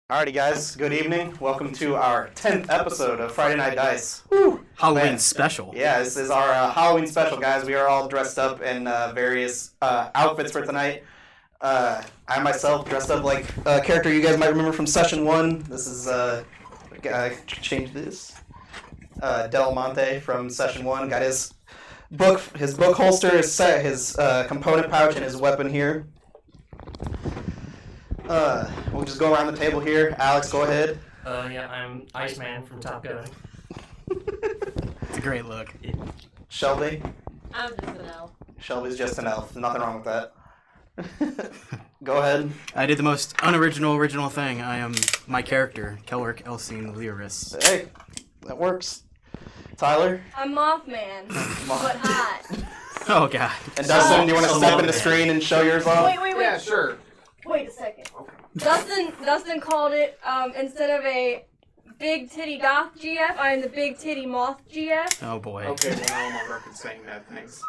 Alrighty, guys. Good evening. Welcome to our 10th episode of Friday Night Dice. Woo! Halloween special. Yeah, this is our Halloween special, guys. We are all dressed up in various outfits for tonight. I myself dressed up like a character you guys might remember from Session 1. This is, change this. Del Monte from Session 1. Got his book holster, his component pouch, and his weapon here. We'll just go around the table here. Alex, go ahead. Yeah, I'm Iceman from Top Gun. It's a great look. Shelby. I'm just an elf. Shelby's just an elf. Nothing wrong with that. Go ahead. I did the most original thing. I am my character, Kerlic Lyris. Hey, that works. Tyler. I'm Mothman, but hot. Oh god. And Dustin, do you want to step in the screen and show yours off? Wait. Yeah, sure. Wait a second. Dustin called it, instead of a big titty goth GF, I'm the big titty moth GF. Oh boy. Okay, well now I'm on record saying that, thanks.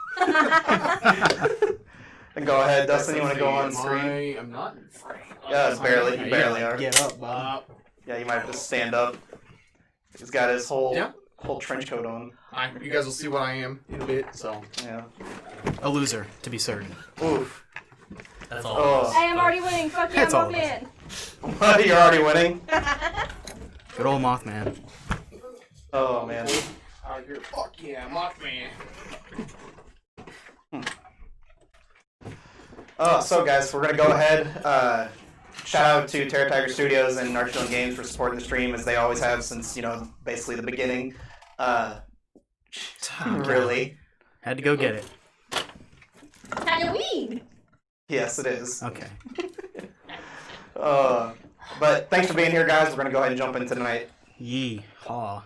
And go ahead, Dustin, you want to go on screen? I am not in frame. Yeah, it's barely. You barely are. Get up, Bob. Yeah, you might have to stand up. He's got his whole trench coat on. You guys will see what I am in a bit, so. Yeah. A loser, to be certain. Oof. That's all. Oh. I am already winning. Fuck yeah, That's all it Mothman. You're already winning? Good old Mothman. Oh, man. Out here, fuck yeah, Mothman. So guys, we're going to go ahead. Shout out to Terra Tiger Studios and Archstone Games for supporting the stream, as they always have since, basically the beginning. Really? Had to go get it. Halloween. Yes, it is. Okay. But thanks for being here, guys. We're going to go ahead and jump into tonight. Yee-haw.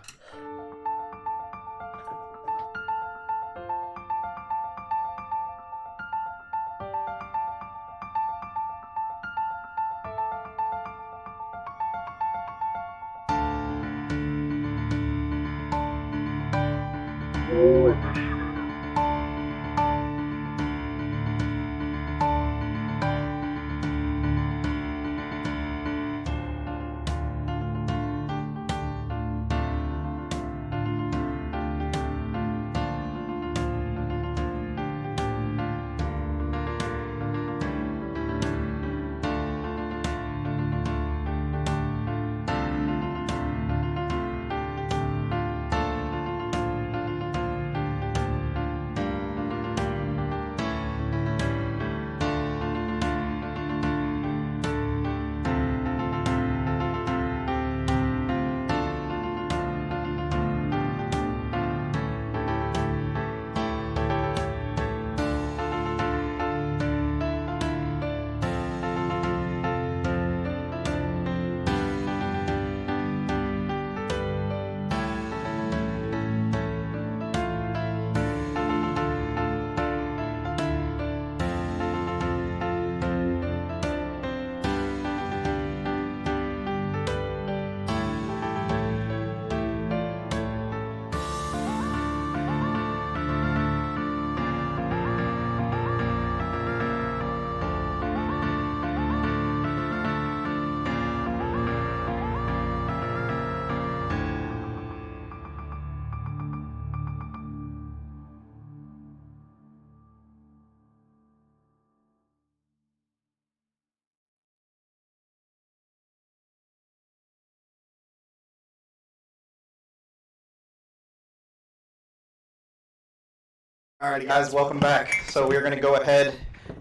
Alrighty, guys, welcome back. So we're going to go ahead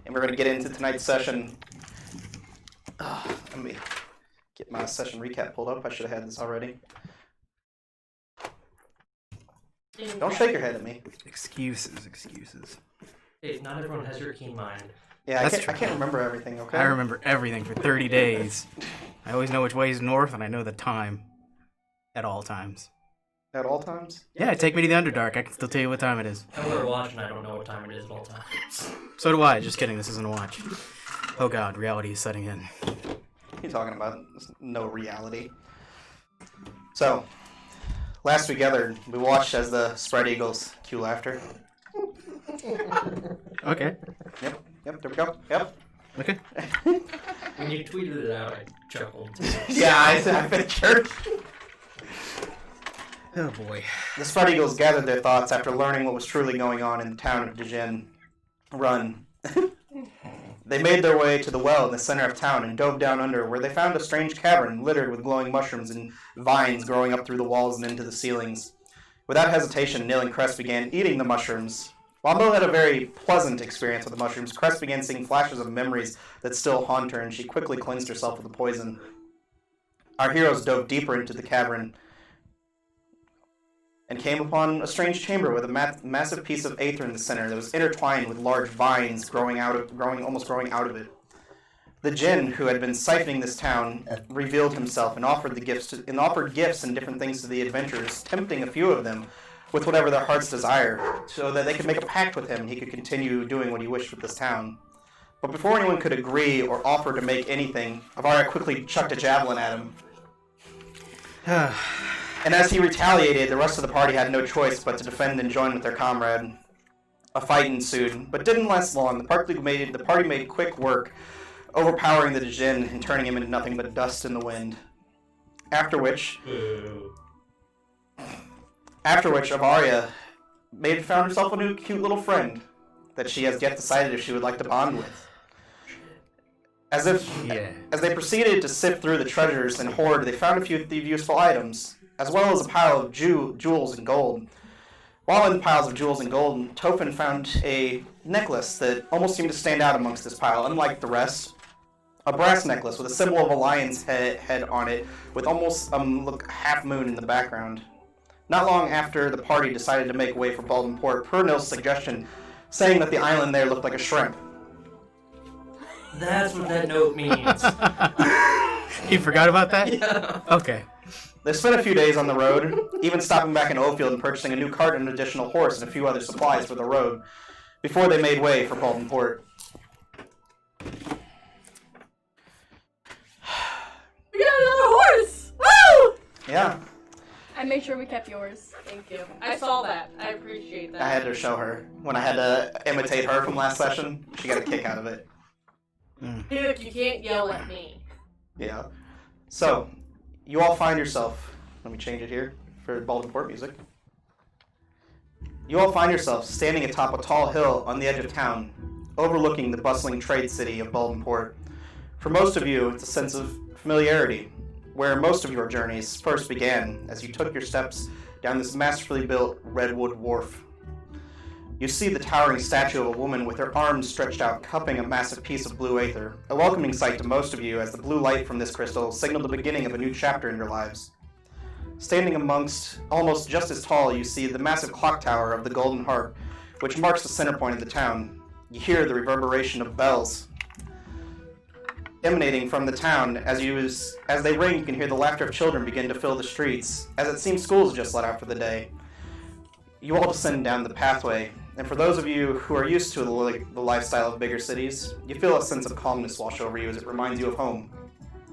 and we're going to get into tonight's session. Let me get my session recap pulled up. I should have had this already. Don't shake your head at me. Excuses. Hey, not everyone has your keen mind. Yeah, That's I true. can't remember everything, okay? I remember everything for 30 days. I always know which way is north, and I know the time. At all times. At all times? Yeah, take me to the Underdark. I can still tell you what time it is. I wear a watch and I don't know what time it is at all times. So do I. Just kidding. This isn't a watch. Oh god, reality is setting in. What are you talking about? There's no reality. So, last we gathered, we watched as the spread eagles cue laughter. Okay. Yep, there we go. Yep. Okay. When you tweeted it out, I chuckled. Yeah, I pictured. Oh boy. The Spread Eagles gathered their thoughts after learning what was truly going on in the town of Djinn Run. They made their way to the well in the center of town and dove down under, where they found a strange cavern littered with glowing mushrooms and vines growing up through the walls and into the ceilings. Without hesitation, Nil and Cress began eating the mushrooms. While Nil had a very pleasant experience with the mushrooms, Cress began seeing flashes of memories that still haunt her, and she quickly cleansed herself with the poison. Our heroes dove deeper into the cavern and came upon a strange chamber with a massive piece of Aether in the center that was intertwined with large vines growing out of it. The Jinn, who had been siphoning this town, revealed himself and offered gifts and different things to the adventurers, tempting a few of them with whatever their hearts desire, so that they could make a pact with him and he could continue doing what he wished with this town. But before anyone could agree or offer to make anything, Avara quickly chucked a javelin at him. And as he retaliated, the rest of the party had no choice but to defend and join with their comrade. A fight ensued, but didn't last long. The party made quick work, overpowering the Djinn and turning him into nothing but dust in the wind. After which Avaria found herself a new cute little friend that she has yet decided if she would like to bond with. As they proceeded to sift through the treasures and hoard, they found a few useful items, as well as a pile of jewels and gold. While in piles of jewels and gold, Tophin found a necklace that almost seemed to stand out amongst this pile, unlike the rest. A brass necklace with a symbol of a lion's head on it, with almost a half moon in the background. Not long after, the party decided to make way for Bahlden Port, per Nil's suggestion, saying that the island there looked like a shrimp. That's what that note means. You forgot about that? Yeah. Okay. They spent a few days on the road, even stopping back in Oldfield and purchasing a new cart and an additional horse and a few other supplies for the road, before they made way for Bahlden Port. We got another horse! Woo! Yeah, I made sure we kept yours. Thank you. I saw that. I appreciate that. I had to show her. When I had to imitate her from last session, she got a kick out of it. Hey, look, you can't yell at me. Yeah. So, you all find yourself... Let me change it here for Bahlden Port music. You all find yourself standing atop a tall hill on the edge of town, overlooking the bustling trade city of Bahlden Port. For most of you, it's a sense of familiarity, where most of your journeys first began as you took your steps down this masterfully built redwood wharf. You see the towering statue of a woman with her arms stretched out, cupping a massive piece of blue Aether, a welcoming sight to most of you as the blue light from this crystal signaled the beginning of a new chapter in your lives. Standing amongst, almost just as tall, you see the massive clock tower of the Golden Harp, which marks the center point of the town. You hear the reverberation of bells emanating from the town. As they ring, you can hear the laughter of children begin to fill the streets, as it seems school is just let out for the day. You all descend down the pathway, and for those of you who are used to the lifestyle of bigger cities, you feel a sense of calmness wash over you as it reminds you of home.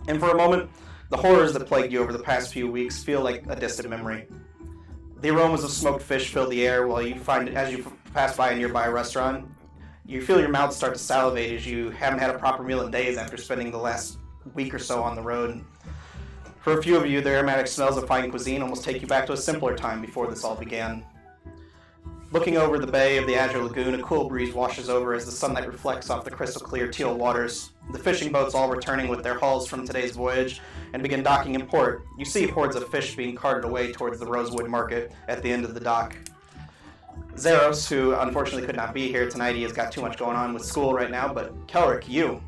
And for a moment, the horrors that plagued you over the past few weeks feel like a distant memory. The aromas of smoked fish fill the air while as you pass by a nearby restaurant. You feel your mouth start to salivate as you haven't had a proper meal in days after spending the last week or so on the road. For a few of you, the aromatic smells of fine cuisine almost take you back to a simpler time before this all began. Looking over the bay of the Azure Lagoon, a cool breeze washes over as the sunlight reflects off the crystal clear teal waters. The fishing boats all returning with their hulls from today's voyage and begin docking in port. You see hordes of fish being carted away towards the Rosewood Market at the end of the dock. Zeros, who unfortunately could not be here tonight, he has got too much going on with school right now, but Kerlic, you.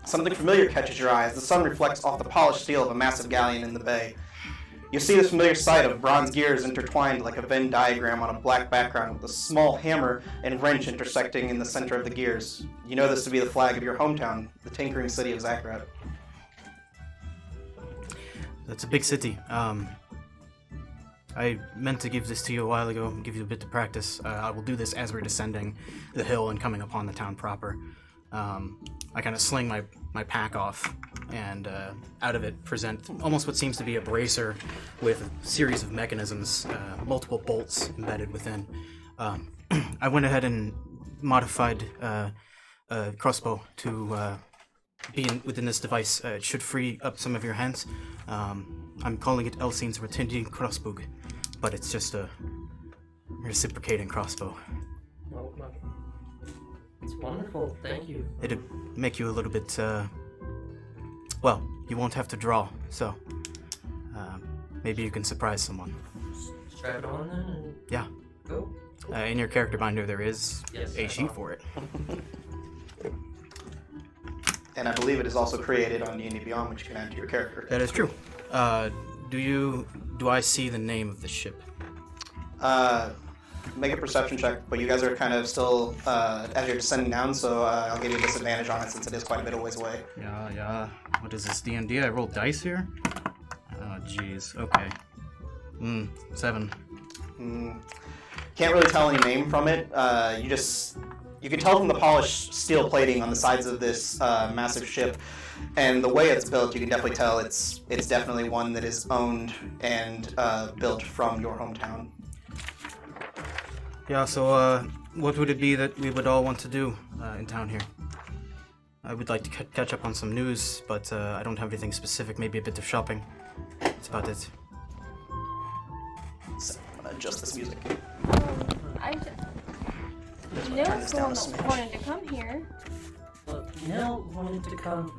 Something familiar catches your eye as the sun reflects off the polished steel of a massive galleon in the bay. You see this familiar sight of bronze gears intertwined like a Venn diagram on a black background with a small hammer and wrench intersecting in the center of the gears. You know this to be the flag of your hometown, the tinkering city of Zakarat. That's a big city. I meant to give this to you a while ago, give you a bit to practice. I will do this as we're descending the hill and coming upon the town proper. I kind of sling my pack off, and out of it present almost what seems to be a bracer with a series of mechanisms, multiple bolts embedded within. I went ahead and modified crossbow to within this device. It should free up some of your hands. I'm calling it Elsine's Rotundian crossbow, but it's just a reciprocating crossbow. Well, it's wonderful. Thank you. It'll make you a little bit, well, you won't have to draw, so maybe you can surprise someone. Strap it on then and Yeah. go. In your character binder, there is Yes, a I sheet saw. for it. And I believe it is also created on D&D Beyond, which you can add to your character. That is true. Do I see the name of the ship? Make a perception check, but you guys are kind of still as you're descending down, so I'll give you a disadvantage on it since it is quite a bit of ways away. Yeah. What is this, D&D? I rolled dice here? Oh, jeez. Okay. 7. Can't really tell any name from it. You can tell from the polished steel plating on the sides of this massive ship, and the way it's built, you can definitely tell it's definitely one that is owned and built from your hometown. Yeah, so, what would it be that we would all want to do in town here? I would like to catch up on some news, but I don't have anything specific. Maybe a bit of shopping. That's about it. So, I'm gonna adjust this music. Nell's the one that wanted to come here. Well, Nell wanted to come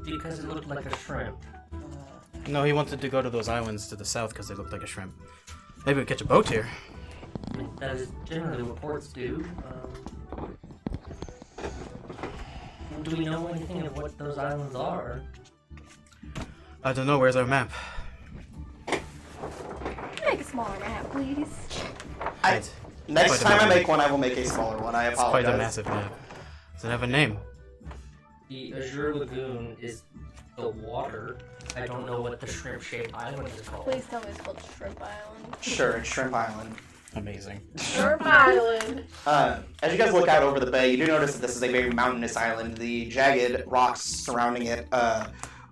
because it looked like a shrimp. No, he wanted to go to those islands to the south because they looked like a shrimp. Maybe we catch a boat here. I mean, that is generally what ports do. Do we know anything of what those islands are? I don't know. Where's our map? Make a smaller map, please. Next time I make one, I will make a smaller one. I It's apologize. quite a massive map. Does it have a name? The Azure Lagoon is the water. I don't know what the shrimp-shaped island is called. Please tell me it's called Shrimp Island. Sure, it's Shrimp Island. Amazing. Shrimp Island. As you guys look out over the bay, you do notice that this is a very mountainous island. The jagged rocks surrounding it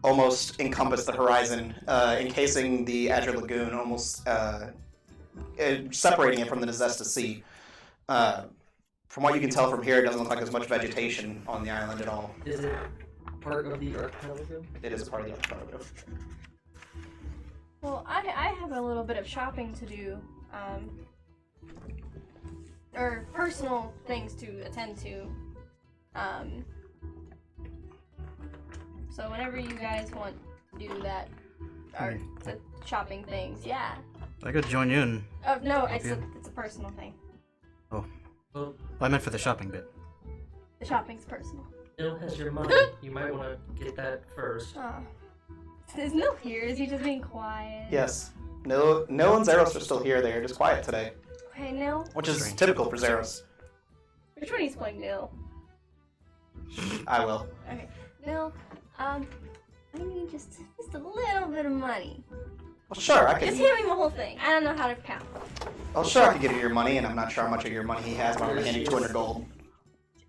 almost encompass the horizon, encasing the Azure Lagoon, almost separating it from the Nazesta Sea. From what you can tell from here, it doesn't look like there's much vegetation on the island at all. Is it part of the archipelago? It is a part of the archipelago. Well, I have a little bit of shopping to do. Or personal things to attend to. So whenever you guys want to do that, or the shopping things, yeah. I could join you in. Oh no, Help it's you. a personal thing. Oh. Well, I meant for the shopping bit. The shopping's personal. Bill has your money. You might want to get that first. Is Nil here? Is he just being quiet? Yes. No and Zeros are still here. They're just quiet today, Okay, Nil. which is Strange. typical for Zeros. Which one he's playing Nil? I will. Okay, Nil. I need just a little bit of money. Well, sure, I Just can. hand me the whole thing. I don't know how to count. Well, sure, I can give you your money, and I'm not sure how much of your money he has, but I'm gonna hand you 200 gold.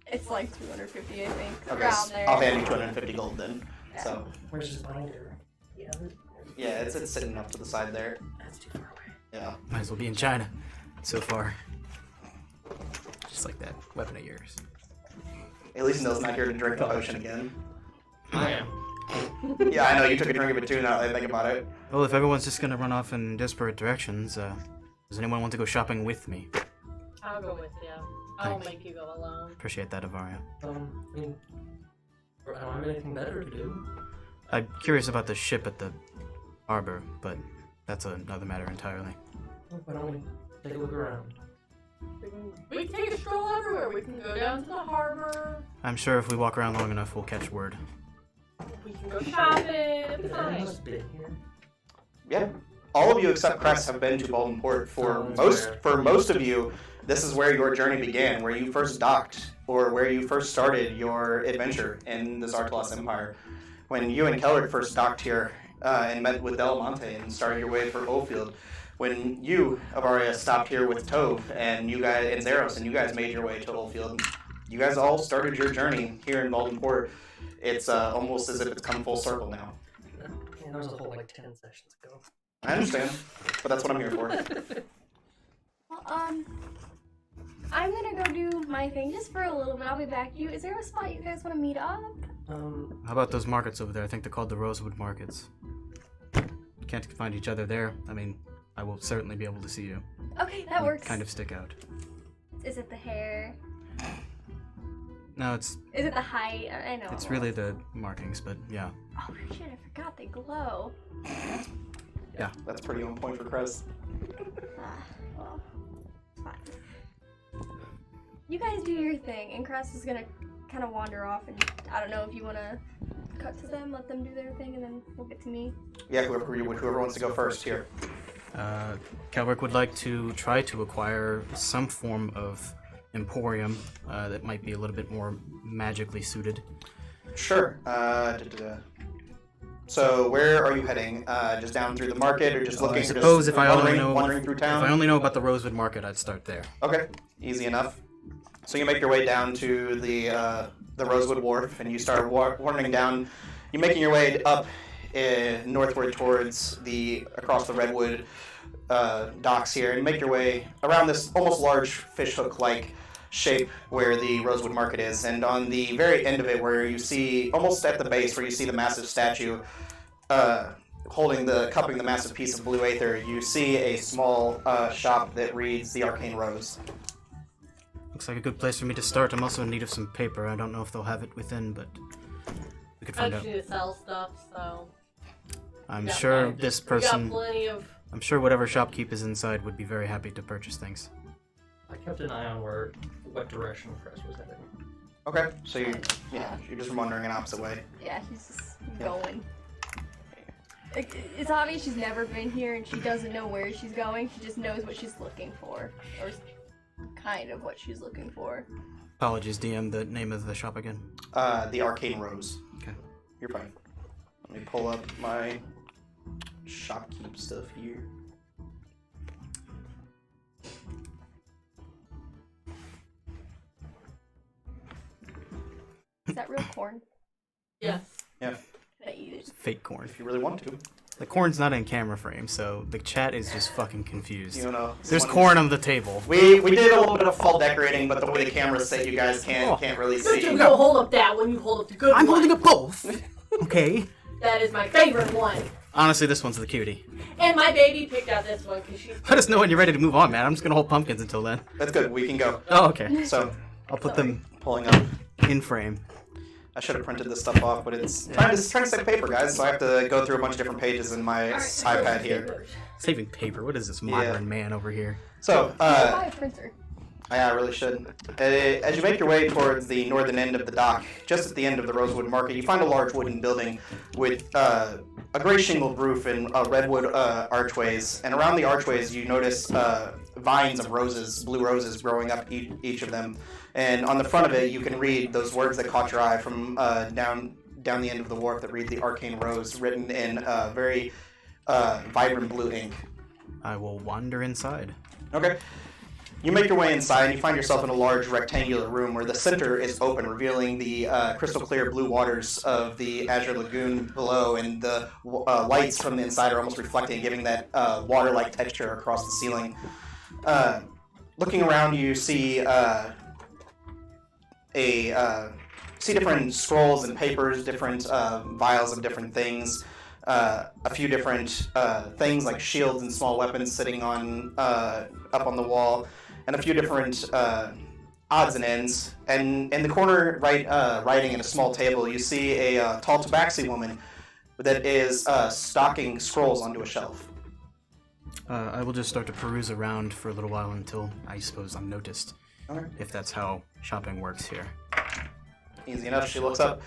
It's like 250, I think. Okay, Around there. I'll hand you 250 gold then. Yeah. So, Where's his binder? Yeah, yeah, it's sitting up to the side there. that's too far away. Yeah. Might as well be in China. So far. Just like that weapon of yours. At least Nil's not here to drink the potion again. I am. Yeah, I know you took a drink of it too. Now that I think about it. Well, if everyone's just gonna run off in disparate directions, does anyone want to go shopping with me? I'll go with you. I won't Thanks. make you go alone. Appreciate that, Avaria. I mean, I don't have anything better to do. I'm curious about the ship at the harbor, but that's another matter entirely. Why don't we take a look around? We can take a stroll everywhere. We can go down to the harbor. I'm sure if we walk around long enough, we'll catch word. We can go shopping. It's Has fine. anyone been here? Yeah. All of you except Cress have been to Bahlden Port. For Oh, most of you, this is where your journey began, where you first docked, or where you first started your adventure in the Zartalos Empire. When you and Kerlic first docked here and met with Delamonte and started your way for Oldfield. When you, Avaria, stopped here with Tove and you guys and Zeros, and you guys made your way to Oldfield. You guys all started your journey here in Bahlden Port. It's almost as if it's come full circle now. Yeah, that was a whole like 10 sessions ago. I understand, but that's what I'm here for. Well, I'm gonna go do my thing just for a little bit. I'll be back. Is there a spot you guys want to meet up? How about those markets over there? I think they're called the Rosewood Markets. Can't find each other there. I mean, I will certainly be able to see you. Okay, that You works. kind of stick out. Is it the hair? No, it's Is it the height? I know. it's really the markings, but yeah. Oh shit! I forgot they glow. That's pretty on point for Cress. Well, it's fine. You guys do your thing, and Cress is gonna kind of wander off, and I don't know if you want to cut to them, let them do their thing, and then we'll get to me. Yeah, whoever wants to go first here. Kerlic would like to try to acquire some form of emporium that might be a little bit more magically suited. Sure. So where are you heading? Just down through the market, or just looking? I or suppose just if I only know wandering through town. if I only know about the Rosewood Market, I'd start there. Okay, easy enough. So you make your way down to the Rosewood Wharf, and you start wandering down. You're making your way up northward towards across the redwood docks here, and make your way around this almost large fishhook-like shape where the Rosewood Market is. And on the very end of it, where you see, almost at the base, where you see the massive statue cupping the massive piece of blue Aether, you see a small shop that reads the Arcane Rose. Looks like a good place for me to start. I'm also in need of some paper. I don't know if they'll have it within, but we could I find just out. need to sell stuff, so. I'm Yeah, sure fine. this We got person, plenty of. I'm sure whatever shopkeep is inside would be very happy to purchase things. I kept an eye on what direction Cress was heading. Okay, so you're just wandering an opposite way. Yeah, she's just going. It's obvious she's never been here, and she doesn't know where she's going. She just knows what she's looking for, or kind of what she's looking for. Apologies, DM. The name of the shop again? The Arcane Rose. Okay. You're fine. Let me pull up my shopkeep stuff here. Is that real corn? Yes. Yeah, Can I eat it? Fake corn. if you really want to. The corn's not in camera frame, so the chat is just fucking confused. You know, There's corn on the table. We did a little bit of fall decorating, but the way the camera's set, you guys can't really You see. go hold up that one, you hold up the good I'm one. holding up both. Okay. That is my favorite one. Honestly, this one's the cutie. And my baby picked out this one because she's. Let us know when you're ready to move on, man. I'm just gonna hold pumpkins until then. That's good. We can go. Oh, okay. So, I'll put them pulling up. in frame. I should have printed this stuff off, but it's trying to save paper, guys. So I have to go through a bunch of different pages in my iPad here. Saving paper. What is this modern man over here? So, Buy a printer. yeah, I really should. As you make your way towards the northern end of the dock, just at the end of the Rosewood Market, you find a large wooden building with a gray shingled roof and redwood archways. And around the archways, you notice vines of roses, blue roses, growing up each of them. And on the front of it, you can read those words that caught your eye from down the end of the wharf that read the Arcane Rose, written in very vibrant blue ink. I will wander inside. Okay. You make your way inside and you find yourself in a large rectangular room where the center is open, revealing the crystal clear blue waters of the azure lagoon below, and the lights from the inside are almost reflecting, giving that water-like texture across the ceiling. Looking around, you see different scrolls and papers, different vials of different things. A few different things like shields and small weapons sitting on up on the wall, and a few different odds and ends. And in the corner, writing at a small table, you see a tall tabaxi woman that is stocking scrolls onto a shelf. I will just start to peruse around for a little while until I suppose I'm noticed. Okay. If that's how shopping works here. Easy enough. She looks up.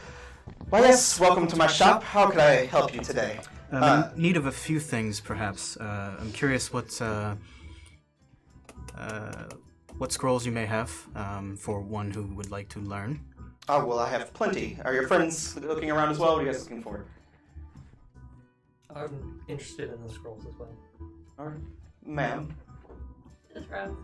Why, yes, welcome to my shop. How could I help you today? I'm in need of a few things, perhaps. I'm curious what scrolls you may have for one who would like to learn. Oh, well, I have plenty. Are your friends looking around as well? What are you guys looking for? I'm interested in the scrolls as well. All right. Ma'am. Just browsing.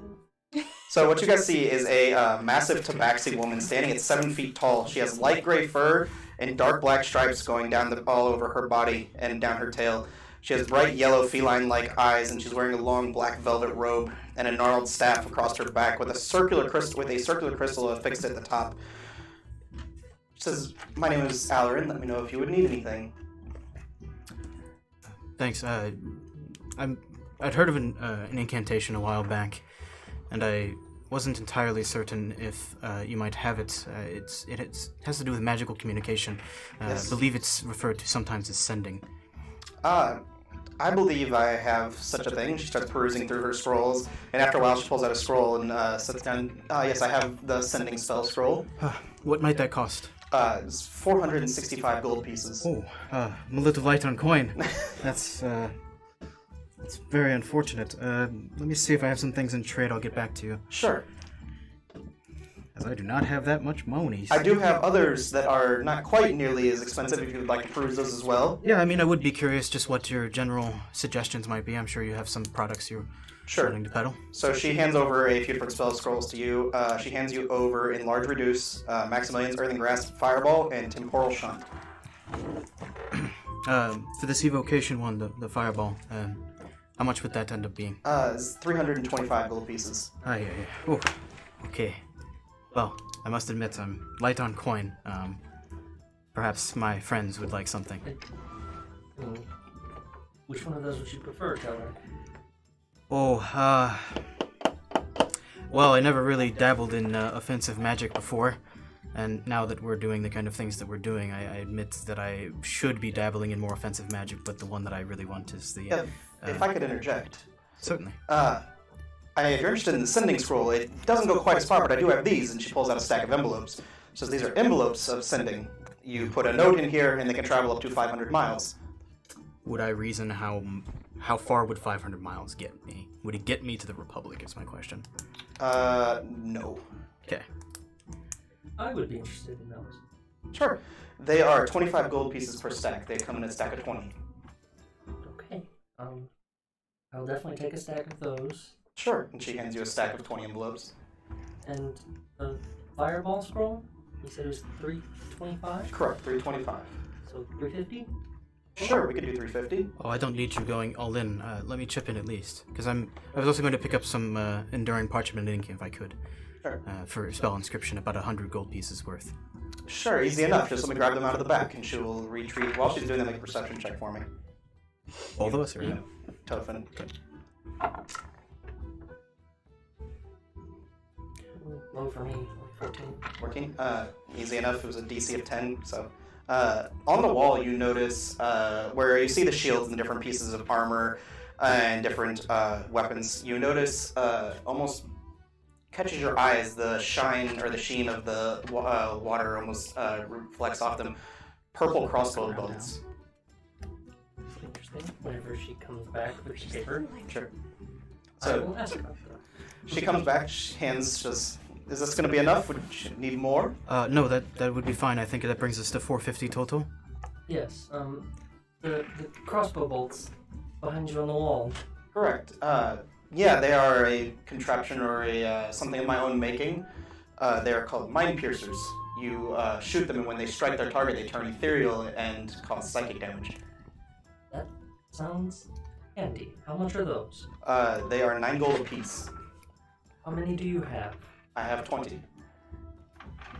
So what you guys see is a massive tabaxi woman standing at 7 feet tall. She has light gray fur and dark black stripes going down all over her body and down her tail. She has bright yellow feline-like eyes, and she's wearing a long black velvet robe and a gnarled staff across her back with a circular crystal affixed at the top. She says, "My name is Alarin. Let me know if you would need anything." Thanks. I'd heard of an incantation a while back, and I wasn't entirely certain if you might have it. It has to do with magical communication. Yes. I believe it's referred to sometimes as sending. I believe I have such a thing. She starts perusing through her scrolls, and after a while she pulls out a scroll and sits down. Yes, I have the sending spell scroll. What might that cost? It's 465 gold pieces. Oh, I'm a little light on coin. That's very unfortunate. Let me see if I have some things in trade. I'll get back to you. Sure. As I do not have that much monies. I do have others that are not quite nearly as expensive if you would like to peruse those as well. Yeah, I mean, I would be curious just what your general suggestions might be. I'm sure you have some products you're starting to peddle. So she hands over a few different spell scrolls to you. She hands you over Enlarge Reduce, Maximilian's Earthing Grasp, Fireball, and Temporal Shunt. For this evocation one, the fireball, how much would that end up being? It's 325 gold pieces. Yeah. Oh, okay. Well, I must admit I'm light on coin. Perhaps my friends would like something. Which one of those would you prefer, Kerlic? Oh, well, I never really dabbled in offensive magic before, and now that we're doing the kind of things that we're doing, I admit that I should be dabbling in more offensive magic, but the one that I really want is the... If I could interject. Certainly. If you're interested in the sending scroll, it doesn't go quite as far, but I do have these, and she pulls out a stack of envelopes. She says these are envelopes of sending. You put a note in here, and they can travel up to 500 miles. Would I reason how far would 500 miles get me? Would it get me to the Republic, is my question. No. Okay. I would be interested in those. Sure. They are 25 gold pieces per stack. They come in a stack of 20. Okay. I'll definitely take a stack of those. Sure. And she hands you a stack of 20 envelopes. And the fireball scroll? You said it was 325? Correct, 325. So 350? Sure, we could do 350. Oh, I don't need you going all in. Let me chip in at least, because I was also going to pick up some enduring parchment ink if I could. Sure. For spell inscription, about 100 gold pieces worth. Sure, easy enough. Just let me grab them out of the back, and she will retreat. While she's doing that, make a perception check for me. Both of us, or no? Tofin. Low for me, 14. 14? Easy enough. It was a DC of 10, so... on the wall, you notice where you see the shields and the different pieces of armor and different weapons. You notice almost catches your eyes the shine or the sheen of the water almost reflects off them. Purple crossbow bolts. Interesting. Whenever she comes back with the paper, Sure. I will ask about that. She comes back. Hands just. Is this going to be enough? Would you need more? No, that would be fine. I think that brings us to 450 total. Yes. The crossbow bolts behind you on the wall. Correct. Yeah, they are a contraption or a something of my own making. They are called mind piercers. You shoot them, and when they strike their target, they turn ethereal and cause psychic damage. That sounds handy. How much are those? They are 9 gold apiece. How many do you have? I have 20.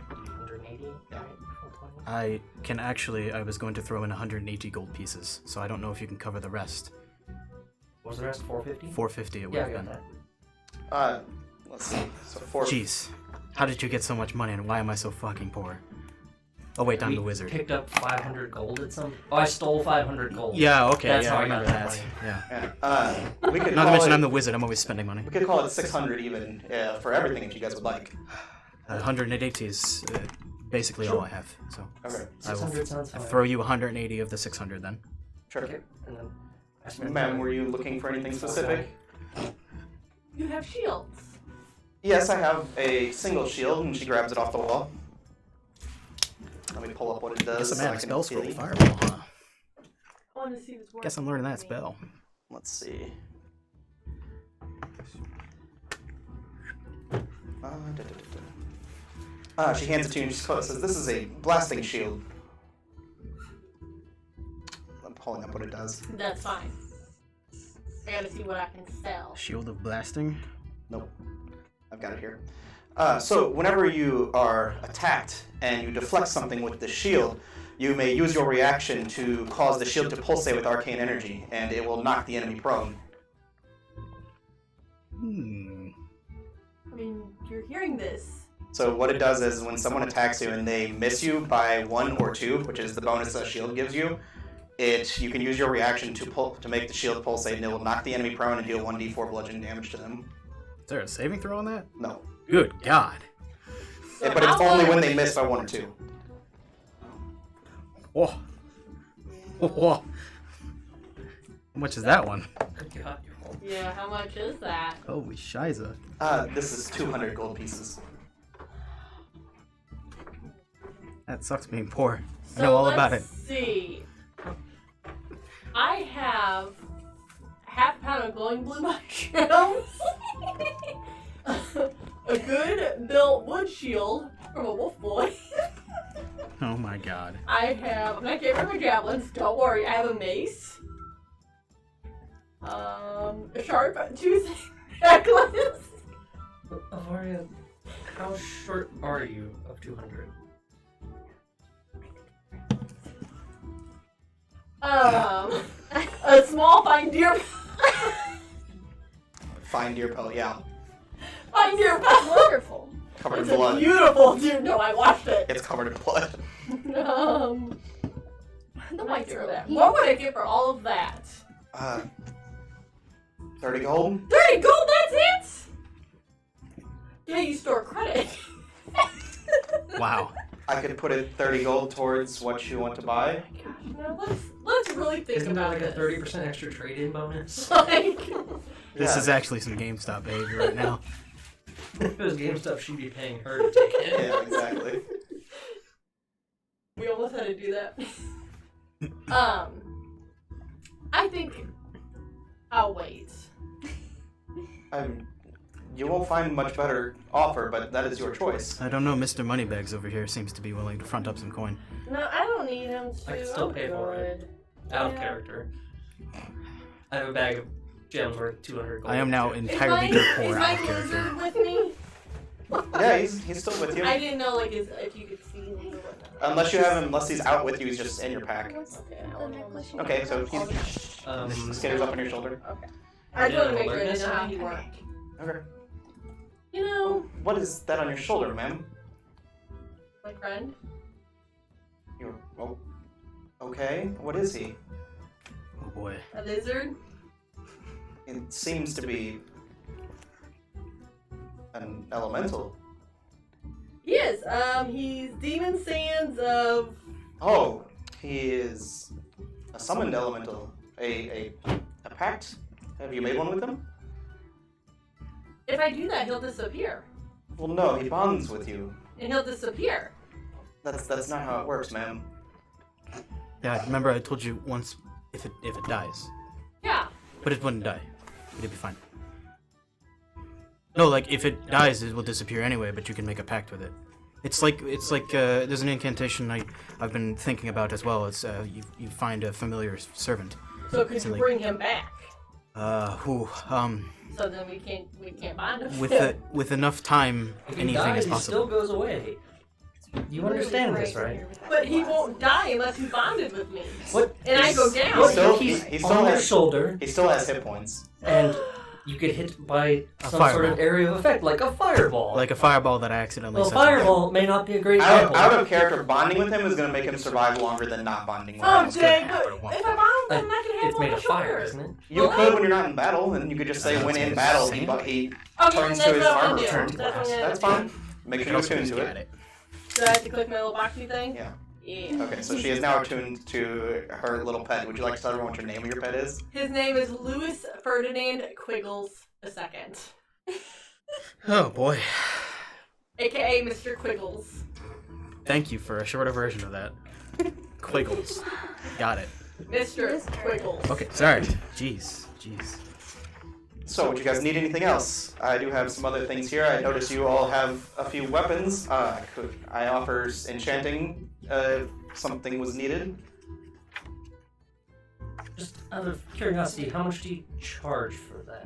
180? Yeah. Right, full 20? I can actually, I was going to throw in 180 gold pieces, so I don't know if you can cover the rest. What was the rest? 450? 450 it would Yeah, I have got been. that. Let's see. So 4. Jeez. How did you get so much money and why am I so fucking poor? Oh wait, I'm the wizard. Picked up 500 gold at some... Oh, I stole 500 gold. Yeah, okay, That's yeah, how I I got remember that that. money. Yeah. We could Not to call mention it, I'm the wizard, I'm always spending money. We could call it 600 even for everything if you guys would like. 180 is basically all I have, so Okay. I will 600 sounds fine. throw you 180 of the 600 then. Sure. Okay, and then I spent Ma'am, were you looking for anything specific? You have shields. Yes, I have a single shield, and she grabs it off the wall. Let me pull up what it does. Guess I'm so I out of can spells for see. fireball, huh? I want to see if it's working. Guess I'm learning that spell. Let's see. She hands it to you and she says, "This is a blasting shield." pulling up what it does. That's fine. I gotta see what I can sell. Shield of blasting. Nope. I've got it here. So whenever you are attacked and you deflect something with the shield, you may use your reaction to cause the shield to pulsate with arcane energy, and it will knock the enemy prone. I mean, you're hearing this. So what it does is when someone attacks you and they miss you by 1 or 2, which is the bonus that shield gives you, you can use your reaction to make the shield pulsate, and it will knock the enemy prone and deal 1d4 bludgeoning damage to them. Is there a saving throw on that? No. Good God. So But it's how only much- when they miss by 1 or 2. Whoa. Whoa. How much is that one? God. Yeah, how much is that? Holy shiza. This is 200 gold pieces. That sucks being poor. I So know all about it. let's see. I have half a pound of glowing blue mushrooms, a good built wood shield from a wolf boy. Oh my God. I'm gonna get rid of my javelins, don't worry, I have a mace. A sharp tooth necklace. Avaria, how short are you of 200? A small fine deer. Fine deer pellet, yeah. Fine deer pelt. Wonderful. Covered It's in a blood. beautiful deer. No, I watched it. It's covered in blood. I might throw that. What would I get for all of that? 30 gold? 30 gold, that's it? Yeah, you store credit. Wow. I could put it 30 gold towards what you want to buy. Now let's really think Isn't there about like a this. 30% extra trade-in bonus? Like, This Yeah. is actually some GameStop behavior right now. If it was GameStop, she'd be paying her to take it. Yeah, exactly. we almost had to do that. I think I'll wait. You won't find much better offer, but that is your choice. I don't know, Mr. Moneybags over here seems to be willing to front up some coin. No, I don't need him to. I can still I'm pay for it. good. Out of Yeah. character. I have a bag of gems worth 200 gold. I am now Is entirely my, dirt poor is out my of character. lizard with me? Yeah, he's still with you. I didn't know if you could see him or whatnot. Unless he's out with you, he's just in your pack. What's Okay, the necklace you Okay, got? so he's the skinner's up on your shoulder. I just want to Yeah, make sure I alertness didn't know how on he you? worked. Okay. You know, What is that on your shoulder, ma'am? my friend. You're okay. What is he? Oh boy. A lizard. It seems to be an elemental. He is. He's Demon Sands of. Oh, he is a summoned elemental. A pact? Have you made one with him? If I do that, he'll disappear, Well, no, he bonds with you. and he'll disappear. That's not how it works, ma'am. Yeah, remember I told you once if it dies. Yeah. But it wouldn't die. It'd be fine. No, like if it dies, it will disappear anyway. But you can make a pact with it. It's like there's an incantation I've been thinking about as well. It's you find a familiar servant. So could you like- bring him back? So then we can't bond him. with enough time, If he anything dies, is he possible. still goes away. You understand this, right? But he won't die unless he bonded with me. What? And I go down. What Still- if he's he still on your has- shoulder He still has hit points. and you get hit by some sort fireball. of area of effect, like a fireball? Like a fireball that I accidentally well, set off. fireball may not be a great Out, example. out of character, bonding with him is going to make him survive longer than not bonding with Oh, him. dang! happen But once. if I bond with him, I can have It's him on made my of fire, shoulder. isn't it? You could when you're not in battle, and you could just say That's when in what battle it's he Okay, turns that's to his what I'm armor. gonna do. Turn to That's what I'm gonna That's do. fine. Make sure you attune to Got it. Do I have to click my little boxy thing? Yeah. Yeah. Okay, so she is now attuned to her little pet. Would you like to tell everyone what your name of your pet is? His name is Louis Ferdinand Quiggles II, Oh boy. aka Mr. Quiggles. Thank you for a shorter version of that. Quiggles. Got it. Mr. Quiggles. Okay, sorry. Jeez. So, would you guys need anything else? I do have some other things here. I notice you all have a few weapons. I offer enchanting if something was needed. Just out of curiosity, how much do you charge for that?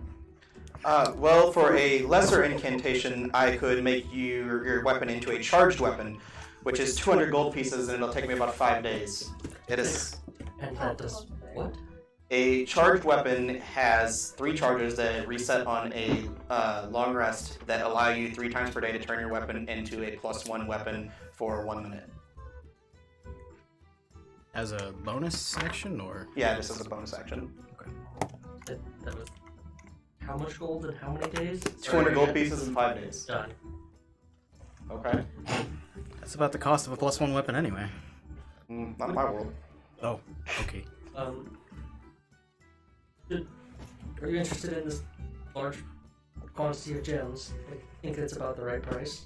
Well, for a lesser incantation, I could make your weapon into a charged weapon, which is 200 gold pieces, and it'll take me about 5 days. It is... And that does what? A charged weapon has 3 charges that reset on a long rest that allow you 3 times per day to turn your weapon into a +1 weapon for 1 minute. As a bonus action, or? Yeah, this is a bonus action. That was how much gold in how many days? 200 gold pieces in 5 days. Done. Okay. That's about the cost of a +1 weapon anyway. Not in my world. Oh, okay. Are you interested in this large quantity of gems? I think it's about the right price.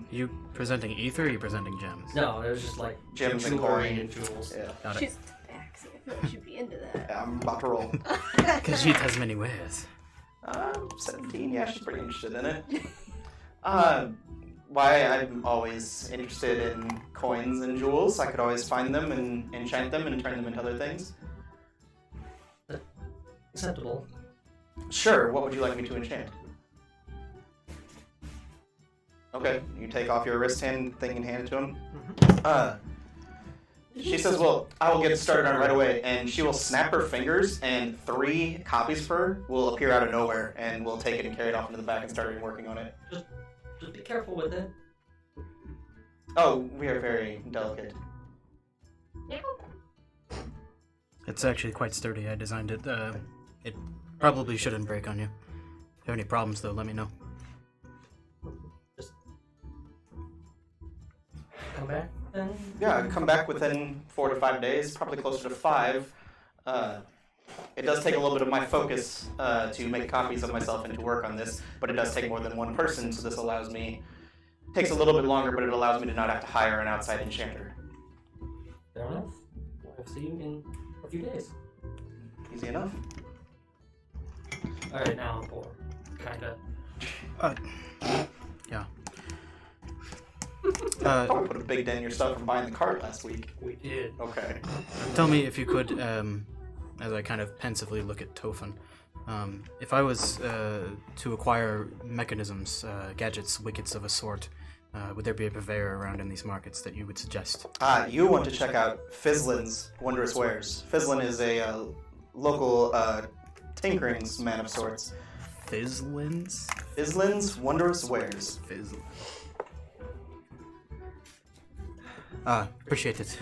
You presenting ether, or you presenting gems? No, it was just like Gems and jewelry coin. and jewels. Yeah. Got it. She's taxi. I feel like she'd be into that. Yeah, I'm about to roll. Khajiit has many wares. 17, yeah, she's pretty interested in it. Why I'm always interested in coins and jewels. I could always find them and enchant them and turn them into other things. Acceptable. Sure, what would you like me to enchant? Okay, you take off your wrist hand thing and hand it to him. She says, well, I will get started on it right away, and she will snap her fingers, and 3 copies of her will appear out of nowhere, and we'll take it and carry it off into the back and start working on it. Just be careful with it. Oh, we are very delicate. It's actually quite sturdy. I designed it. It probably shouldn't break on you. If you have any problems, though, let me know. Just come back then. Yeah, I come back within 4 to 5 days, probably closer to 5. It does take a little bit of my focus to make copies of myself and to work on this, but it does take more than one person, so this allows me... Takes a little bit longer, but it allows me to not have to hire an outside enchanter. Fair enough. I'll see you in a few days. Easy enough. Alright, now I'm poor. Kinda. Yeah. Probably put a big dent in your stuff from buying the cart last week. We did. Okay. Tell me if you could, as I kind of pensively look at Tofan, if I was to acquire mechanisms, gadgets, wickets of a sort, would there be a purveyor around in these markets that you would suggest? You want to check out Fizzlin's Wondrous Wares. Fizzlin is a local tinkering's man of sorts. Fizzlins? Fizzlin's Wondrous Wares. Fizzlin. Appreciate it.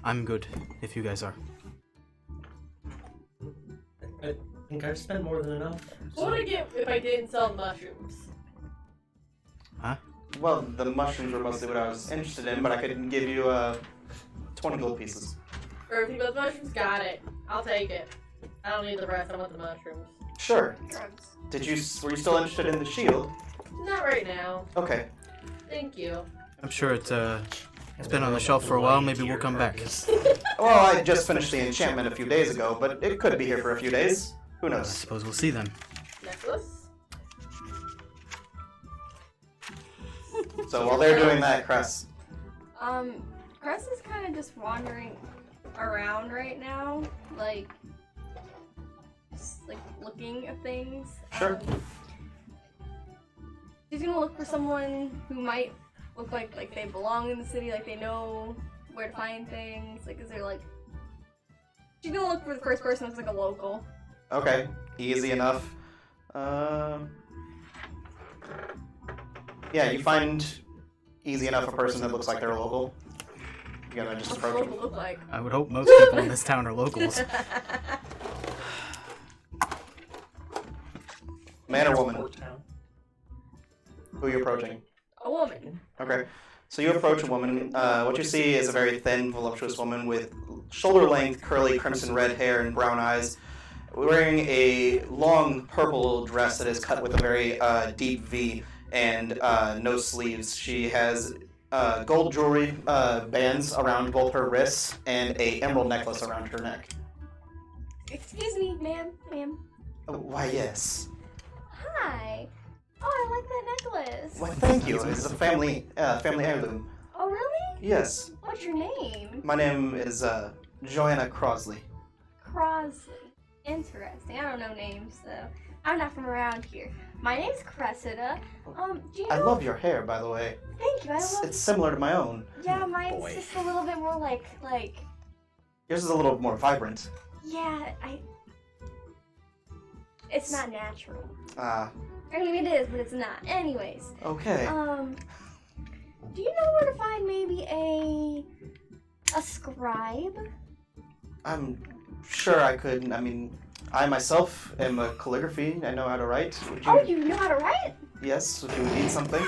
I'm good, if you guys are. I think I've spent more than enough. What would I get if I didn't sell mushrooms? Huh? Well, the mushrooms were mostly what I was interested in, but I could give you 20 gold pieces. Or if you got the mushrooms, got it. I'll take it. I don't need the rest, I want the mushrooms. Sure. Drugs. Were you still interested in the shield? Not right now. Okay. Thank you. I'm sure it's been on the shelf for a while, maybe we'll come back. Well, I just finished the enchantment a few days ago, but it could be here for a few days. Who I knows? suppose we'll see then. Necklace? So while they're doing that, Cress. Cress is kind of just wandering around right now, like, just, like looking at things. Sure. She's gonna look for someone who might look like they belong in the city, like they know where to find things. Like, is there like? She's gonna look for the first person that's like a local. Okay. Easy enough. Yeah, you find easy enough a person that looks like they're local. You gotta just What's approach local them. look like? I would hope most people in this town are locals. Man or woman? Town. Who are you approaching? A woman. Okay. So you approach a woman. What you see is a very thin, voluptuous woman with shoulder-length, curly, crimson-red hair and brown eyes, wearing a long purple dress that is cut with a very deep V and no sleeves. She has gold jewelry bands around both her wrists and a emerald necklace around her neck. Excuse me, ma'am. Oh, why, yes. Hi. Oh, I like that necklace. Why, thank you. It's a family heirloom. Oh, really? Yes. What's your name? My name is Joanna Crosley. Crosley. Interesting. I don't know names, so I'm not from around here. My name's Cressida. Do you know? I love your hair, by the way. Thank you. I love. It's similar to my own. Yeah, mine's Boy. just a little bit more like. Yours is a little more vibrant. Yeah, It's not natural. Ah, I mean, it is, but it's not. Anyways. okay. Do you know where to find maybe a scribe? I'm sure I could. I mean, I myself am a calligraphy. I know how to write. Would you? Oh, you know how to write? Yes, if you would need something.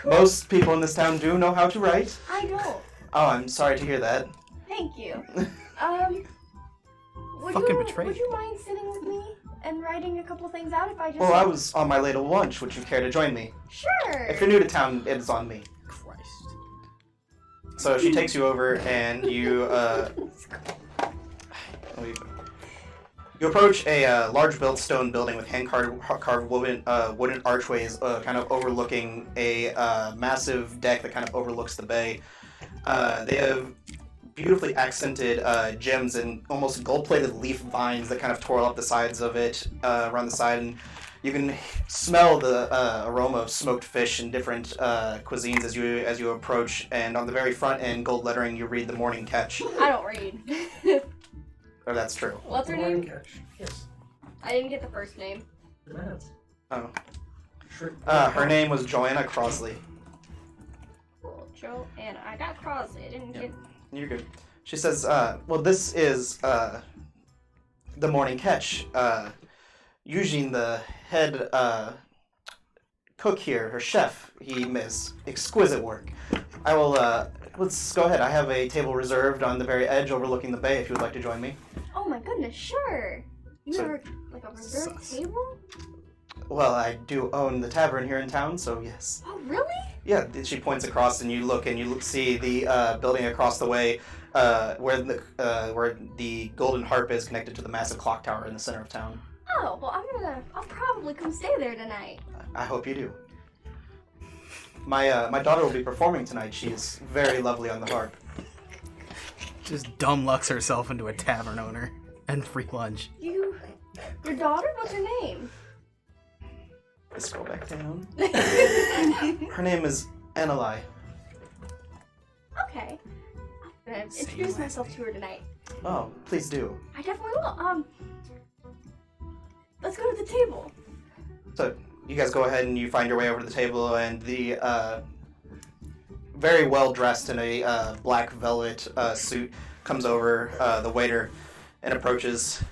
Cool. Most people in this town do know how to write. I don't. Oh, I'm sorry to hear that. Thank you. Would you mind sitting with me and writing a couple things out if I just... Well, I was on my little lunch. Would you care to join me? Sure. If you're new to town, it is on me. Christ. So she takes you over, and you you approach a large-built stone building with hand-carved wooden archways, kind of overlooking a massive deck that kind of overlooks the bay. They have beautifully accented gems and almost gold-plated leaf vines that kind of twirl up the sides of it around the side, and you can smell the aroma of smoked fish and different cuisines as you approach. And on the very front end, gold lettering, you read "The Morning Catch." I don't read. Or that's true. What's her name? Yes. I didn't get the first name. Oh. Sure. Her name was Joanna Crosley. Cool, Joe, and I got Crosley. I didn't Yeah. get... You're good. She says, well, this is the Morning Catch. Eugene, the head cook here, her chef, he makes exquisite work. I will, let's go ahead. I have a table reserved on the very edge overlooking the bay if you would like to join me. Oh my goodness, sure. You So- have like a reserved table? Well, I do own the tavern here in town, so yes. Oh, really? Yeah, she points across, and you look, and you see the building across the way, where the golden harp is connected to the massive clock tower in the center of town. Oh, well, I'll probably come stay there tonight. I hope you do. My daughter will be performing tonight. She is very lovely on the harp. Just dumb lucks herself into a tavern owner and free lunch. Your daughter? What's her name? Let's scroll back down. Her name is Annalai. Okay. I'm gonna Say introduce your myself last to her tonight. Oh, please do. I definitely will. Let's go to the table. So you guys go ahead and you find your way over to the table, and the very well dressed in a black velvet suit comes over, the waiter, and approaches.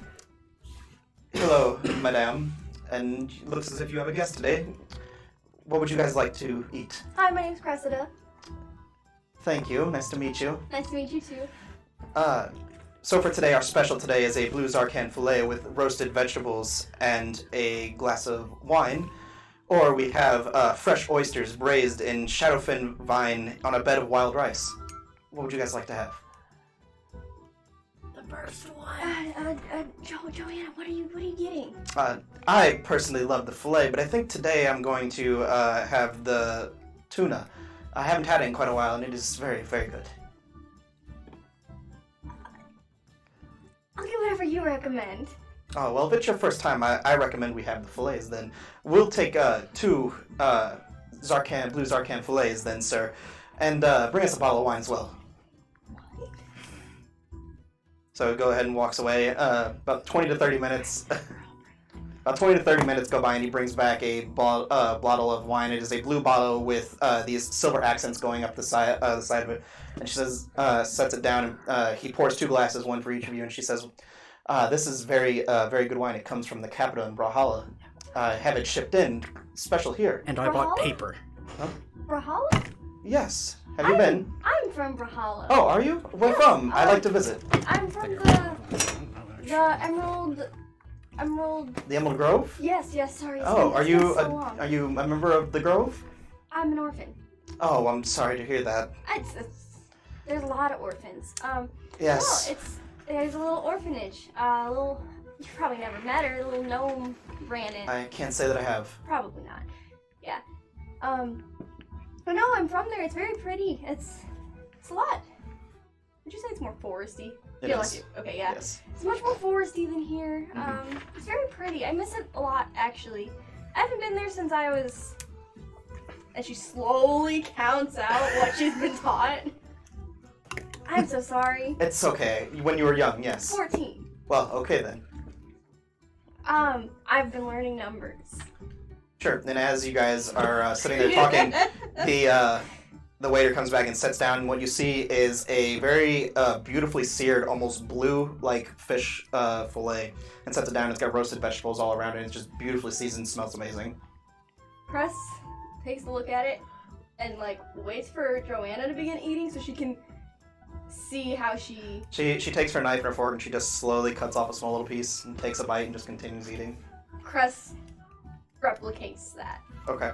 Hello, madame. And looks as if you have a guest today. What would you guys like to eat? Hi, my name's Cressida. Thank you. Nice to meet you. Nice to meet you too. So for today, our special today is a blue Zarkan fillet with roasted vegetables and a glass of wine. Or we have fresh oysters braised in shadowfin vine on a bed of wild rice. What would you guys like to have? The first one. Joanna, what are you getting? I personally love the fillet, but I think today I'm going to have the tuna. I haven't had it in quite a while, and it is very, very good. I'll get whatever you recommend. Oh, well, if it's your first time, I recommend we have the fillets then. We'll take 2 blue Zarkan fillets then, sir. And bring us a bottle of wine as well. So go ahead and walks away. About 20 to 30 minutes. About 20 to 30 minutes go by, and he brings back a bottle of wine. It is a blue bottle with these silver accents going up the side of it. And she says, sets it down, and he pours 2 glasses, one for each of you, and she says, this is very good wine. It comes from the capital in Brawlhalla. Have it shipped in, special here. And I bought Brawlhalla? paper. Brawlhalla? Yes. Have you been? I'm from Brawlhalla. Oh, are you? Where from? I'd like to visit. I'm from the Emerald. The Emerald Grove? Yes, sorry. Oh, it's are been you so long. are you a member of the Grove? I'm an orphan. Oh, I'm sorry to hear that. There's a lot of orphans. Yes. No, there's a little orphanage. You probably never met her. A little gnome ran it. I can't say that I have. Probably not. Yeah. But no, I'm from there. It's very pretty. It's a lot. Would you say it's more foresty? It Feel is. like it. Okay, yeah. Yes. It's much more foresty than here. It's very pretty. I miss it a lot, actually. I haven't been there since I was... And she slowly counts out what she's been taught. I'm so sorry. It's okay. When you were young, yes. 14. Well, okay then. I've been learning numbers. Sure. And as you guys are sitting there talking, the waiter comes back and sits down, and what you see is a very beautifully seared, almost blue-like fish fillet, and sets it down. It's got roasted vegetables all around it. It's just beautifully seasoned. Smells amazing. Cress takes a look at it and like waits for Joanna to begin eating so she can see how she... She takes her knife and her fork, and she just slowly cuts off a small little piece, and takes a bite, and just continues eating. Cress replicates that. Okay.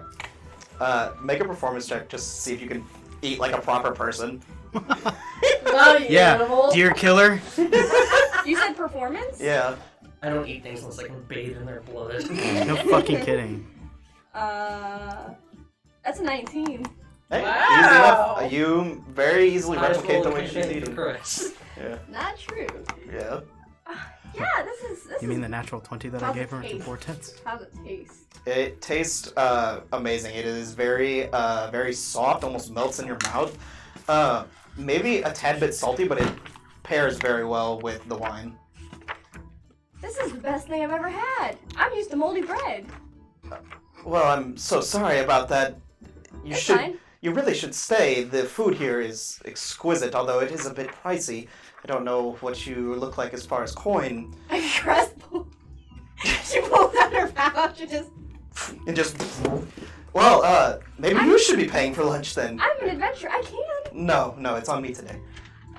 Make a performance check just to see if you can eat like a proper person. Oh, you Yeah, animal. deer killer. You said performance? Yeah. I don't eat things unless I can bathe in their blood. No fucking kidding. That's a 19. Hey, Wow. easy enough. You very easily I replicate the rolled way she's a eating. Cress. Yeah. Not true. Yeah. Yeah, this You is... mean the natural 20 that I How's gave it her in taste? 4 tenths? How's it taste? It tastes amazing. It is very soft, almost melts in your mouth. Maybe a tad bit salty, but it pairs very well with the wine. This is the best thing I've ever had. I'm used to moldy bread. Well, I'm so sorry about that. It's fine. You really should stay. The food here is exquisite, although it is a bit pricey. I don't know what you look like as far as coin. Cress she pulls out her pouch and just... Well, maybe you should be paying for lunch then. I'm an adventurer. I can. No, it's on me today.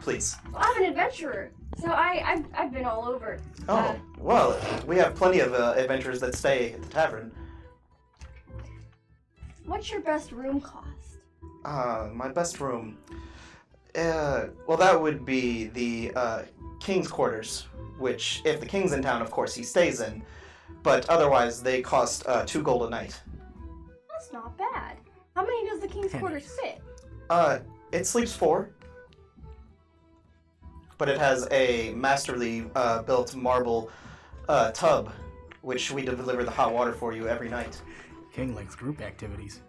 Please. I'm an adventurer. So I've been all over. Oh, well, we have plenty of adventurers that stay at the tavern. What's your best room cost? My best room. Well, that would be the king's quarters, which, if the king's in town, of course, he stays in. But otherwise, they cost 2 gold a night. That's not bad. How many does the king's quarters fit? It sleeps 4. But it has a masterly built marble tub, which we deliver the hot water for you every night. King likes group activities.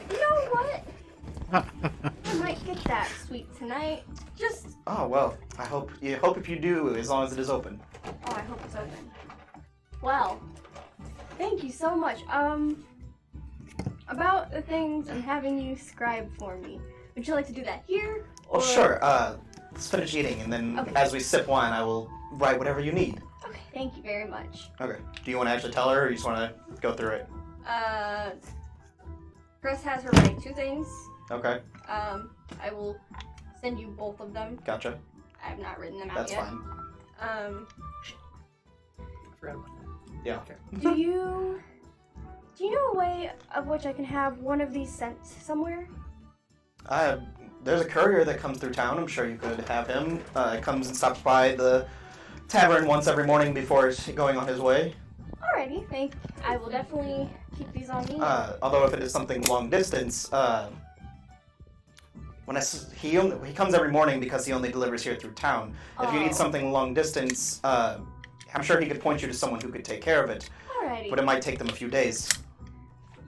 You know what? I might get that sweet tonight. Just... Oh, well, I hope if you do, as long as it is open. Oh, I hope it's open. Well, thank you so much. About the things and having you scribe for me. Would you like to do that here? Or... Well, sure. Let's finish eating, and then Okay. as we sip wine, I will write whatever you need. Okay, thank you very much. Okay. Do you want to actually tell her, or you just want to go through it? Cress has her write 2 things. Okay. I will send you both of them. Gotcha. I have not written them out That's yet. fine. Forgot about that. Yeah. Do you know a way of which I can have one of these sent somewhere? There's a courier that comes through town. I'm sure you could have him. Comes and stops by the tavern once every morning before going on his way. Alrighty, I will definitely keep these on me. Although if it is something long distance, he comes every morning because he only delivers here through town. If you Oh. need something long distance, I'm sure he could point you to someone who could take care of it. Alrighty. But it might take them a few days.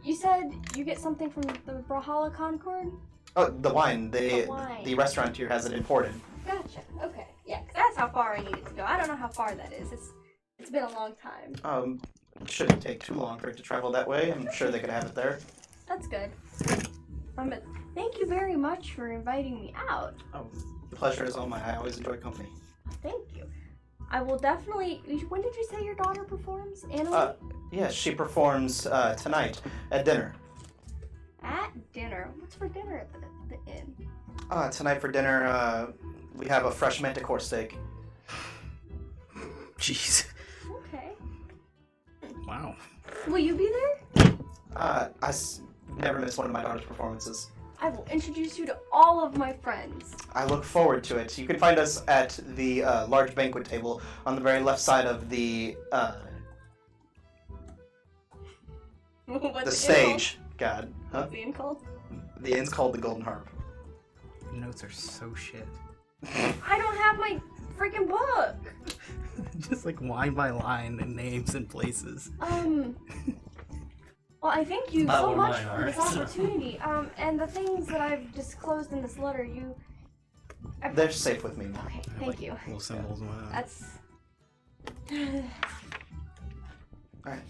You said you get something from the Brawlhalla Concord? Oh, the wine. The wine. The restaurant here has it imported. Gotcha. Okay. Yeah, 'cause that's how far I need it to go. I don't know how far that is. It's been a long time. It shouldn't take too long for it to travel that way. I'm sure they could have it there. That's good. But thank you very much for inviting me out. Oh, the pleasure is all mine. I always enjoy company. Thank you. I will definitely... When did you say your daughter performs? Annalie? Yes, she performs tonight at dinner. At dinner? What's for dinner at the inn? Tonight for dinner, we have a fresh manticore steak. Jeez. Okay. Wow. Will you be there? Never miss one of my daughter's performances. I will introduce you to all of my friends. I look forward to it. You can find us at the large banquet table on the very left side of the What's the inn stage. God. called? What's the inn called? The inn's called the Golden Harp. notes are so shit. I don't have my freaking book. Just like line by line and names and places. Well, I thank you Not so what much mine for are. this opportunity. And the things that I've disclosed in this letter, They're safe with me. Okay, thank you. Little symbols and whatnot. That's. Alright.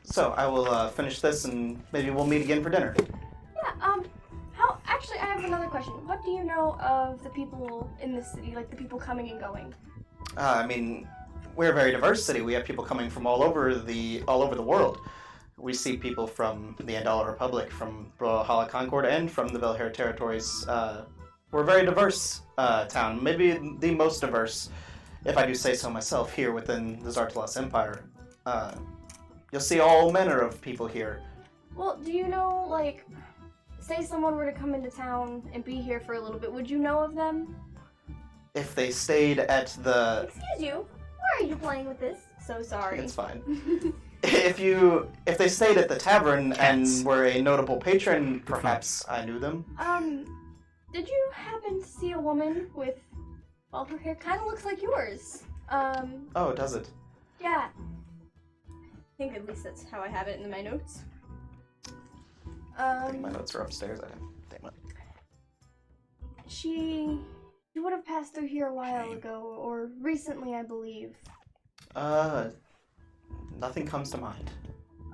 So, I will finish this and maybe we'll meet again for dinner. Yeah, actually, I have another question. What do you know of the people in this city, like the people coming and going? I mean, we're a very diverse city. We have people coming from all over the world. We see people from the Andala Republic, from Brawlhalla Concord, and from the Velhair territories. We're a very diverse town, maybe the most diverse, if I do say so myself, here within the Zartalos Empire. You'll see all manner of people here. Well, do you know, like, say someone were to come into town and be here for a little bit, would you know of them? If they stayed at the... Excuse you, why are you playing with this? So sorry. It's fine. If they stayed at the tavern and were a notable patron, perhaps I knew them. Did you happen to see a woman with, well, her hair kind of looks like yours? Oh, does it? Yeah. I think at least that's how I have it in my notes. I think my notes are upstairs. Damn it. She would have passed through here a while ago, or recently, I believe. Nothing comes to mind.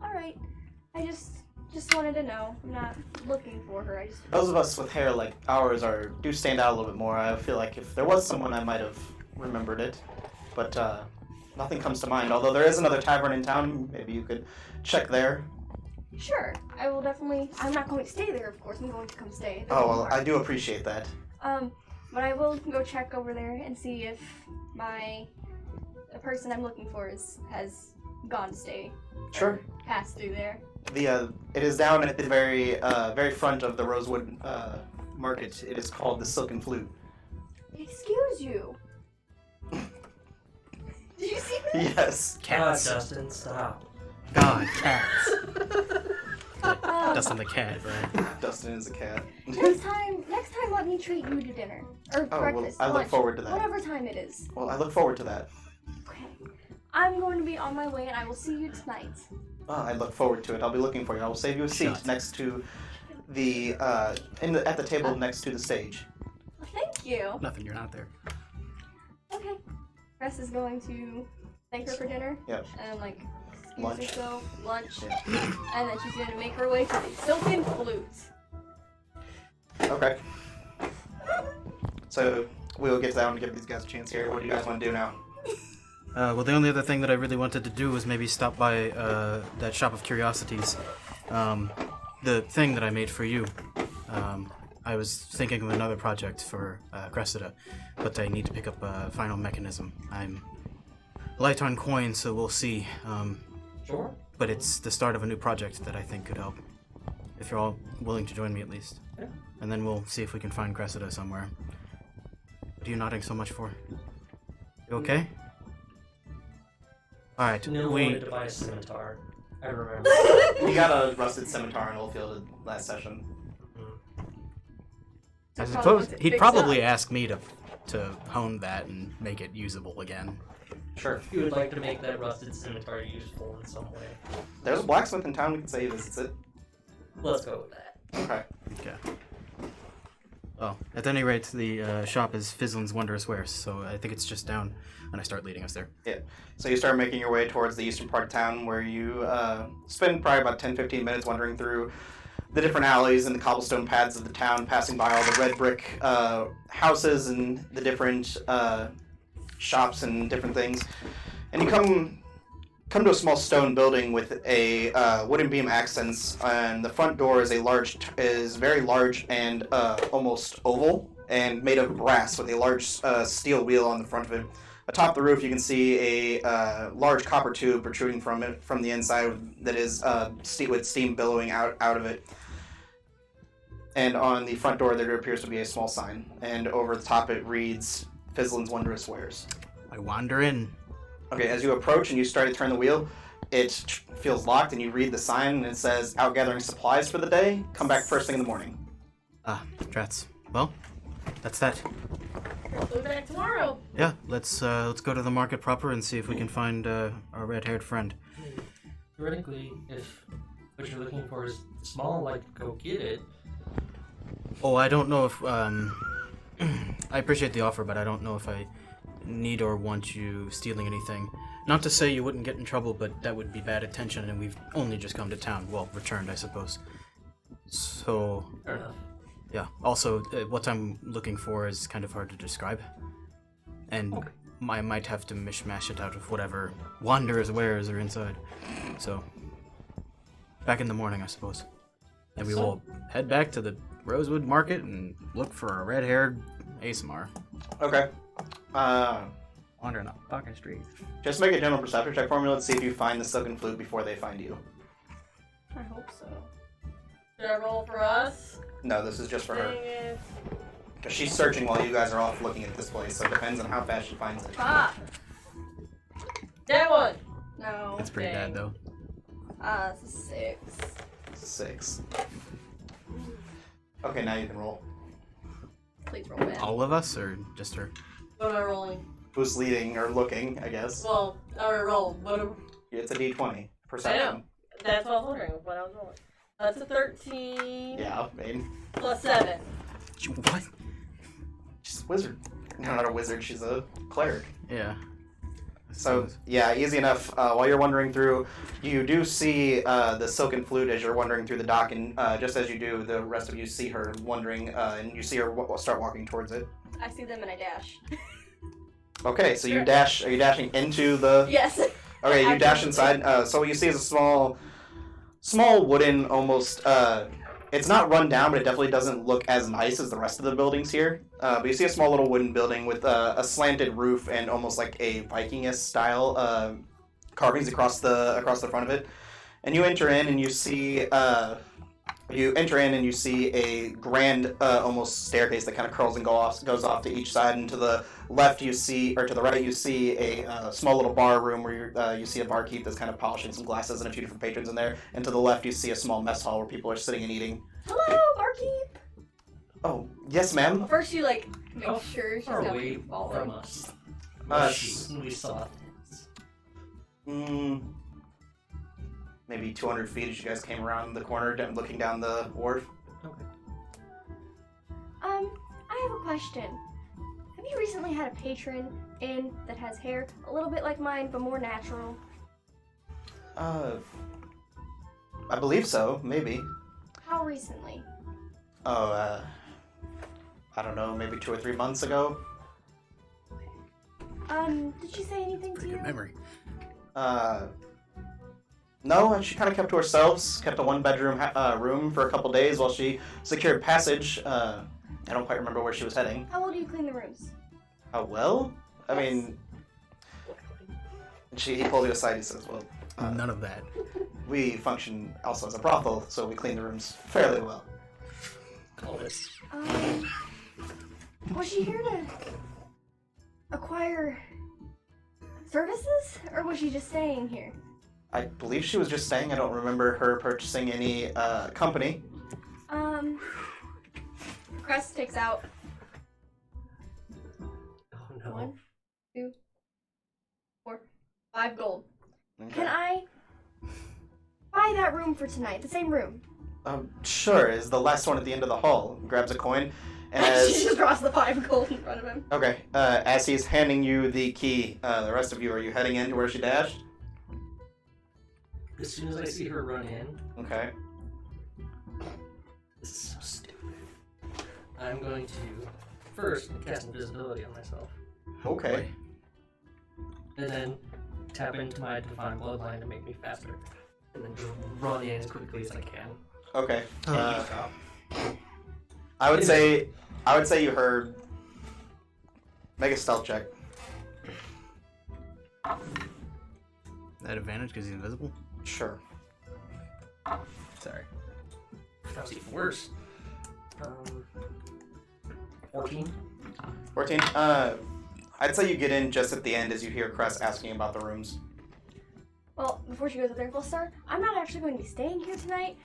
Alright. I just wanted to know. I'm not looking for her. I just... Those of us with hair like ours do stand out a little bit more. I feel like if there was someone, I might have remembered it. But, nothing comes to mind. Although there is another tavern in town, maybe you could check there. Sure. I will definitely... I'm not going to stay there, of course. I'm going to come stay. Oh, well, I do appreciate that. But I will go check over there and see if the person I'm looking for has gone to stay. Sure. Passed through there. It is down at the very front of the Rosewood Market. It is called the Silken Flute. Excuse you. Did you see that? Yes. Cats. Dustin, stop. God, cats. Dustin the cat, right? Dustin is a cat. Next time, let me treat you to dinner or Oh, breakfast. well, I look lunch, forward to that. Whatever time it is. Well, I look forward to that. Okay. I'm going to be on my way, and I will see you tonight. Oh, I look forward to it. I'll be looking for you. I will save you a seat Shut. next to the at the table next to the stage. Well, thank you. Nothing, you're not there. Okay. Cress is going to thank her for dinner. Yep. And like excuse Lunch. herself, lunch, Yeah. and then she's going to make her way to the Silken Flute. Okay. So we will get down and give these guys a chance here. What do you guys want to do now? Well, the only other thing that I really wanted to do was maybe stop by that shop of curiosities. The thing that I made for you. I was thinking of another project for Cressida, but I need to pick up a final mechanism. I'm light on coin, so we'll see. Sure. But it's the start of a new project that I think could help. If you're all willing to join me at least. Yeah. And then we'll see if we can find Cressida somewhere. What are you nodding so much for? You okay? Alright, Neil wanted to buy a scimitar. I remember. We got a rusted scimitar in Oldfield last session. I So suppose probably he'd fix probably up. ask me to hone that and make it usable again. Sure. You would like to make that rusted scimitar useful in some way. There's a blacksmith in town we can say he visits it. Let's go with that. Okay. Okay. Well, at any rate, the shop is Fizzlin's Wondrous Wares, so I think it's just down, and I start leading us there. Yeah. So you start making your way towards the eastern part of town where you spend probably about 10-15 minutes wandering through the different alleys and the cobblestone paths of the town, passing by all the red brick houses and the different shops and different things. And you come to a small stone building with a wooden beam accents, and the front door is very large and almost oval and made of brass with a large steel wheel on the front of it. Atop the roof, you can see a large copper tube protruding from the inside that is with steam billowing out of it. And on the front door, there appears to be a small sign, and over the top it reads Fizzlin's Wondrous Wares. I wander in. Okay, as you approach and you start to turn the wheel, it feels locked, and you read the sign, and it says, "Out gathering supplies for the day. Come back first thing in the morning." Ah, drats. Well, that's that. We'll be back tomorrow. Yeah, let's go to the market proper and see if we can find our red-haired friend. Theoretically, if what you're looking for is small, like, go get it. Oh, I don't know if I appreciate the offer, but I don't know if I need or want you stealing anything. Not to say you wouldn't get in trouble, but that would be bad attention, and we've only just come to town. Well, returned, I suppose. So, Fair enough. yeah. Also, what I'm looking for is kind of hard to describe. And Okay. I might have to mishmash it out of whatever wanderers, wares are inside. So, back in the morning, I suppose. And we will head back to the Rosewood Market and look for a red-haired ASMR. Okay. Wandering up fucking streets. Just make a general perception check for me. Let's see if you find the silken flute before they find you. I hope so. Should I roll for us? No, this is just for Dang her. it. Because she's searching while you guys are off looking at this place, so it depends on how fast she finds it. Ah! That one! No. That's pretty Dang. bad, though. It's a 6. 6. Okay, now you can roll. Please roll bad. All of us, or just her? What am I rolling? Who's leading or looking, I guess. Well, I already rolled. It's a d20. I know. Perception. That's what I was wondering what I was rolling. That's a 13 Yeah, I mean, plus 7. What? she's a wizard. No, not a wizard, she's a cleric. Yeah. So, yeah, easy enough. While you're wandering through, you do see the silken flute as you're wandering through the dock, and just as you do, the rest of you see her wandering, and you see her start walking towards it. I see them and I dash. Okay, so you dash. Are you dashing into the? Yes. Okay, you dash Absolutely. inside. So what you see is a small wooden, almost. It's not run down, but it definitely doesn't look as nice as the rest of the buildings here. But you see a small little wooden building with a slanted roof and almost like a Viking-esque style carvings across the front of it. And you enter in and you see a grand almost staircase that kind of curls and goes off to each side. And to the left you see, or to the right you see a small little bar room where you see a barkeep that's kind of polishing some glasses and a few different patrons in there. And to the left you see a small mess hall where people are sitting and eating. Hello, barkeep. Oh, yes, ma'am. First, you make How sure she's far not away following. from us. Uh, We saw things. Maybe 200 feet as you guys came around the corner, looking down the wharf. Okay. I have a question. Have you recently had a patron in that has hair a little bit like mine, but more natural? I believe so, maybe. How recently? Oh, I don't know, maybe 2 or 3 months ago. Did she say anything to Pretty you? good memory. No, she kind of kept to herself, kept a 1-bedroom room for a couple days while she secured passage. I don't quite remember where she was heading. How well do you clean the rooms? Oh, well? I Yes. mean, he pulled you aside, he says, well, None of that. we function also as a brothel, so we clean the rooms fairly well. Call it. Was she here to acquire services, or was she just staying here? I believe she was just staying. I don't remember her purchasing any company. Cress takes out Oh no. 1, 2, 4, 5 gold. Okay. Can I buy that room for tonight? The same room. Sure, is the last one at the end of the hall. Grabs a coin, and she as just drops the 5 gold in front of him. okay, as he's handing you the key, the rest of you, are you heading into where she dashed? As soon as I see her run in, Okay. this is so stupid. I'm going to first cast invisibility on myself, Okay. and then tap into my divine bloodline to make me faster, and then just run in as quickly as I can. Okay. Stop. I would say you heard. Make a stealth check. That advantage because he's invisible? Sure. Sorry. That was even worse. 14. 14. I'd say you get in just at the end as you hear Cress asking about the rooms. Well, before she goes up there, well, sir, I'm not actually going to be staying here tonight,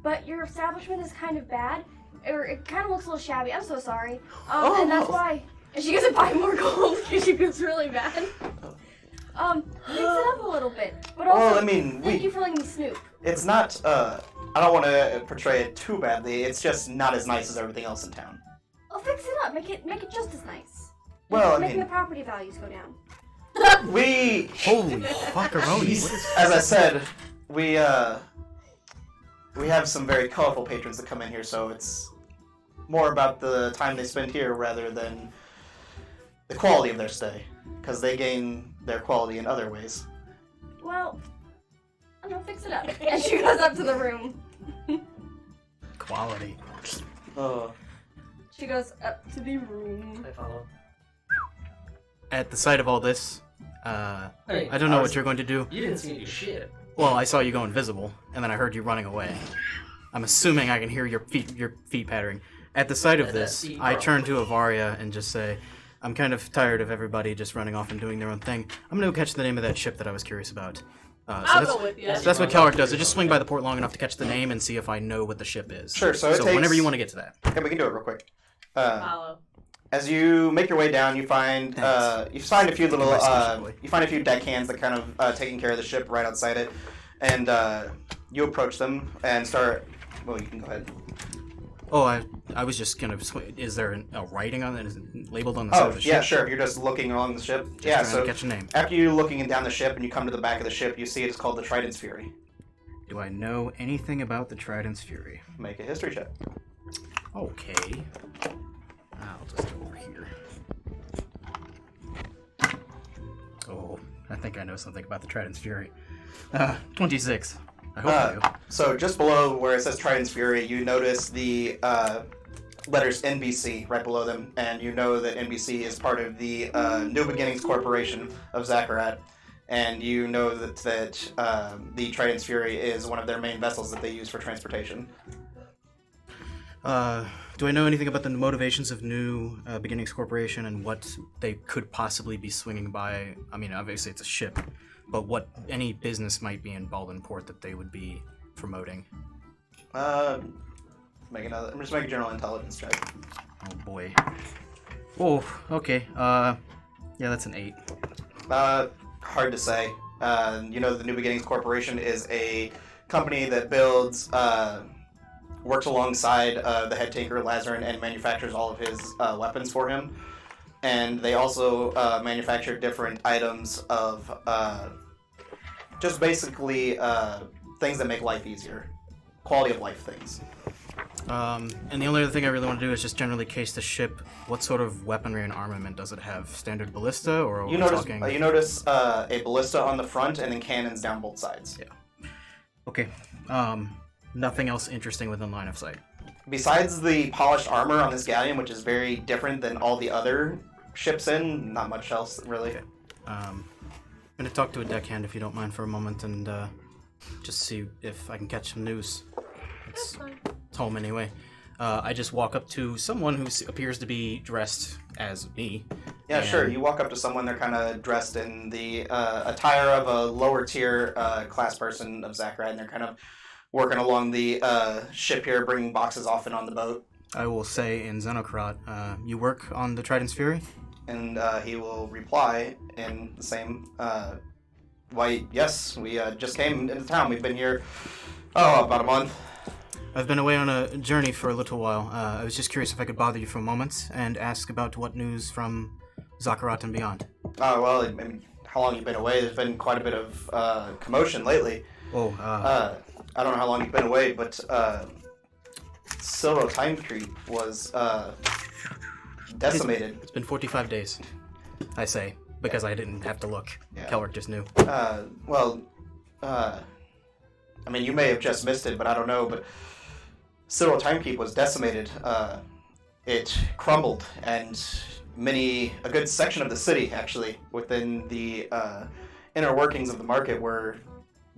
but your establishment is kind of bad, it kind of looks a little shabby. I'm so sorry. Oh. And that's why. And she doesn't buy more gold because she feels really bad. Fix it up a little bit. But also, Well, I mean, thank you for letting me snoop. it's not, I don't want to portray it too badly. It's just not as nice as everything else in town. Oh, fix it up. Make it just as nice. Well, I Making mean, the property values go down. we, Holy fuckeroni. What is as I said, we have some very colorful patrons that come in here, so it's more about the time they spend here rather than the quality of their stay, because they gain their quality in other ways. Well, I'm gonna fix it up. And she goes up to the room. quality? She goes up to the room. I follow. At the sight of all this, I don't know what you're going to do. You didn't see me do shit. Well, I saw you go invisible, and then I heard you running away. I'm assuming I can hear your feet pattering. At the sight of this, I turn to Avaria and just say, I'm kind of tired of everybody just running off and doing their own thing. I'm going to go catch the name of that ship that I was curious about. I'll go with you. So that's what Kerlic does. I just swing by the port long enough to catch the name and see if I know what the ship is. Sure, so it takes... whenever you want to get to that. Yeah, we can do it real quick. Follow. As you make your way down, you find a few little you find a few deckhands that kind of taking care of the ship right outside it, and you approach them and start. Well, you can go ahead. Oh, I was just gonna. Is there a writing on it? Is it labeled on the side of the ship? Yeah, sure. You're just looking along the ship. Just Yeah, trying so to catch a name. after you're looking down the ship and you come to the back of the ship, you see it's called the Trident's Fury. Do I know anything about the Trident's Fury? Make a history check. Okay. I'll just go over here. Oh, I think I know something about the Trident's Fury. 26. I hope I do. So just below where it says Trident's Fury, you notice the letters NBC right below them, and you know that NBC is part of the New Beginnings Corporation of Zakarat, and you know that the Trident's Fury is one of their main vessels that they use for transportation. Do I know anything about the motivations of New Beginnings Corporation and what they could possibly be swinging by? I mean, obviously it's a ship, but what any business might be in Bahlden Port that they would be promoting? I'm just making a general intelligence check. Oh boy. Oh, okay. Yeah, that's an 8. Hard to say. You know, the New Beginnings Corporation is a company that builds, works alongside the head tinker Lazarin and manufactures all of his weapons for him. And they also manufacture different items of just basically things that make life easier. Quality of life things. And the only other thing I really want to do is just generally case the ship. What sort of weaponry and armament does it have? Standard ballista, or are we talking... You notice a ballista on the front and then cannons down both sides. Yeah. Okay. Nothing else interesting within line of sight. Besides the polished armor on this galleon, which is very different than all the other ships in, not much else really. Okay. I'm gonna talk to a deckhand if you don't mind for a moment and just see if I can catch some news. That's fine. It's home anyway. I just walk up to someone who appears to be dressed as me. Yeah, sure. You walk up to someone, they're kind of dressed in the attire of a lower tier class person of Zakarat, and they're kind of working along the ship here, bringing boxes off and on the boat. I will say in Zakarat, you work on the Trident's Fury? And he will reply in the same, why, yes, we just came into town. We've been here, about a month. I've been away on a journey for a little while. I was just curious if I could bother you for a moment and ask about what news from Zakarat and beyond. Well, I mean, how long you've been away? There's been quite a bit of commotion lately. I don't know how long you've been away, but Silver Time Creep was decimated. It's been 45 days, I say, because I didn't have to look. Yeah. Kerlic just knew. I mean, you may have just missed it, but I don't know, but Silver Timekeep was decimated. It crumbled, and a good section of the city, actually, within the inner workings of the market were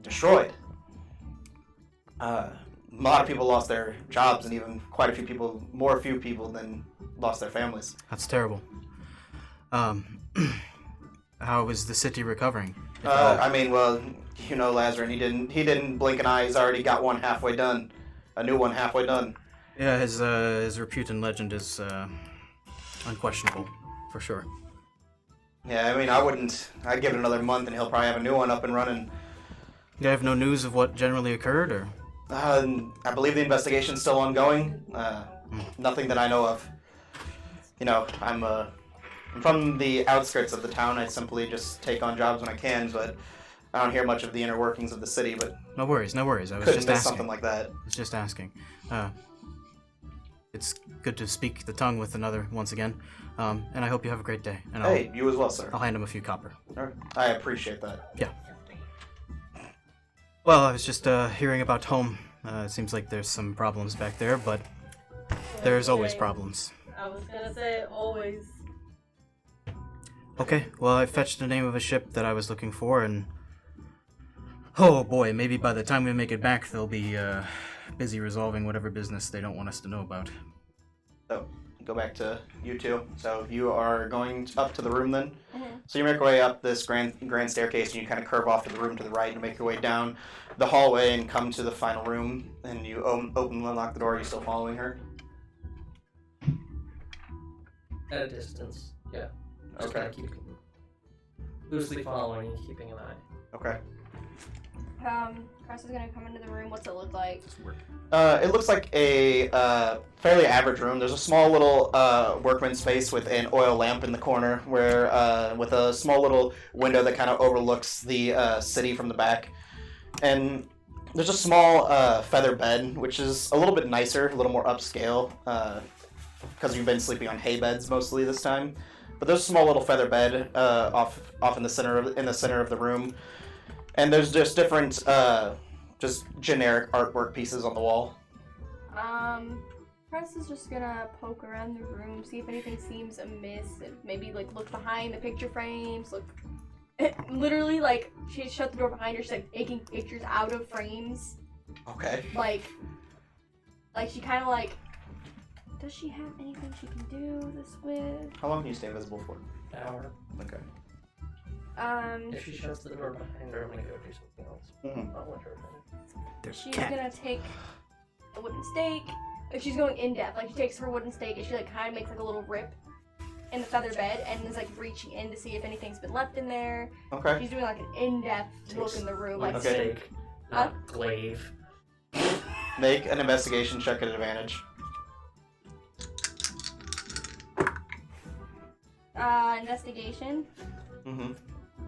destroyed. A lot of people lost their jobs, and even quite a few people, few people than lost their families. That's terrible. How is the city recovering? I mean, well, you know, Lazarin, he didn't blink an eye. He's already got one halfway done, a new one halfway done. Yeah, his repute and legend is unquestionable, for sure. Yeah, I mean, I'd give it another month and he'll probably have a new one up and running. You have no news of what generally occurred, or? I believe the investigation's still ongoing. Nothing that I know of. You know, I'm from the outskirts of the town. I simply just take on jobs when I can, but I don't hear much of the inner workings of the city, but... No worries. I was couldn't just miss asking. something like that. I was just asking. It's good to speak the tongue with another once again, and I hope you have a great day. And Hey, you as well, sir. I'll hand him a few copper. I appreciate that. Yeah. Well, I was just hearing about home. It seems like there's some problems back there, but there's always problems. I was gonna say always. Okay, well, I fetched the name of a ship that I was looking for, and... Oh boy, maybe by the time we make it back, they'll be busy resolving whatever business they don't want us to know about. So, go back to you two. So, you are going up to the room then? Mhm. So, you make your way up this grand staircase, and you kind of curve off to the room to the right, and make your way down the hallway and come to the final room, and you open and unlock the door. Are you still following her? At a distance, yeah. Just Okay. kind of keeping loosely following and keeping an eye. Okay. Cress is gonna come into the room. What's it look like? It looks like a fairly average room. There's a small little workman space with an oil lamp in the corner, where with a small little window that kind of overlooks the city from the back. And there's a small feather bed, which is a little bit nicer, a little more upscale, because you've been sleeping on hay beds mostly this time. But there's a small little feather bed off in the center of the room. And there's just different, just generic artwork pieces on the wall. Cress is just gonna poke around the room, see if anything seems amiss, and maybe like look behind the picture frames, look. Literally, like, she shut the door behind her, she's like taking pictures out of frames. Okay. Like she kind of like, does she have anything she can do this with? How long can you stay invisible for? An hour. Okay. If she shuts the door behind her, I'm gonna go do something else. Mm-hmm. I'll let her finish. She's gonna take a wooden stake. Like, she's going in depth. Like, she takes her wooden stake and she like kind of makes like a little rip in the feather bed and is like reaching in to see if anything's been left in there. Okay. She's doing like an in-depth look in the room. Like, Okay. Steak, not glaive. Make an investigation check at advantage. Investigation. Mm-hmm.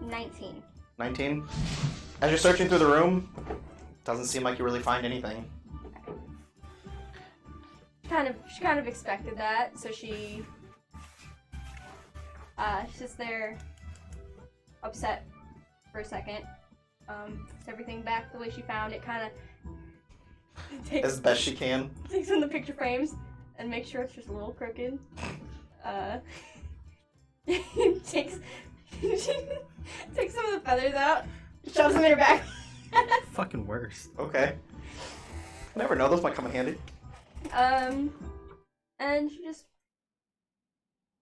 19. 19. As you're searching through the room, doesn't seem like you really find anything. She kind of expected that, so she sits there upset for a second. Puts everything back the way she found it, kind of As best she can. takes in the picture frames and makes sure it's just a little crooked. Takes takes some of the feathers out, shoves them in her back. Fucking worse. Okay. Never know, those might come in handy. And she just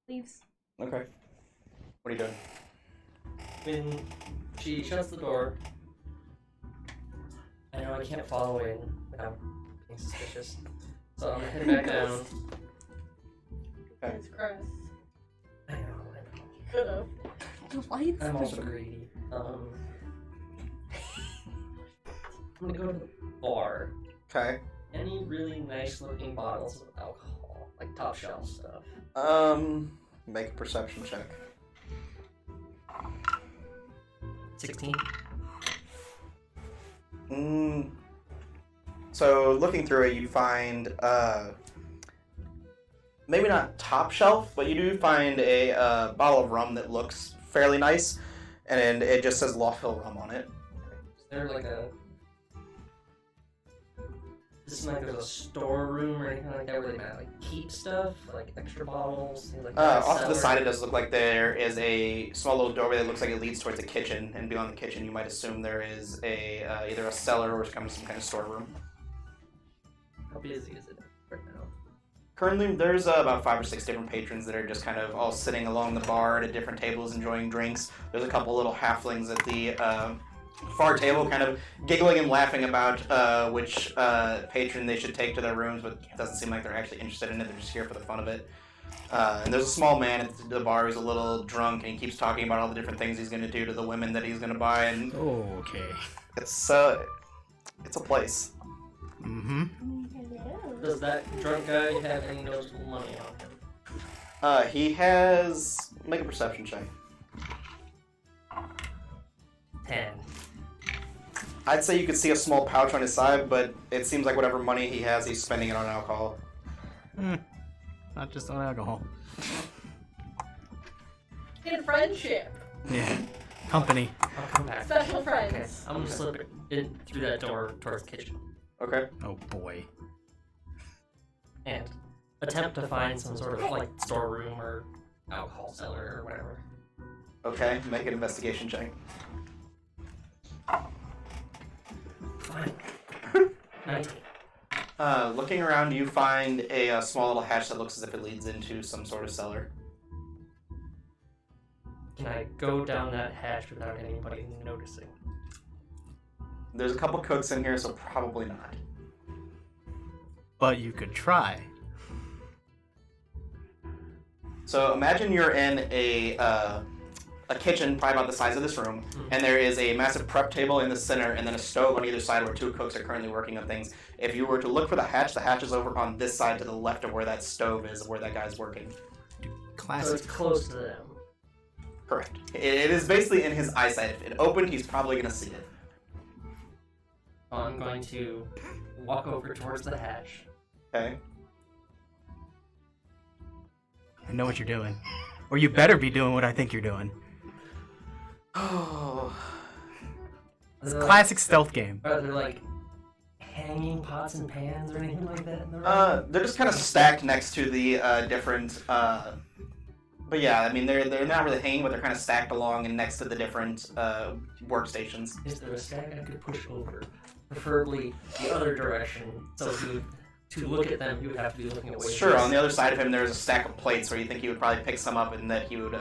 leaves. Okay. What are you doing? When she shuts the door, I know I can't follow in without being suspicious. So I'm gonna head back down. Okay. It's Cress. I know. Could've. The lights. I'm also greedy. I'm gonna go to the bar. Okay. Any really nice looking bottles of alcohol, like top shelf stuff. Make a perception check. 16. So looking through it, you find maybe not top shelf, but you do find a bottle of rum that looks fairly nice, and it just says Loft Hill Rum on it. Is there like a... Isn't like there's a storeroom or anything like that where they might like keep stuff, like extra bottles, things like that? Off to the Cellar? side, it does look like there is a small little doorway that looks like it leads towards a kitchen, and beyond the kitchen, you might assume there is a either a cellar or some kind of storeroom. How busy is it right now? Currently, there's about 5 or 6 different patrons that are just kind of all sitting along the bar at different tables enjoying drinks. There's a couple little halflings at the far table, kind of giggling and laughing about which patron they should take to their rooms, but it doesn't seem like they're actually interested in it. They're just here for the fun of it. And there's a small man at the bar who's a little drunk, and he keeps talking about all the different things he's going to do to the women that he's going to buy. And Okay. it's a place. Mm-hmm. Hello. Does that drunk guy have any noticeable money on him? He has... Make a perception check. 10. I'd say you could see a small pouch on his side, but it seems like whatever money he has, he's spending it on alcohol. Not just on alcohol. In friendship. Yeah. Company. I'll come back. Special Okay, friends. I'm gonna slip it in through that door towards the kitchen Okay. Oh boy. and attempt to find some sort of like storeroom or alcohol cellar or whatever. Okay, make an investigation check. Fine. 19. Looking around, you find a small little hatch that looks as if it leads into some sort of cellar. Can I go down that hatch without anybody noticing? There's a couple cooks in here, so probably not. But you could try. So imagine you're in a kitchen, probably about the size of this room, and there is a massive prep table in the center, and then a stove on either side where two cooks are currently working on things. If you were to look for the hatch is over on this side to the left of where that stove is, where that guy's working. So Classic. it's close to them. Correct. It is basically in his eyesight. If it opened, he's probably going to see it. I'm going to walk over towards the hatch. Okay. I know what you're doing. Or you better be doing what I think you're doing. Oh. It's a Are there, classic stealth game. Are there like hanging pots and pans or anything like that in the room? They're just kind of stacked next to the different. But yeah, I mean they're not really hanging, but they're kind of stacked along and next to the different workstations. Is there a stack I could push over? Preferably the other direction. So to look at them, you would have to be looking away. Sure. On the other side of him, there's a stack of plates where you think he would probably pick some up and that he would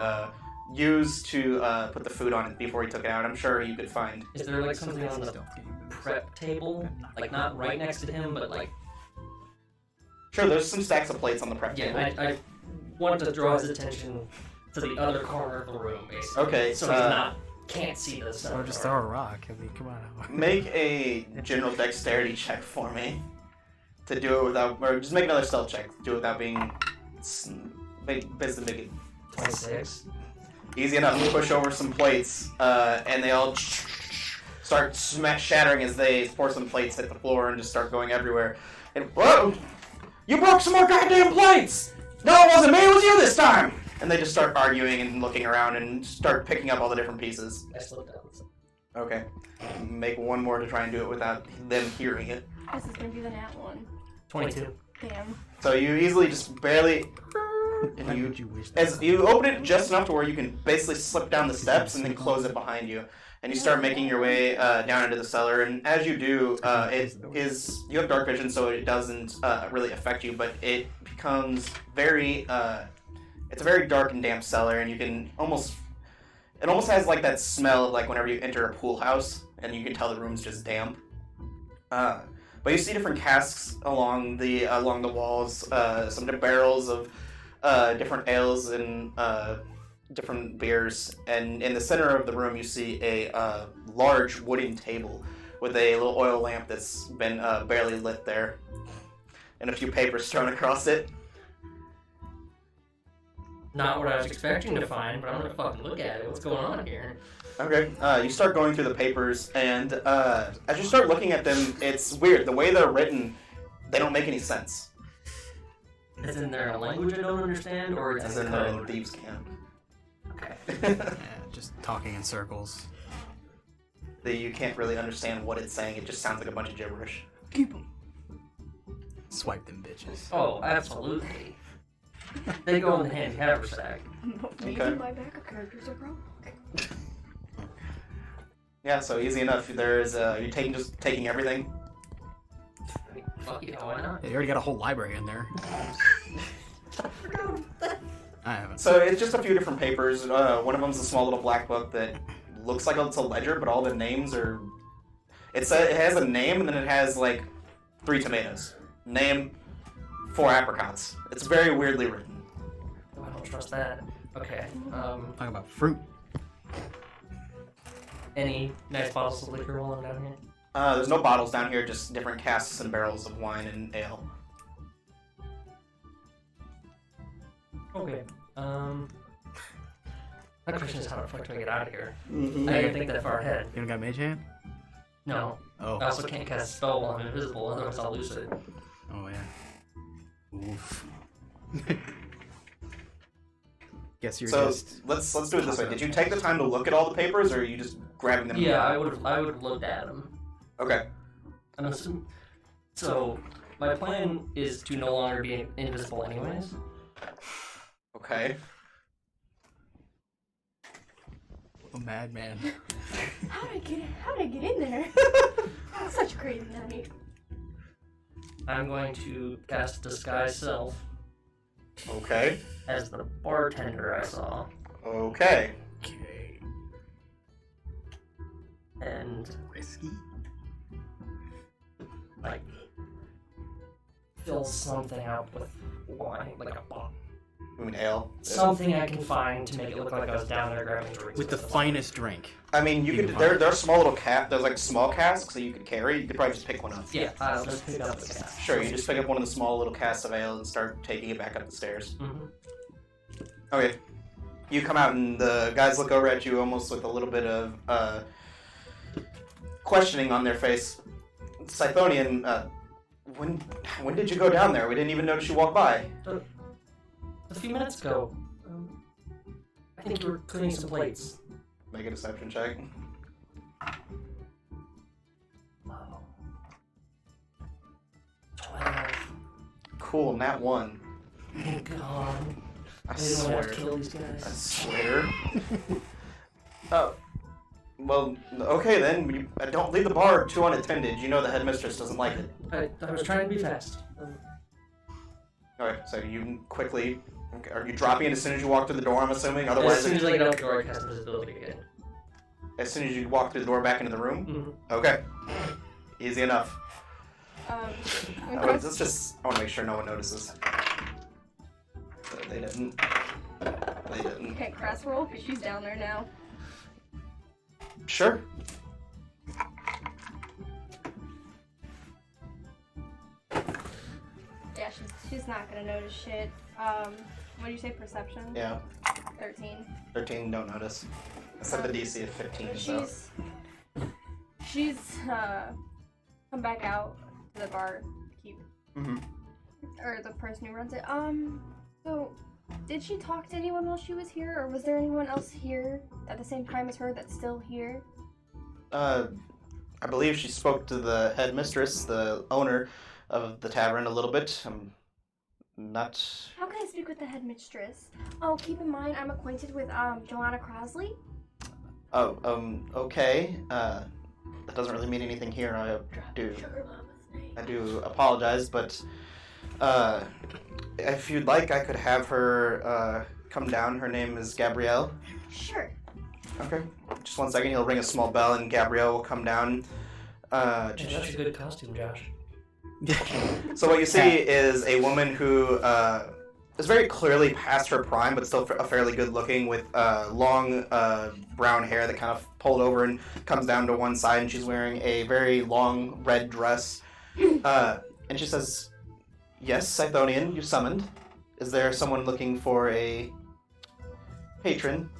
use to put the food on it before he took it out. I'm sure you could find. Is there like something on the prep table? Like not right next to him, but like... Sure, there's some stacks of plates on the prep table. Yeah, I want to draw his attention to the other corner of the room, basically. Okay, So he's can't see this. Or just throw a rock. I mean, come on. Make a general dexterity check for me. To do it without, or just make another stealth check. Do it without being, basically make it 26. easy enough. You push over some plates, and they all start shattering as they porcelain plates hit the floor and just start going everywhere. And whoa! You broke some more goddamn plates! No, it wasn't me. It was you this time. And they just start arguing and looking around and start picking up all the different pieces. I slipped down. Okay. Make one more to try and do it without them hearing it. This is gonna be the nat one. 22. Damn. So you easily just barely, and Why you, would you wish that? as you open it just enough to where you can basically slip down the steps and then close it behind you, and you start making your way down into the cellar. And as you do, you have dark vision, so it doesn't really affect you, but it becomes very, it's a very dark and damp cellar, and you can almost, it almost has like that smell of like whenever you enter a pool house, and you can tell the room's just damp. But you see different casks along the walls, some barrels of different ales and different beers, and in the center of the room you see a large wooden table with a little oil lamp that's been barely lit there, and a few papers thrown across it. Not what I was expecting to find, but I'm gonna fucking look at it. What's going on here? Okay, you start going through the papers, and as you start looking at them, it's weird. The way they're written, they don't make any sense. Is in there a language I don't understand, or it's As in in they're in code? thieves' camp. Okay. Yeah, just talking in circles. You can't really understand what it's saying. It just sounds like a bunch of gibberish. Keep them. Swipe them bitches. Oh, absolutely. They go in the handy haversack. Maybe Okay. my backup characters are broke. Yeah, so easy enough. There's you're taking everything. I mean, fuck yeah, why not? Yeah, you already got a whole library in there. I haven't. So it's just a few different papers. One of them's a small little black book that looks like it's a ledger, but all the names are. It has a name and then it has like 3 tomatoes. Name, 4 apricots. It's very weirdly written. Oh, I don't trust that. Okay. Talking about fruit. Any nice bottles of liquor while I'm down here? There's no bottles down here, just different casks and barrels of wine and ale. Okay. My question is, how the fuck do I get out of here? I didn't think that far ahead. You don't got mage hand? No. Oh. I also can't cast a spell while I'm invisible, otherwise I'll lose it. Oh yeah. Oof. Guess you're So just. let's do it this way. Did you take the time to look at all the papers, or are you just grabbing them? Yeah, I would have looked at them. Okay. I'm assuming. So my plan is to no longer be invisible, anyways. Okay. A madman. How did I get in there? Such a crazy night. I'm going to cast Disguise Self Okay. as the bartender I saw, Okay. Okay. and Risky. like fill something up with wine, like a bottle. You mean ale? Something I can find to make it look like I was down there grabbing drinks. With the finest drink. I mean, you could. There are small little there's like small casks that you could carry. You could probably just pick one up. Yeah, I'll just pick up the gas. Sure, you just pick up one of the small little casks of ale and start taking it back up the stairs. Mm-hmm. Okay. You come out and the guys look over at you almost with a little bit of questioning on their face. Scythonian, when did you go down there? We didn't even notice you walk by. A few minutes ago, I think you were cleaning some plates. Make a deception check. Wow. 12. Cool, nat 1. Oh god. I I didn't want to swear. kill these I guys. swear. Oh. Well, okay then. Don't leave the bar too unattended. You know the headmistress doesn't like it. I was trying to be fast. Alright, so you quickly... Okay, are you dropping it as soon as you walk through the door, I'm assuming? As Otherwise, soon as I get out the door, I cast invisibility again. as soon as you walk through the door back into the room? Mm-hmm. Okay. Easy enough. And Oh, Cress, let's just... I want to make sure no one notices. They didn't. They didn't. okay, Cress roll, because she's down there now. Sure. Yeah, she's not gonna notice shit. What do you say, perception? Yeah. 13. 13, don't notice. I set the DC at 15, so... She's come back out to the bar, keep, Mm-hmm. or the person who runs it. So, did she talk to anyone while she was here, or was there anyone else here at the same time as her that's still here? I believe she spoke to the headmistress, the owner of the tavern, a little bit. I'm not... How can I speak with the headmistress? Oh, keep in mind, I'm acquainted with, Joanna Crosley. Oh, okay. That doesn't really mean anything here. I do apologize, but if you'd like, I could have her come down. Her name is Gabrielle. Sure. Okay. Just 1 second. He'll ring a small bell, and Gabrielle will come down. That's a good costume, Josh. So what you see is a woman who is very clearly past her prime, but still a fairly good looking, with long brown hair that kind of pulled over and comes down to one side, and she's wearing a very long red dress. And she says, "Yes, Scythonian, you summoned. Is there someone looking for a patron?"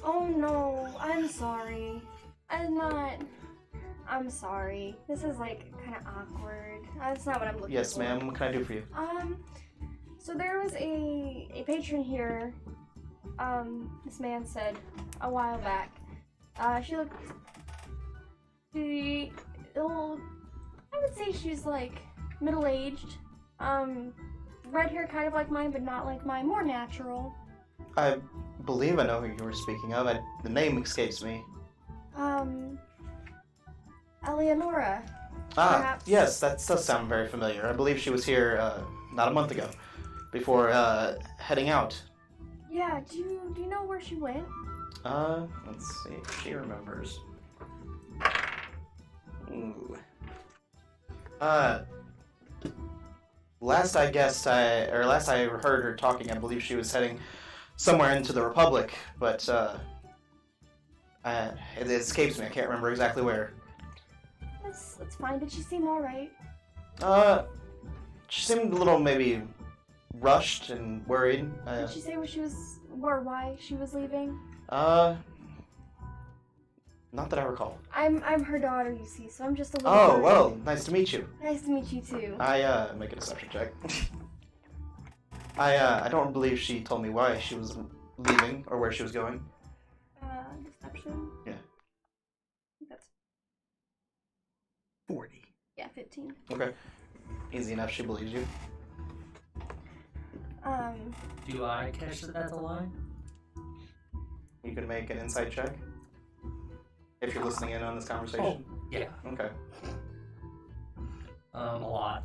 Oh no, I'm sorry. I'm sorry. This is like kind of awkward. That's not what I'm looking for. Yes, ma'am. What can I do for you? So there was a patron here, this man said a while back. She looked, I would say she's like middle-aged, red hair kind of like mine, but not like mine, more natural. I believe I know who you were speaking of. The name escapes me. Eleonora. Ah, Perhaps. yes, that does sound very familiar. I believe she was here not a month ago, before heading out. Yeah, do you know where she went? Let's see if she remembers. Ooh. Last I heard her talking, I believe she was heading somewhere into the Republic, but, it escapes me. I can't remember exactly where. That's fine. Did she seem alright? She seemed a little maybe rushed and worried. Did she say why she was leaving? Not that I recall. I'm her daughter, you see, so I'm just a little Oh, worried. well, nice to meet you. Nice to meet you too. I, make a deception check. I don't believe she told me why she was leaving or where she was going. Deception? Yeah. I think that's 40. Yeah, 15. Okay. Easy enough, she believes you. Do I catch that that's a lie? You can make an insight check. If you're listening in on this conversation. Yeah. Okay. A lot.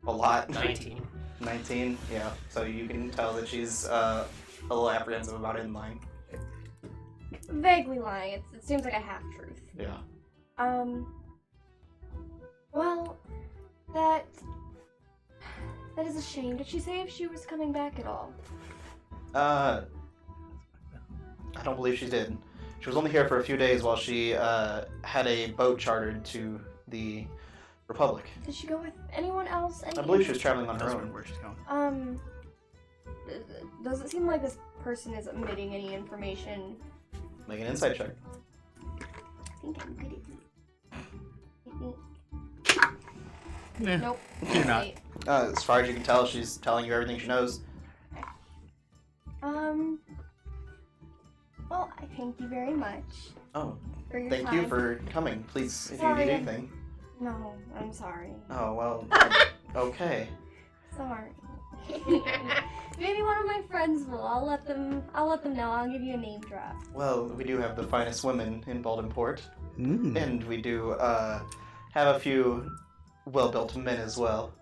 A lot. 19. 19? Yeah. So you can tell that she's a little apprehensive about it in lying. Vaguely lying. It seems like a half-truth. Yeah. Well, that is a shame. Did she say if she was coming back at all? I don't believe she did. She was only here for a few days while she had a boat chartered to the Republic. Did she go with anyone else? I believe she was traveling on her Doesn't own. where she's going. Does it seem like this person is omitting any information? Make an insight check. I think I'm good at it. Yeah. Nope. You're not. Wait. As far as you can tell, she's telling you everything she knows. Well, I thank you very much Oh, for your thank time. you for coming. Please, if you Sorry. need anything. No, I'm sorry. Oh, well, okay. Sorry. Maybe one of my friends will. I'll let them know. I'll give you a name drop. Well, we do have the finest women in Bahlden Port, Mm. and we do have a few well-built men as well.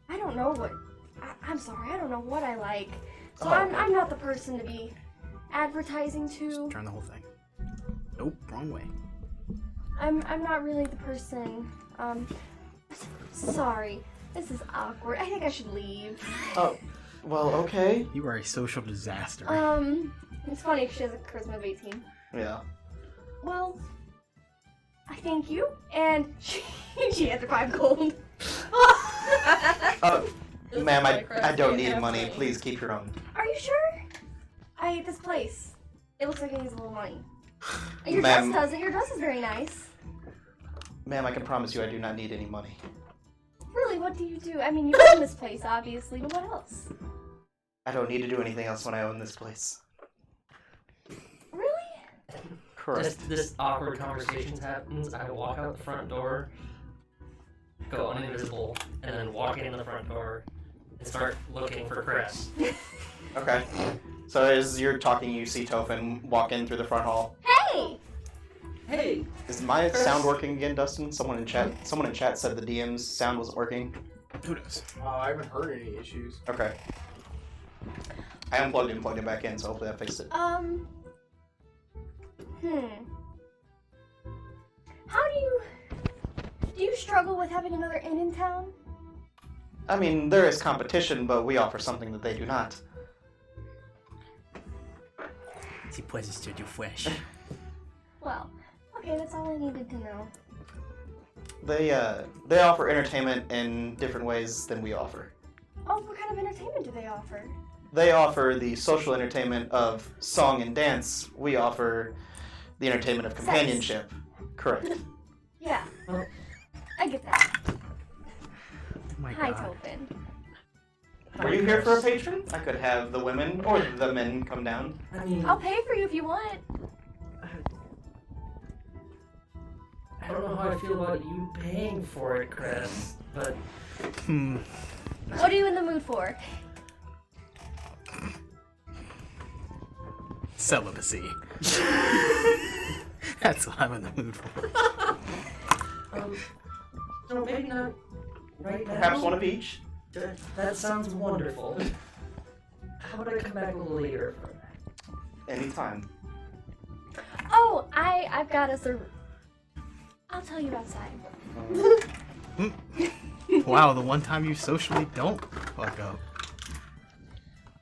I don't know what. I'm sorry. I don't know what I like. So Oh. I'm not the person to be advertising to. Just turn the whole thing. Nope, wrong way. I'm not really the person. Sorry. This is awkward. I think I should leave. Oh, well, okay. You are a social disaster. It's funny 'cause she has a charisma of 18. Yeah. Well, I thank you, and she had the 5 gold. Ma'am, I Cress, don't you need have money. money. Please keep your own. Are you sure? This place. It looks like it needs a little money. Your Ma'am. dress doesn't. Your dress is very nice. Ma'am, I can promise you I do not need any money. Really, what do you do? I mean, you own this place, obviously, but what else? I don't need to do anything else when I own this place. Really? Correct. This awkward conversation happens. I walk out the front door, go uninvisible, and then walk in the front door and start looking for Cress. Okay. So as you're talking, you see Tophin walk in through the front hall. Hey! Hey! Is my sound working again, Dustin? Someone in chat said the DM's sound wasn't working. Who knows? I haven't heard any issues. Okay. I unplugged it and plugged it back in, so hopefully that fixed it. How do you struggle with having another inn in town? I mean, there is competition, but we offer something that they do not. Si puedes ser you fresh. Well, okay, that's all I needed to know. They offer entertainment in different ways than we offer. Oh, what kind of entertainment do they offer? They offer the social entertainment of song and dance. We offer the entertainment of companionship. Correct. Yeah, I get that. Oh my Hi, god. Tophin. Were you here for a patron? I could have the women or the men come down. I mean, I'll pay for you if you want. I don't know how I feel about you paying for it, Cress, but What are you in the mood for? Celibacy. That's what I'm in the mood for. no, maybe not right now. Perhaps one of each. That sounds wonderful. How about I come back a little later for that? Anytime. Oh, I've got us a. I'll tell you outside. Wow, the one time you socially don't fuck up.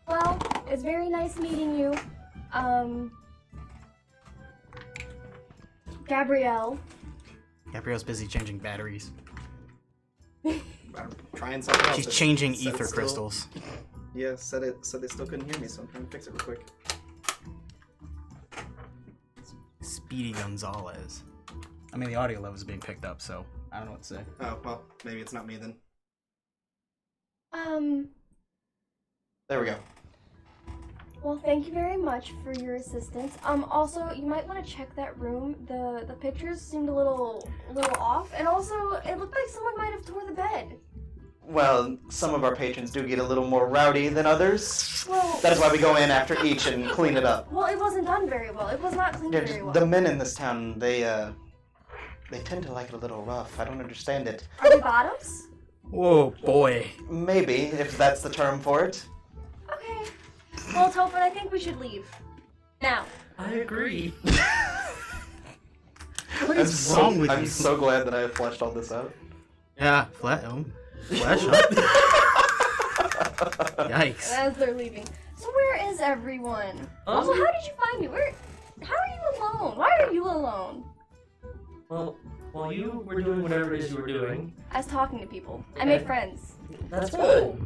Well, it's very nice meeting you. Gabrielle. Gabrielle's busy changing batteries. I'm trying something else. She's It changing said ether still- crystals. Yeah, said they still couldn't hear me, so I'm trying to fix it real quick. Speedy Gonzalez. I mean, the audio level is being picked up, so I don't know what to say. Oh, well, maybe it's not me then. There we go. Well, thank you very much for your assistance. Also, you might want to check that room. The pictures seemed a little off, and also it looked like someone might have tore the bed. Well, some of our patrons do get a little more rowdy than others. Well, That is why we go in after each and clean it up. well, it wasn't done very well. It was not cleaned very well. The men in this town, they tend to like it a little rough. I don't understand it. Are they bottoms? Whoa, boy. Maybe, if that's the term for it. Okay. Well, Topher, I think we should leave. Now. I agree. What is wrong with I'm you? so glad that I fleshed all this out. Yeah, flesh, huh? Yikes. As they're leaving. So where is everyone? Also, how did you find me? How are you alone? Why are you alone? Well, while you were doing whatever it is you were doing, I was talking to people. I made friends. that's good.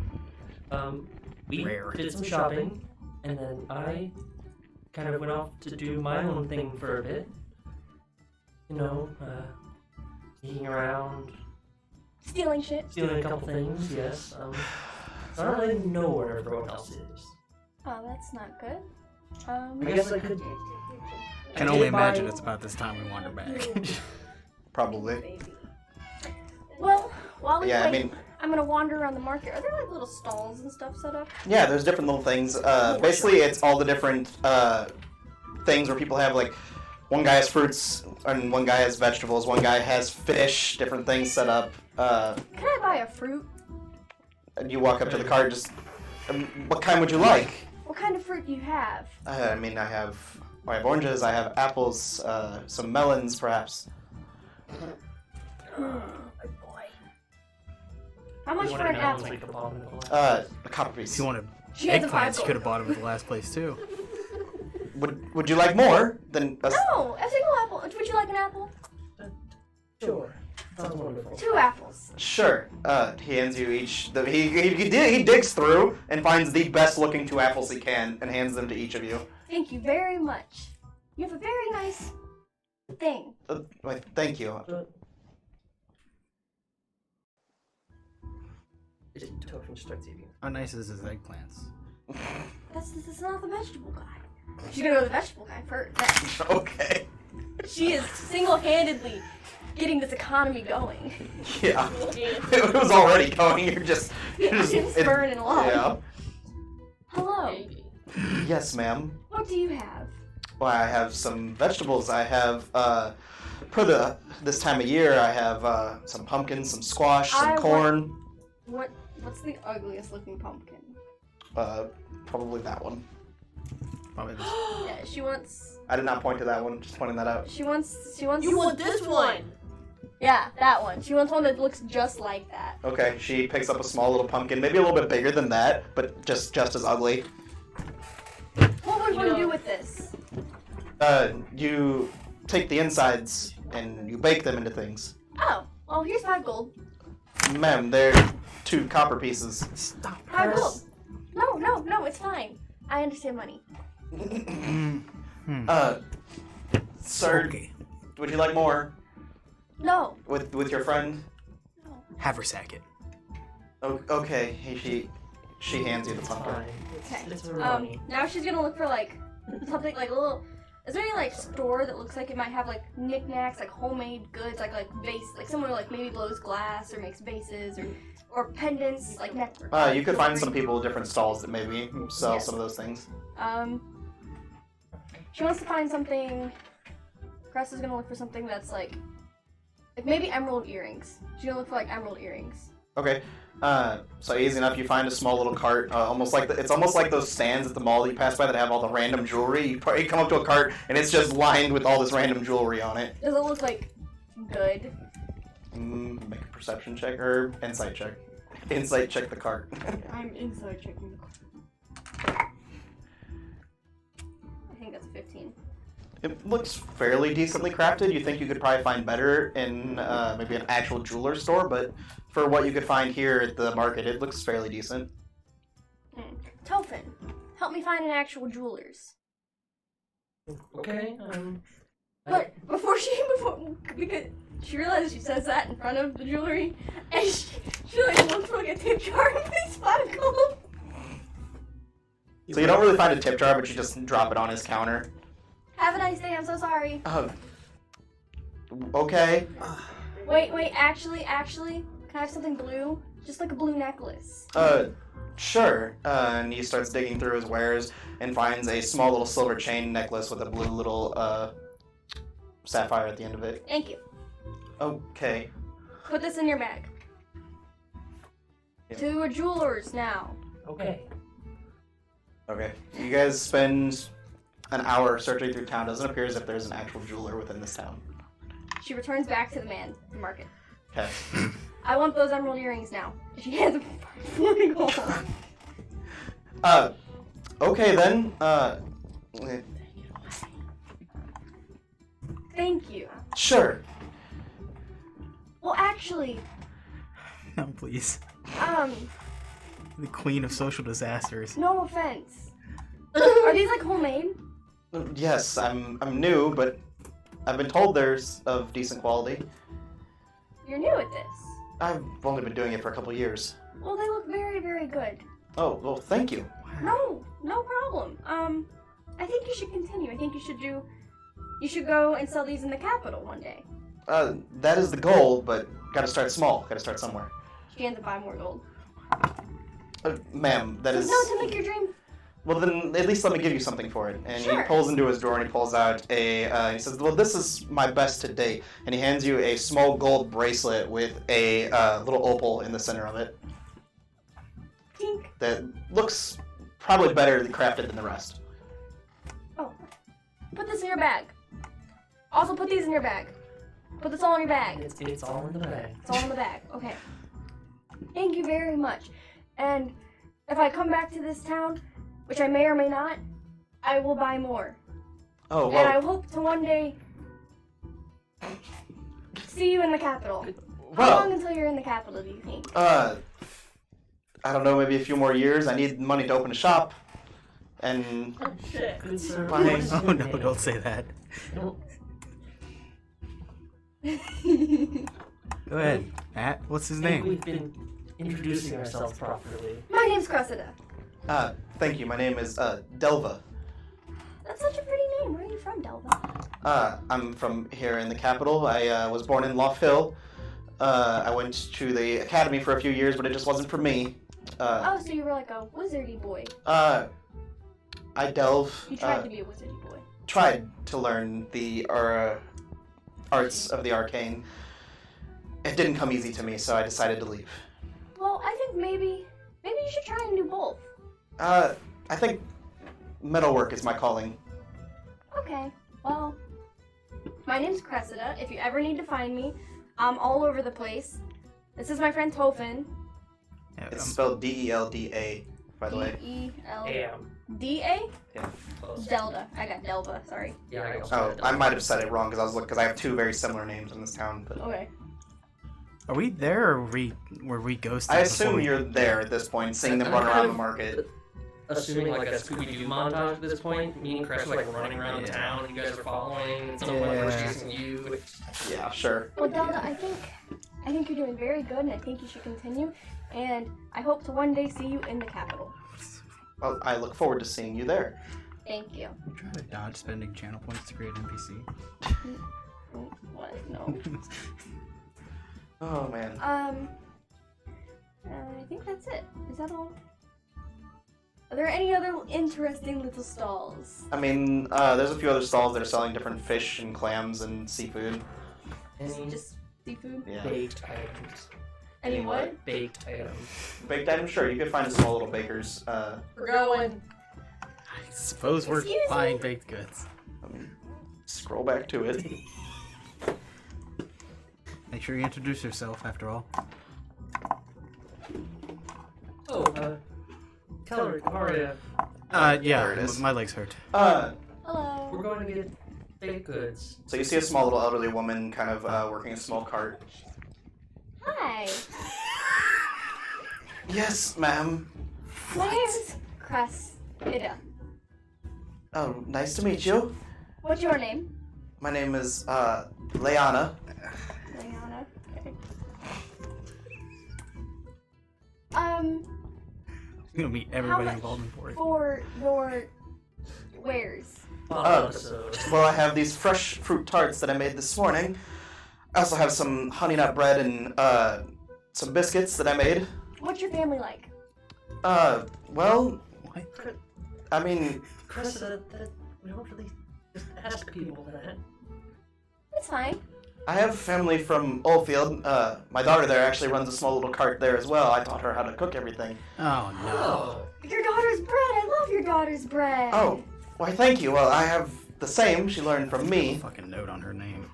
We Rare. did some shopping, and then I kind of went off to do my own thing for a bit. You know, sneaking around, Stealing shit. stealing a couple things, yes. So I don't really know where everyone else is. Oh, that's not good. I guess I could. I can only imagine it's about this time we wander back. Probably. Well, while we Yeah, wait, I mean, I'm gonna wander around the market. Are there like little stalls and stuff set up? yeah, there's different little things. Basically, it's all the different things where people have, like, one guy has fruits, and one guy has vegetables, one guy has fish, different things set up. Can I buy a fruit? And you walk up to the cart, just, what kind would you like? What kind of fruit do you have? I mean, I have oranges, I have apples, some melons, perhaps. How much for an apple? A copper If piece. you wanted She has a eggplants, you 5 could have bought them at the last place, too. Would you like more than a... No, a single apple. Would you like an apple? Sure. Sounds wonderful. 2 apples. Sure. He hands you each. He digs through and finds the best looking 2 apples he can and hands them to each of you. Thank you very much. You have a very nice thing. Wait, thank you. Token starts eating. How nice is his eggplants? That's not the vegetable guy. She's gonna go to the vegetable guy first. Okay. She is single-handedly getting this economy going. Yeah. It was already going. You're just It's burning along. Yeah. Hello. Yes, ma'am. What do you have? Well, I have some vegetables. I have for this time of year. I have some pumpkins, some squash, some corn. What's the ugliest looking pumpkin? Probably that one. Probably this. Yeah, she wants. I did not point to that one. Just pointing that out. She wants. You want this one? Yeah, that one. She wants one that looks just like that. Okay, she picks up a small little pumpkin, maybe a little bit bigger than that, but just as ugly. What would one do with this? You take the insides and you bake them into things. Oh, well, here's 5 gold. Ma'am, they're 2 copper pieces. Stop. 5 gold. No, it's fine. I understand money. Sir, Okay. would you like more No. with your friend? Haversack it. Okay, she hands you the pumpkin. Fine. Okay. It's her money. Now she's gonna look for like something like a little. Is there any like store that looks like it might have like knickknacks, like homemade goods, like vase, like somewhere like maybe blows glass or makes vases or pendants, like neck. You could find some people with different stalls that maybe sell Yes. some of those things. She wants to find something. Cress is gonna look for something that's like maybe emerald earrings. She's gonna look for like emerald earrings. Okay. So easy enough. You find a small little cart, almost like it's almost like those stands at the mall that you pass by that have all the random jewelry. You come up to a cart and it's just lined with all this random jewelry on it. Does it look like good? Make a perception check or insight check. Insight check the cart. I'm inside checking the cart. I think that's a 15. It looks fairly decently crafted. You think you could probably find better in maybe an actual jeweler store, but for what you could find here at the market, it looks fairly decent. Tofin, help me find an actual jeweler's. Okay. But because she realizes she says that in front of the jewelry, and she like looks for like a tip jar and these 5 gold. So you don't really find a tip jar, but you just drop it on his counter. Have a nice day. I'm so sorry. Okay. Wait. Actually, can I have something blue? Just like a blue necklace. Sure. And he starts digging through his wares and finds a small little silver chain necklace with a blue little sapphire at the end of it. Thank you. Okay. Put this in your bag. Yeah. To a jeweler's now. Okay. Okay. You guys spend an hour searching through town. Doesn't appear as if there's an actual jeweler within this town. She returns back to the man, the market. Okay. I want those emerald earrings now. She has a 40 gold. Okay then. Thank you. Sure. Well, actually, No, please. The queen of social disasters. no offense. Are these like homemade? Yes, I'm new, but I've been told there's of decent quality. You're new at this. I've only been doing it for a couple years. Well, they look very, very good. Oh, well, thank you. No problem. I think you should continue. I think you should go and sell these in the capital one day. That is the goal, but gotta start small. Gotta start somewhere. She ends up buying more gold. Ma'am, that is... No, to make your dream. Well, then at least let me give you something for it. And Sure. he pulls into his drawer and he pulls out he says, well, this is my best to date. And he hands you a small gold bracelet with a little opal in the center of it. Tink. That looks probably better crafted than the rest. Oh. Put this in your bag. Also put these in your bag. Put this all in your bag. It's all in the bag. It's all in the bag. Okay. Thank you very much. And if I come back to this town, which I may or may not, I will buy more. Oh, And I well, hope to one day see you in the capital. How long until you're in the capital, do you think? I don't know, maybe a few more years. I need money to open a shop. And Oh shit. Good sir. Why? Oh no, don't say that. Go ahead, Matt. What's his I think name? we've been introducing ourselves properly. My name's Cressida. thank you. My name is Delva. That's such a pretty name. Where are you from, Delva? I'm from here in the capital. I was born in Loft Hill. I went to the academy for a few years, but it just wasn't for me. Oh, so you were like a wizardy boy. I delve. You tried to be a wizardy boy. Tried to learn the arts of the arcane. It didn't come easy to me, so I decided to leave. Well, I think maybe you should try and do both. I think metalwork is my calling. Okay. Well, my name's Cressida. If you ever need to find me, I'm all over the place. This is my friend Tofin. Yeah, It's spelled D-E-L-D-A, by the way. D-E-L-D-A? Yeah. Close. Delta. I got Delva. Sorry. Yeah, I got Oh, I might have said it wrong because I have two very similar names in this town. But Okay. Are we there or were we ghosted? I before assume we- you're there at this point, seeing them I'm run kind around the of market. Assuming like a Scooby-Doo montage at this point, me and Cress are like running around the town, and you guys are following, and someone like Yeah. chasing you. Yeah, sure. Well, Delta, I think you're doing very good, and I think you should continue. And I hope to one day see you in the capital. Well, I look forward to seeing you there. Thank you. You try to dodge spending channel points to create NPC. What? No. Oh man. I think that's it. Is that all? Are there any other interesting little stalls? I mean, there's a few other stalls that are selling different fish and clams and seafood. Any Just seafood? Yeah. baked items? Any what? Baked items. Baked items? Sure, you could find a small little baker's. We're going. I suppose we're Excuse me? buying baked goods. Let me scroll back to it. Make sure you introduce yourself, after all. Oh, Kerlic, how are you? Yeah, There it is. my legs hurt. Hello. We're going to get baked goods. So you see a small little elderly woman kind of working a small cart. Hi. Yes, ma'am. My name's Cress. Oh, nice to meet you. What's your name? My name is Leanna. Liana. Okay. You're gonna meet everybody much? in Bahlden Port. For your wares. Well, I have these fresh fruit tarts that I made this morning. I also have some honey nut bread and some biscuits that I made. What's your family like? Well, What? I mean, Chris, that we don't really just ask people that. It's fine. I have family from Oldfield. My daughter there actually runs a small little cart there as well. I taught her how to cook everything. Oh no. Oh. Your daughter's bread. I love your daughter's bread. Oh, why thank you. Well, I have the same. She learned from me. Fucking note on her name.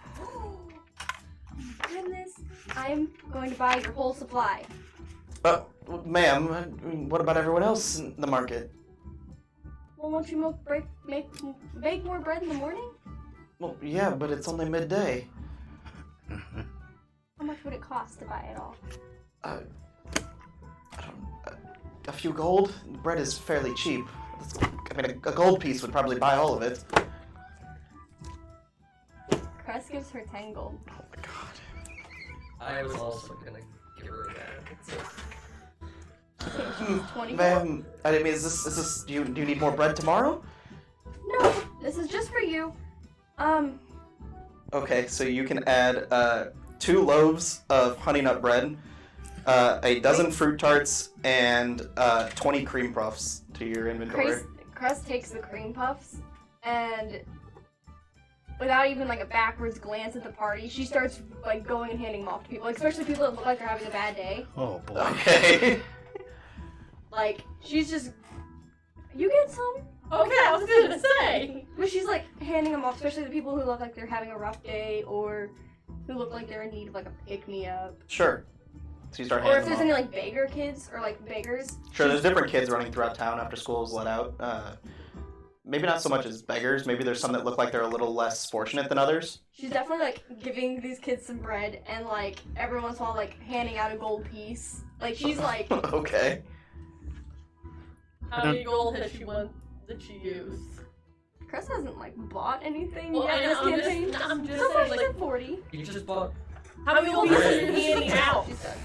Goodness, I'm going to buy your whole supply. Ma'am, what about everyone else in the market? Well, won't you bake more bread in the morning? Well, yeah, but it's only midday. How much would it cost to buy it all? I don't. A few gold. Bread is fairly cheap. I mean, a gold piece would probably buy all of it. Cress gives her 10 gold. Oh my god. I was also gonna give her that. So. 20 gold? Ma'am, I mean, is this? Do you need more bread tomorrow? No, this is just for you. Okay, so you can add 2 loaves of honey nut bread, a dozen fruit tarts, and 20 cream puffs to your inventory. Cress takes the cream puffs and without even like a backwards glance at the party, she starts like going and handing them off to people, like, especially people that look like they're having a bad day. Oh boy. Okay. Like, she's just, you get some? Okay, I was gonna say. But she's like handing them off, especially the people who look like they're having a rough day or who look like they're in need of like a pick-me-up. Sure. So you start Or handing if there's them any off. like beggar kids or like beggars. Sure, there's different kids running throughout town after school is let out. Maybe not so much as beggars. Maybe there's some that look like they're a little less fortunate than others. She's definitely like giving these kids some bread and like every once in a while like handing out a gold piece. Like she's like, Okay. How many gold has she won that she used? Cress hasn't like bought anything Well, yet I this know, campaign. I'm just So far saying, she's like, at 40. You just bought. how many gold pieces are you handing out? She said.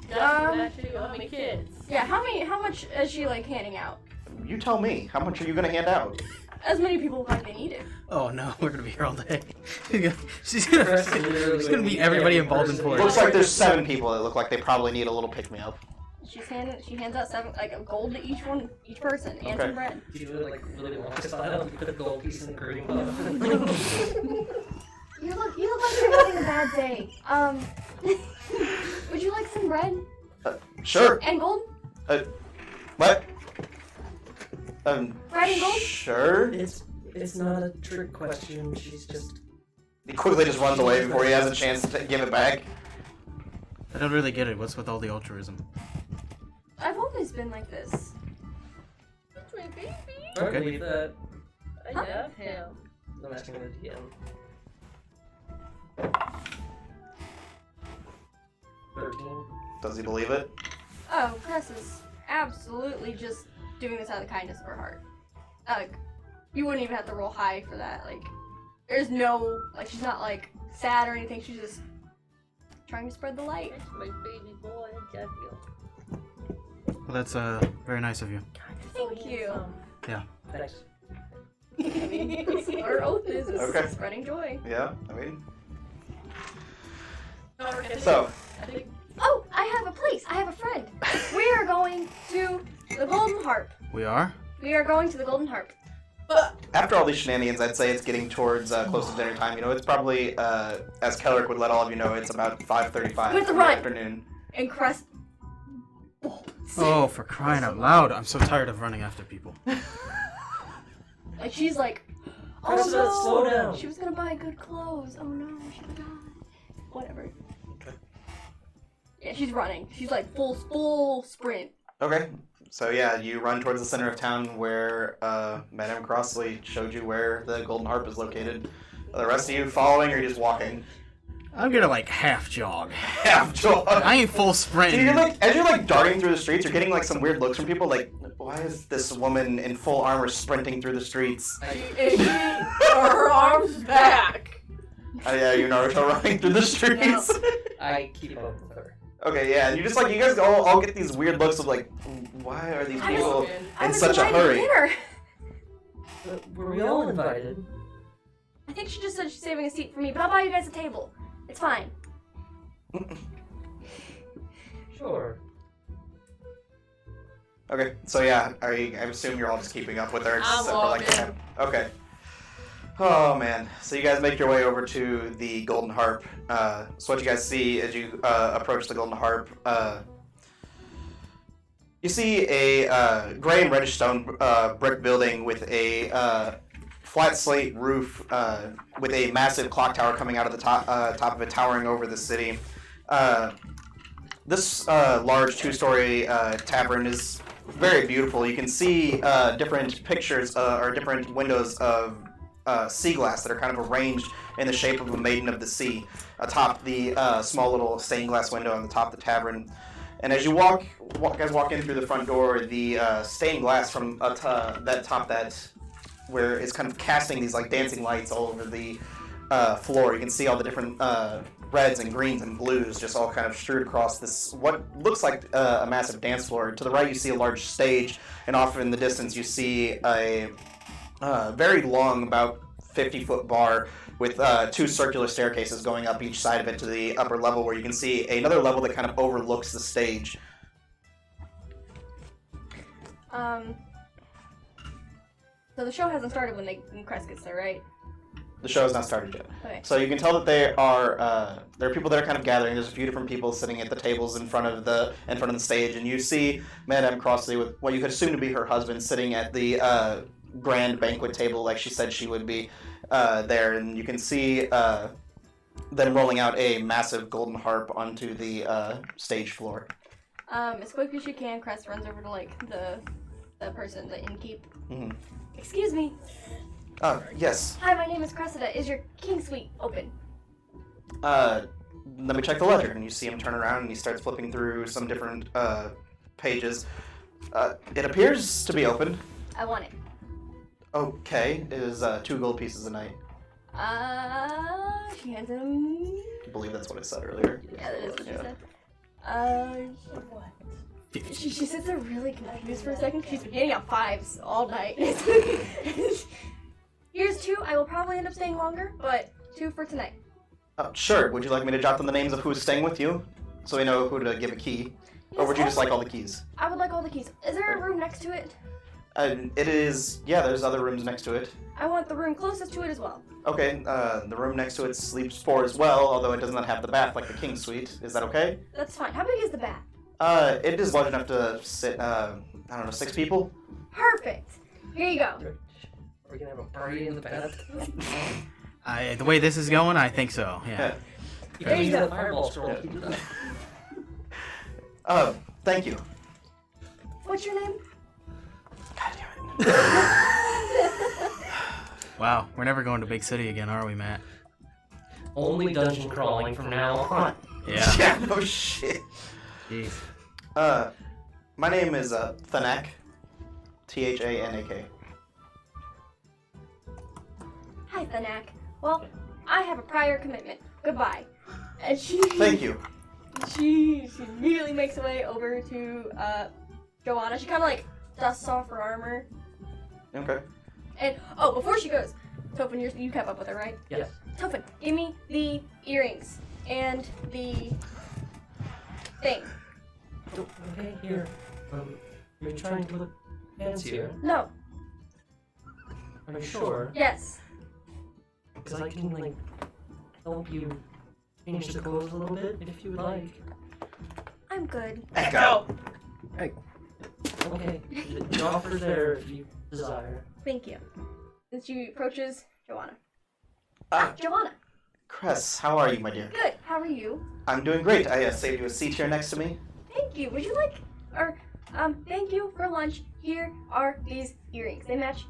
That too. How many kids? Yeah, how much is she like handing out? You tell me. How much are you gonna hand out? As many people like they need it. Oh no, we're gonna be here all day. she's gonna meet everybody in Bahlden Port. Looks like there's 7 people that look like they probably need a little pick-me-up. She hands out 7 like a gold to each person and Okay. some bread. Do you do it like really long style? You put a gold piece in the cream puff. You look like you're having a bad day. Would you like some bread Sure. and gold? What? Bread and gold? Sure. It's not a trick question. She's just. He quickly just runs away before he has a chance to give it back. I don't really get it. What's with all the altruism? I've always been like this. That's my baby. I Okay. believe that. I love him. I'm asking the DM. 13. Does he believe it? Oh, Cress is absolutely just doing this out of the kindness of her heart. Like, you wouldn't even have to roll high for that. Like, there's no, like, she's not, like, sad or anything. She's just trying to spread the light. That's my baby boy. I love you. Well, that's very nice of you. Thank you. Thanks. I mean, that's what our oath is Okay. spreading joy. Yeah, I mean. Okay. So, I think Oh, I have a place. I have a friend. We are going to the Golden Harp. We are? We are going to the Golden Harp. after all these shenanigans, I'd say it's getting towards close to dinner time. You know, it's probably, as Kerlic would let all of you know, it's about 5:35 We have to in the run. afternoon. And Cress. Oh, for crying out loud! I'm so tired of running after people. Like she's like, oh Cress, no, slow down. she was gonna buy good clothes. Oh no, she forgot. Whatever. Okay. Yeah, she's running. She's like full sprint. Okay. So yeah, you run towards the center of town where Madame Crosley showed you where the Golden Harp is located. Are the rest of you following or just walking? I'm gonna like half jog. Half jog. I ain't full sprint. So you're like, as you're like darting through the streets, you're getting like some weird looks from people. Like, why is this woman in full armor sprinting through the streets? Her arms back. Oh yeah, you're Naruto running through the streets. I keep up with her. Okay, yeah, and you just like you guys all get these weird looks of like, why are these people I in was such a invited to hurry? dinner. Were we all invited? I think she just said she's saving a seat for me, but I'll buy you guys a table. It's fine. Sure. Okay, so yeah, I assume you're all just keeping up with her. I'm except for, like, walking. okay. Oh man, so you guys make your way over to the Golden Harp. So what you guys see as you approach the Golden Harp, you see a gray and reddish stone brick building with a flat slate roof with a massive clock tower coming out of the top of it, towering over the city. This large two-story tavern is very beautiful. You can see different pictures or different windows of sea glass that are kind of arranged in the shape of a maiden of the sea atop the small little stained glass window on the top of the tavern. And as you guys walk in through the front door, the stained glass from that where it's kind of casting these like dancing lights all over the floor. You can see all the different reds and greens and blues just all kind of strewed across this what looks like a massive dance floor. To the right you see a large stage, and off in the distance you see a very long, about 50-foot bar with two circular staircases going up each side of it to the upper level, where you can see another level that kind of overlooks the stage. So the show hasn't started when Cress gets there, right? The show has not started yet. Okay. So you can tell that there are people that are kind of gathering. There's a few different people sitting at the tables in front of the stage, and you see Madame Crosley with what you could assume to be her husband sitting at the grand banquet table, like she said she would be there, and you can see them rolling out a massive golden harp onto the stage floor. As quick as she can, Cress runs over to like the person, the innkeep. Mm-hmm. Excuse me. Yes. Hi, my name is Cressida. Is your king suite open? Let me check the ledger. And you see him turn around and he starts flipping through some different pages. It appears to be open. I want it. Okay, it is 2 gold pieces a night. She hands him. I believe that's what I said earlier. Yeah, that is what she Yeah. said. What? She sits there really confused for a second. She's been handing out 5s all night. Here's 2. I will probably end up staying longer, but 2 for tonight. Sure. Would you like me to jot down the names of who's staying with you, so we know who to give a key? Or would you just like all the keys? I would like all the keys. Is there a room next to it? It is. Yeah, there's other rooms next to it. I want the room closest to it as well. Okay. The room next to it sleeps 4 as well, although it does not have the bath like the king suite. Is that okay? That's fine. How big is the bath? It is large enough to sit. I don't know, 6 people. Perfect. Here you go. Are we gonna have a party in the bath? The way this is going, I think so. Yeah. You can use the fireball scroll to keep it up. Thank you. What's your name? God damn it. Wow, we're never going to big city again, are we, Matt? Only dungeon crawling from now on. Yeah. Yeah, no shit. Jeez. My name is Thanak. Thanak. Hi, Thanak. Well, I have a prior commitment. Goodbye. And she. Thank you. She immediately makes her way over to Joanna. She kind of like dusts off her armor. Okay. And before she goes, Tophin, you kept up with her, right? Yes. Tophin, give me the earrings and the thing. Okay, here. You're trying to look fancier. No. Are you sure? Yes. Because I can, like, help you change the clothes a little bit if you would like. I'm good. Echo. Okay, the offer's there if you desire. Thank you. And she approaches Joanna. Ah, Joanna. Cress, how are you, my dear? Good. How are you? I'm doing great. I saved you a seat here next to me. Thank you. Would you like, thank you for lunch. Here are these earrings. They match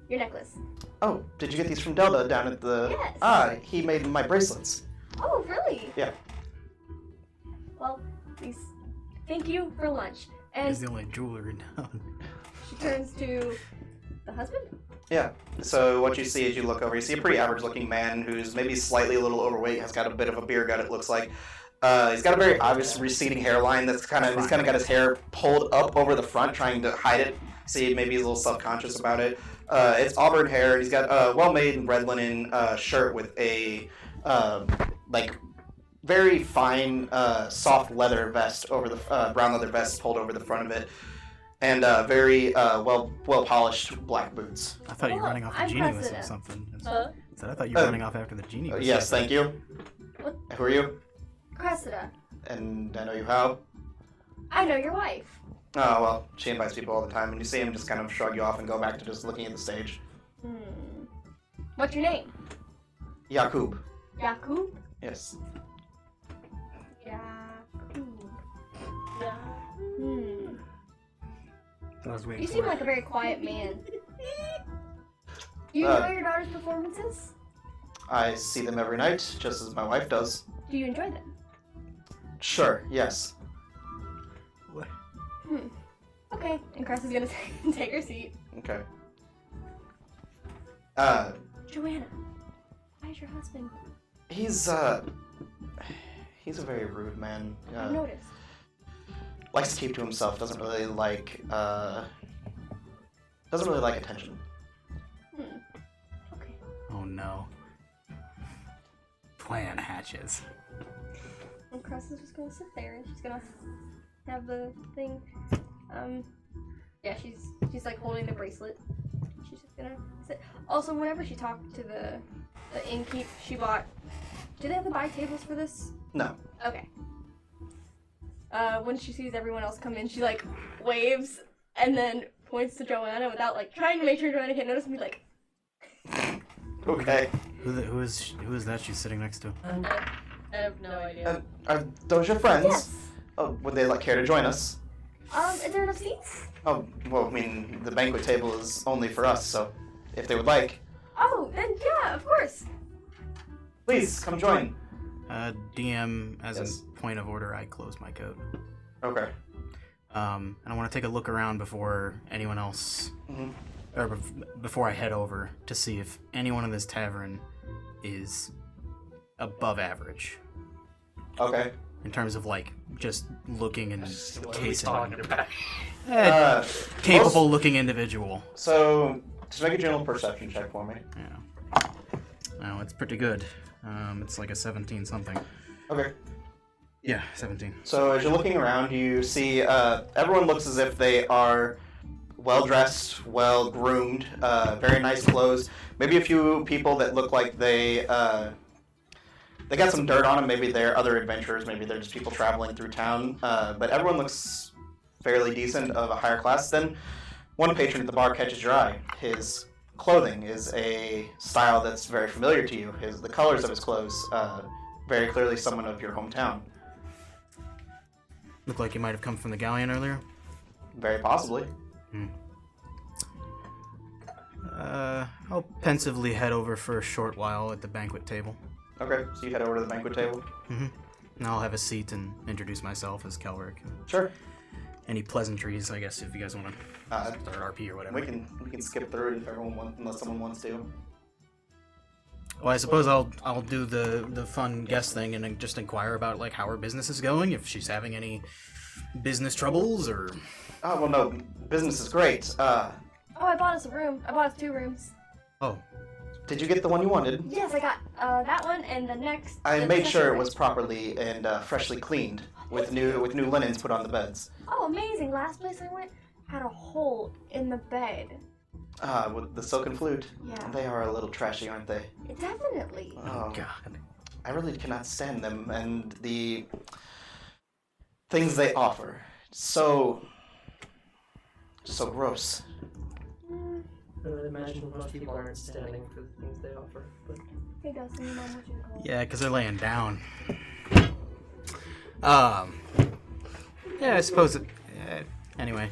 your necklace. Oh, did you get these from Delta down at the... Yes. Ah, he made my bracelets. Oh, really? Yeah. Well, please. Thank you for lunch. And He's the only jeweler in town. she turns to the husband. Yeah. So what you see as you look over, you see a pretty average-looking man who's maybe slightly a little overweight, has got a bit of a beer gut, it looks like. He's got a very obvious receding hairline that's he's kind of got his hair pulled up over the front, trying to hide it. See, maybe he's a little self-conscious about it. It's auburn hair. He's got a well-made red linen shirt with a like very fine soft leather vest over the brown leather vest pulled over the front of it, and very well polished black boots. I thought you were Oh, running off the I'm genie whistle or Cressida. something. Huh? I thought you were running off after the genie whistle. Yes, thank you. What? Who are you? Cressida. And I know you how? I know your wife. Oh, well, she invites people all the time, and you see him just kind of shrug you off and go back to just looking at the stage. What's your name? Yakub. Yakub? Yes. Yakub. Yeah. I was waiting You for seem it. like a very quiet man. Do you Uh, enjoy your daughter's performances? I see them every night, just as my wife does. Do you enjoy them? Sure, yes. Okay. And Cress is gonna take her seat. Okay. Joanna, why is your husband? He's a very rude man. I've noticed. Likes to keep to himself, doesn't really like attention. Okay. Oh no. Plan hatches. And Cress is just gonna sit there and she's gonna have the thing. Yeah, she's like holding the bracelet. She's just gonna sit. Also, whenever she talked to the innkeep, she bought. Do they have the buy tables for this? No. Okay. When she sees everyone else come in, she like waves and then points to Joanna without like trying to make sure Joanna can't notice and be like, Okay. Who is that she's sitting next to? I have no idea. Are those your friends? yes. Oh, would they care to join us? Is there enough seats? Oh, well, I mean, the banquet table is only for us, so if they would like, Oh, then yeah, of course. please come join. DM, as Yes. a point of order, I close my coat. Okay. And I want to take a look around before anyone else, or before I head over to see if anyone in this tavern is above average Okay. in terms of like just looking and What are we casing. talking about? Capable looking individual. So, just make a general perception check for me. Yeah. No, it's pretty good. It's like a 17 something. Okay. Yeah, 17. So as you're looking around, you see everyone looks as if they are well-dressed, well-groomed, very nice clothes. Maybe a few people that look like they got some dirt on them. Maybe they're other adventurers. Maybe they're just people traveling through town. But everyone looks fairly decent, of a higher class. Then one patron at the bar catches your eye. His clothing is a style that's very familiar to you. The colors of his clothes, very clearly someone of your hometown. Look like you might have come from the galleon earlier. Very possibly. I'll pensively head over for a short while at the banquet table. Okay, so you head over to the banquet table. And I'll have a seat and introduce myself as Kerlic. Sure. Any pleasantries, I guess, if you guys want to start RP or whatever. We can skip through it if everyone wants, unless someone wants to. Well, I suppose I'll do the fun guest thing and then just inquire about like how her business is going, if she's having any business troubles or. Oh well, no, business is great. Oh, I bought us a room. I bought us 2 rooms. Oh, Did you get the one you wanted? Yes, I got that one and the next. I the made sure it second was one. properly and freshly cleaned with new linens put on the beds. Oh, amazing! Last place I went had a hole in the bed. With the silken flute. Yeah. They are a little trashy, aren't they? Definitely. Oh, God. I really cannot stand them and the things they offer. So gross. I would imagine most people aren't standing for the things they offer. But Hey, Dustin, your mom wants you to call. Yeah, because they're laying down. Yeah, I suppose it... anyway.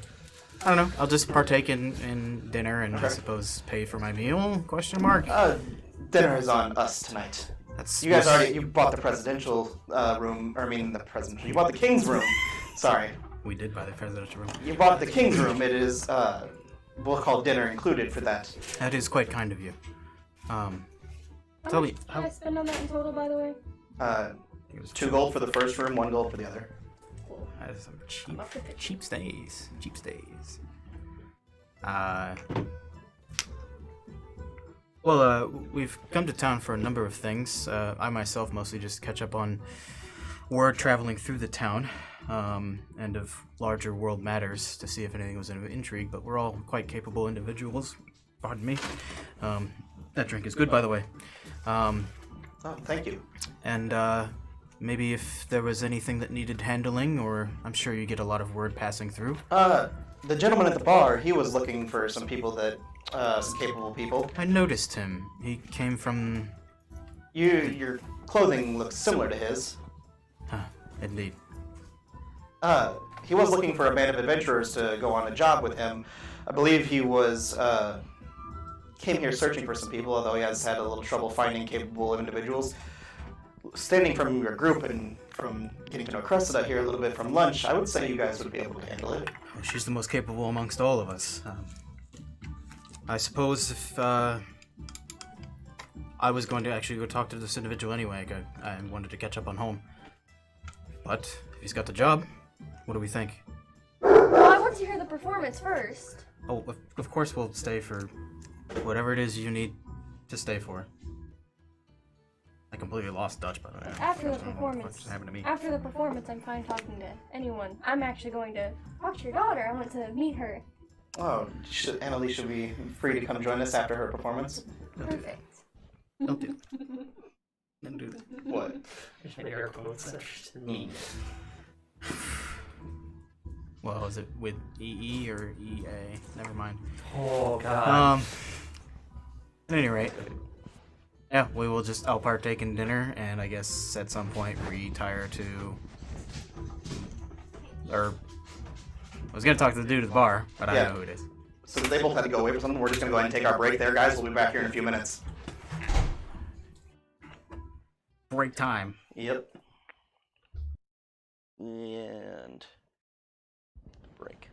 I don't know. I'll just partake in dinner and I Okay. suppose pay for my meal? Question mark? Dinner is on us tonight. That's You guys you bought the presidential room, you bought the king's room. Sorry. We did buy the presidential room. You bought the king's room. It is, we'll call dinner included for that. That is quite kind of you. Tell me, How much did I spend on that in total, by the way? it was 2 gold for the first room, 1 gold for the other. That is some cheap, I'm up to 50. cheap stays. Cheap stays. Well, we've come to town for a number of things. I myself mostly just catch up on word traveling through the town, and of larger world matters to see if anything was of intrigue, but we're all quite capable individuals. Pardon me. That drink is good, by the way. Oh, thank you. And, maybe if there was anything that needed handling, or I'm sure you get a lot of word passing through. The gentleman at the bar, he was looking for some people that, some capable people. I noticed him. He came from... Your clothing looks similar to his. Huh, indeed. He was looking for a band of adventurers to go on a job with him. I believe he was, came here searching for some people, although he has had a little trouble finding capable individuals. Standing from your group and from getting to know Cress out here a little bit from lunch, I would say you guys would be able to handle it. Well, she's the most capable amongst all of us. I suppose if, I was going to actually go talk to this individual anyway. I wanted to catch up on home. But, if he's got the job, what do we think? Well, I want to hear the performance first. Oh, of course we'll stay for whatever it is you need to stay for. I completely lost Dutch, by the way. After the I don't know what the fuck performance. just happened to me. After the performance, I'm fine talking to anyone. I'm actually going to talk to your daughter. I want to meet her. Oh, Annalise should be free to come join us after her performance. Perfect. Don't do that. Don't do that. What? there's many air quotes interested in me. Well, is it with EE or EA? Never mind. Oh god. At any rate, yeah, I'll partake in dinner, and I guess at some point retire to, or, I was gonna talk to the dude at the bar, but I Yeah. know who it is. So they both had to go away for something. We're just going to go ahead and take our break there, guys. We'll be back here in a few minutes. Break time. Yep. And break.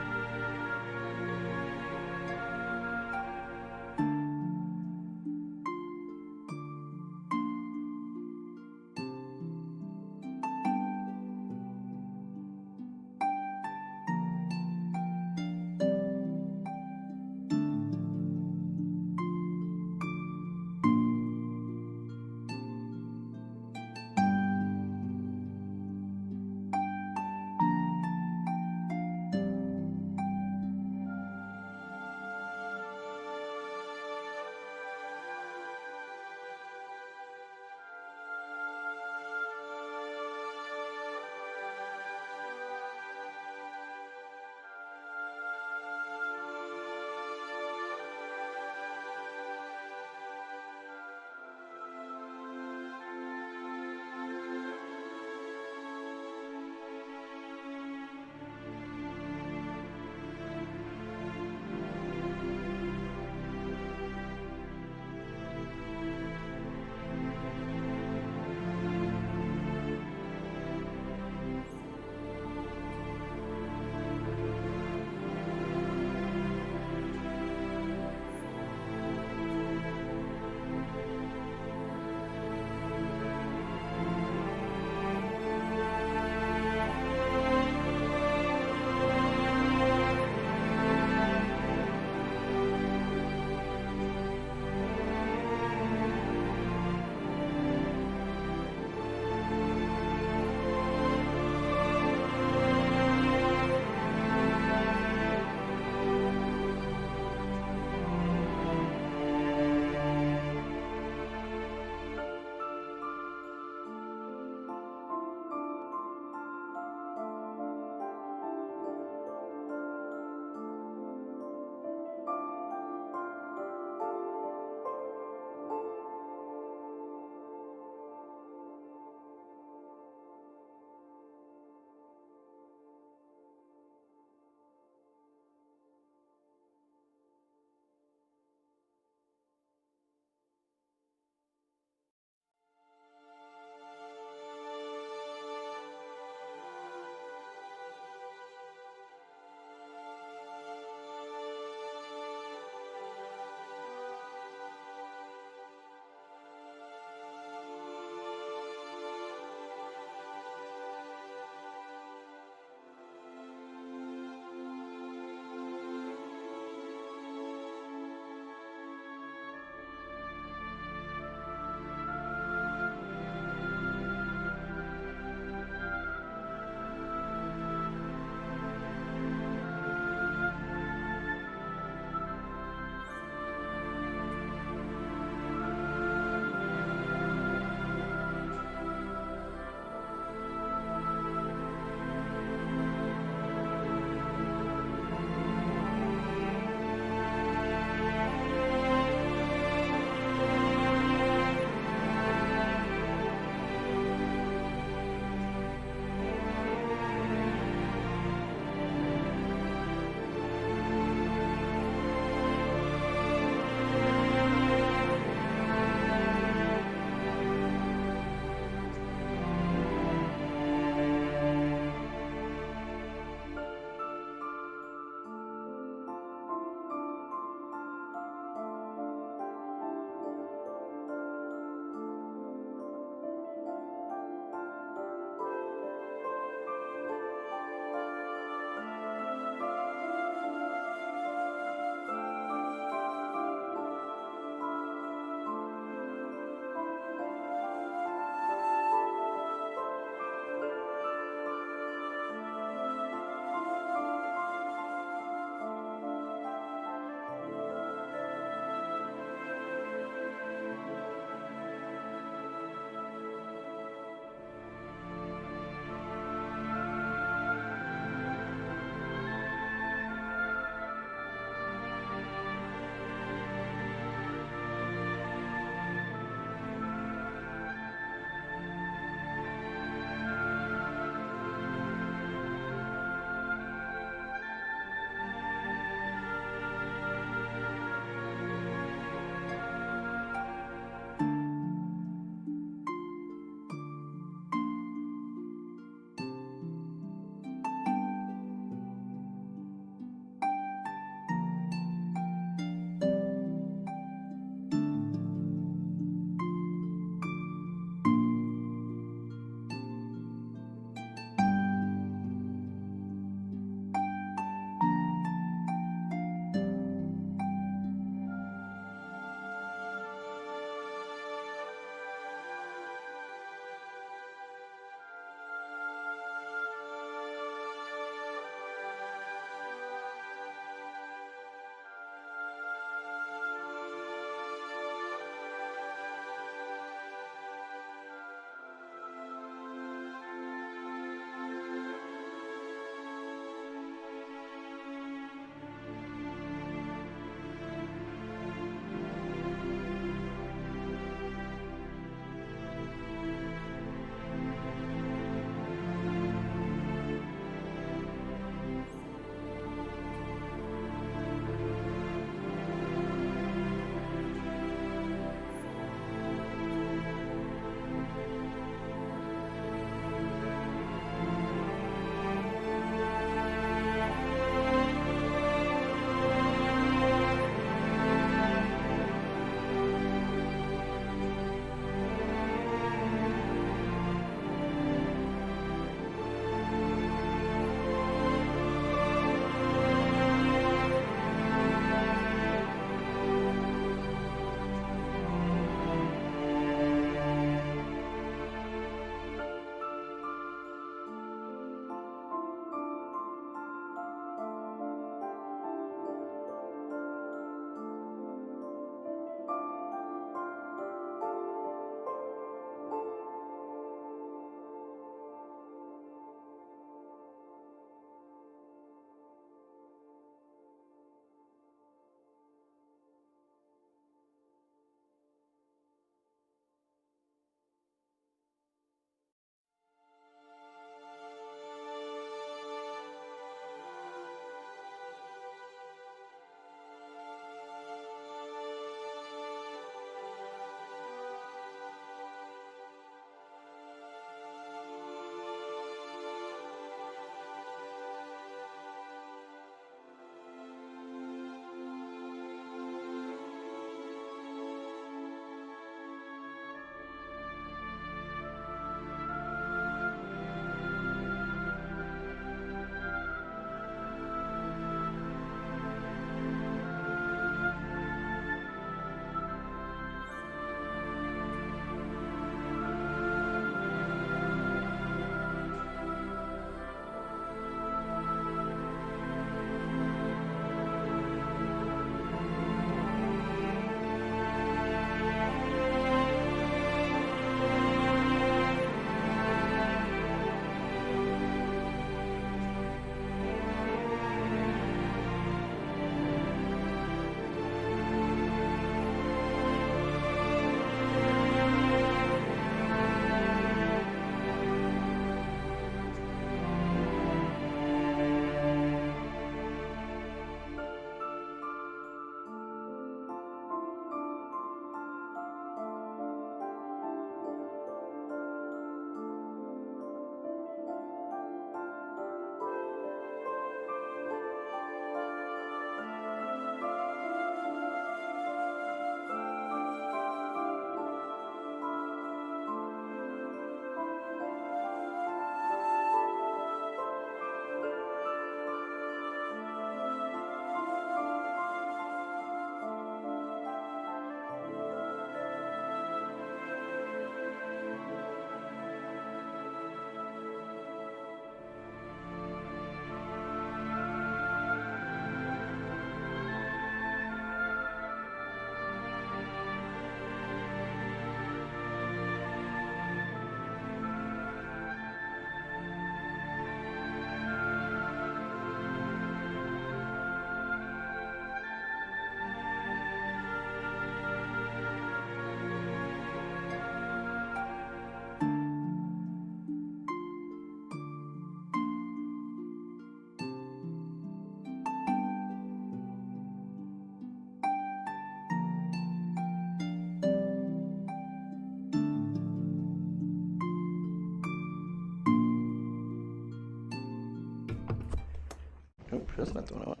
That's not the one I want.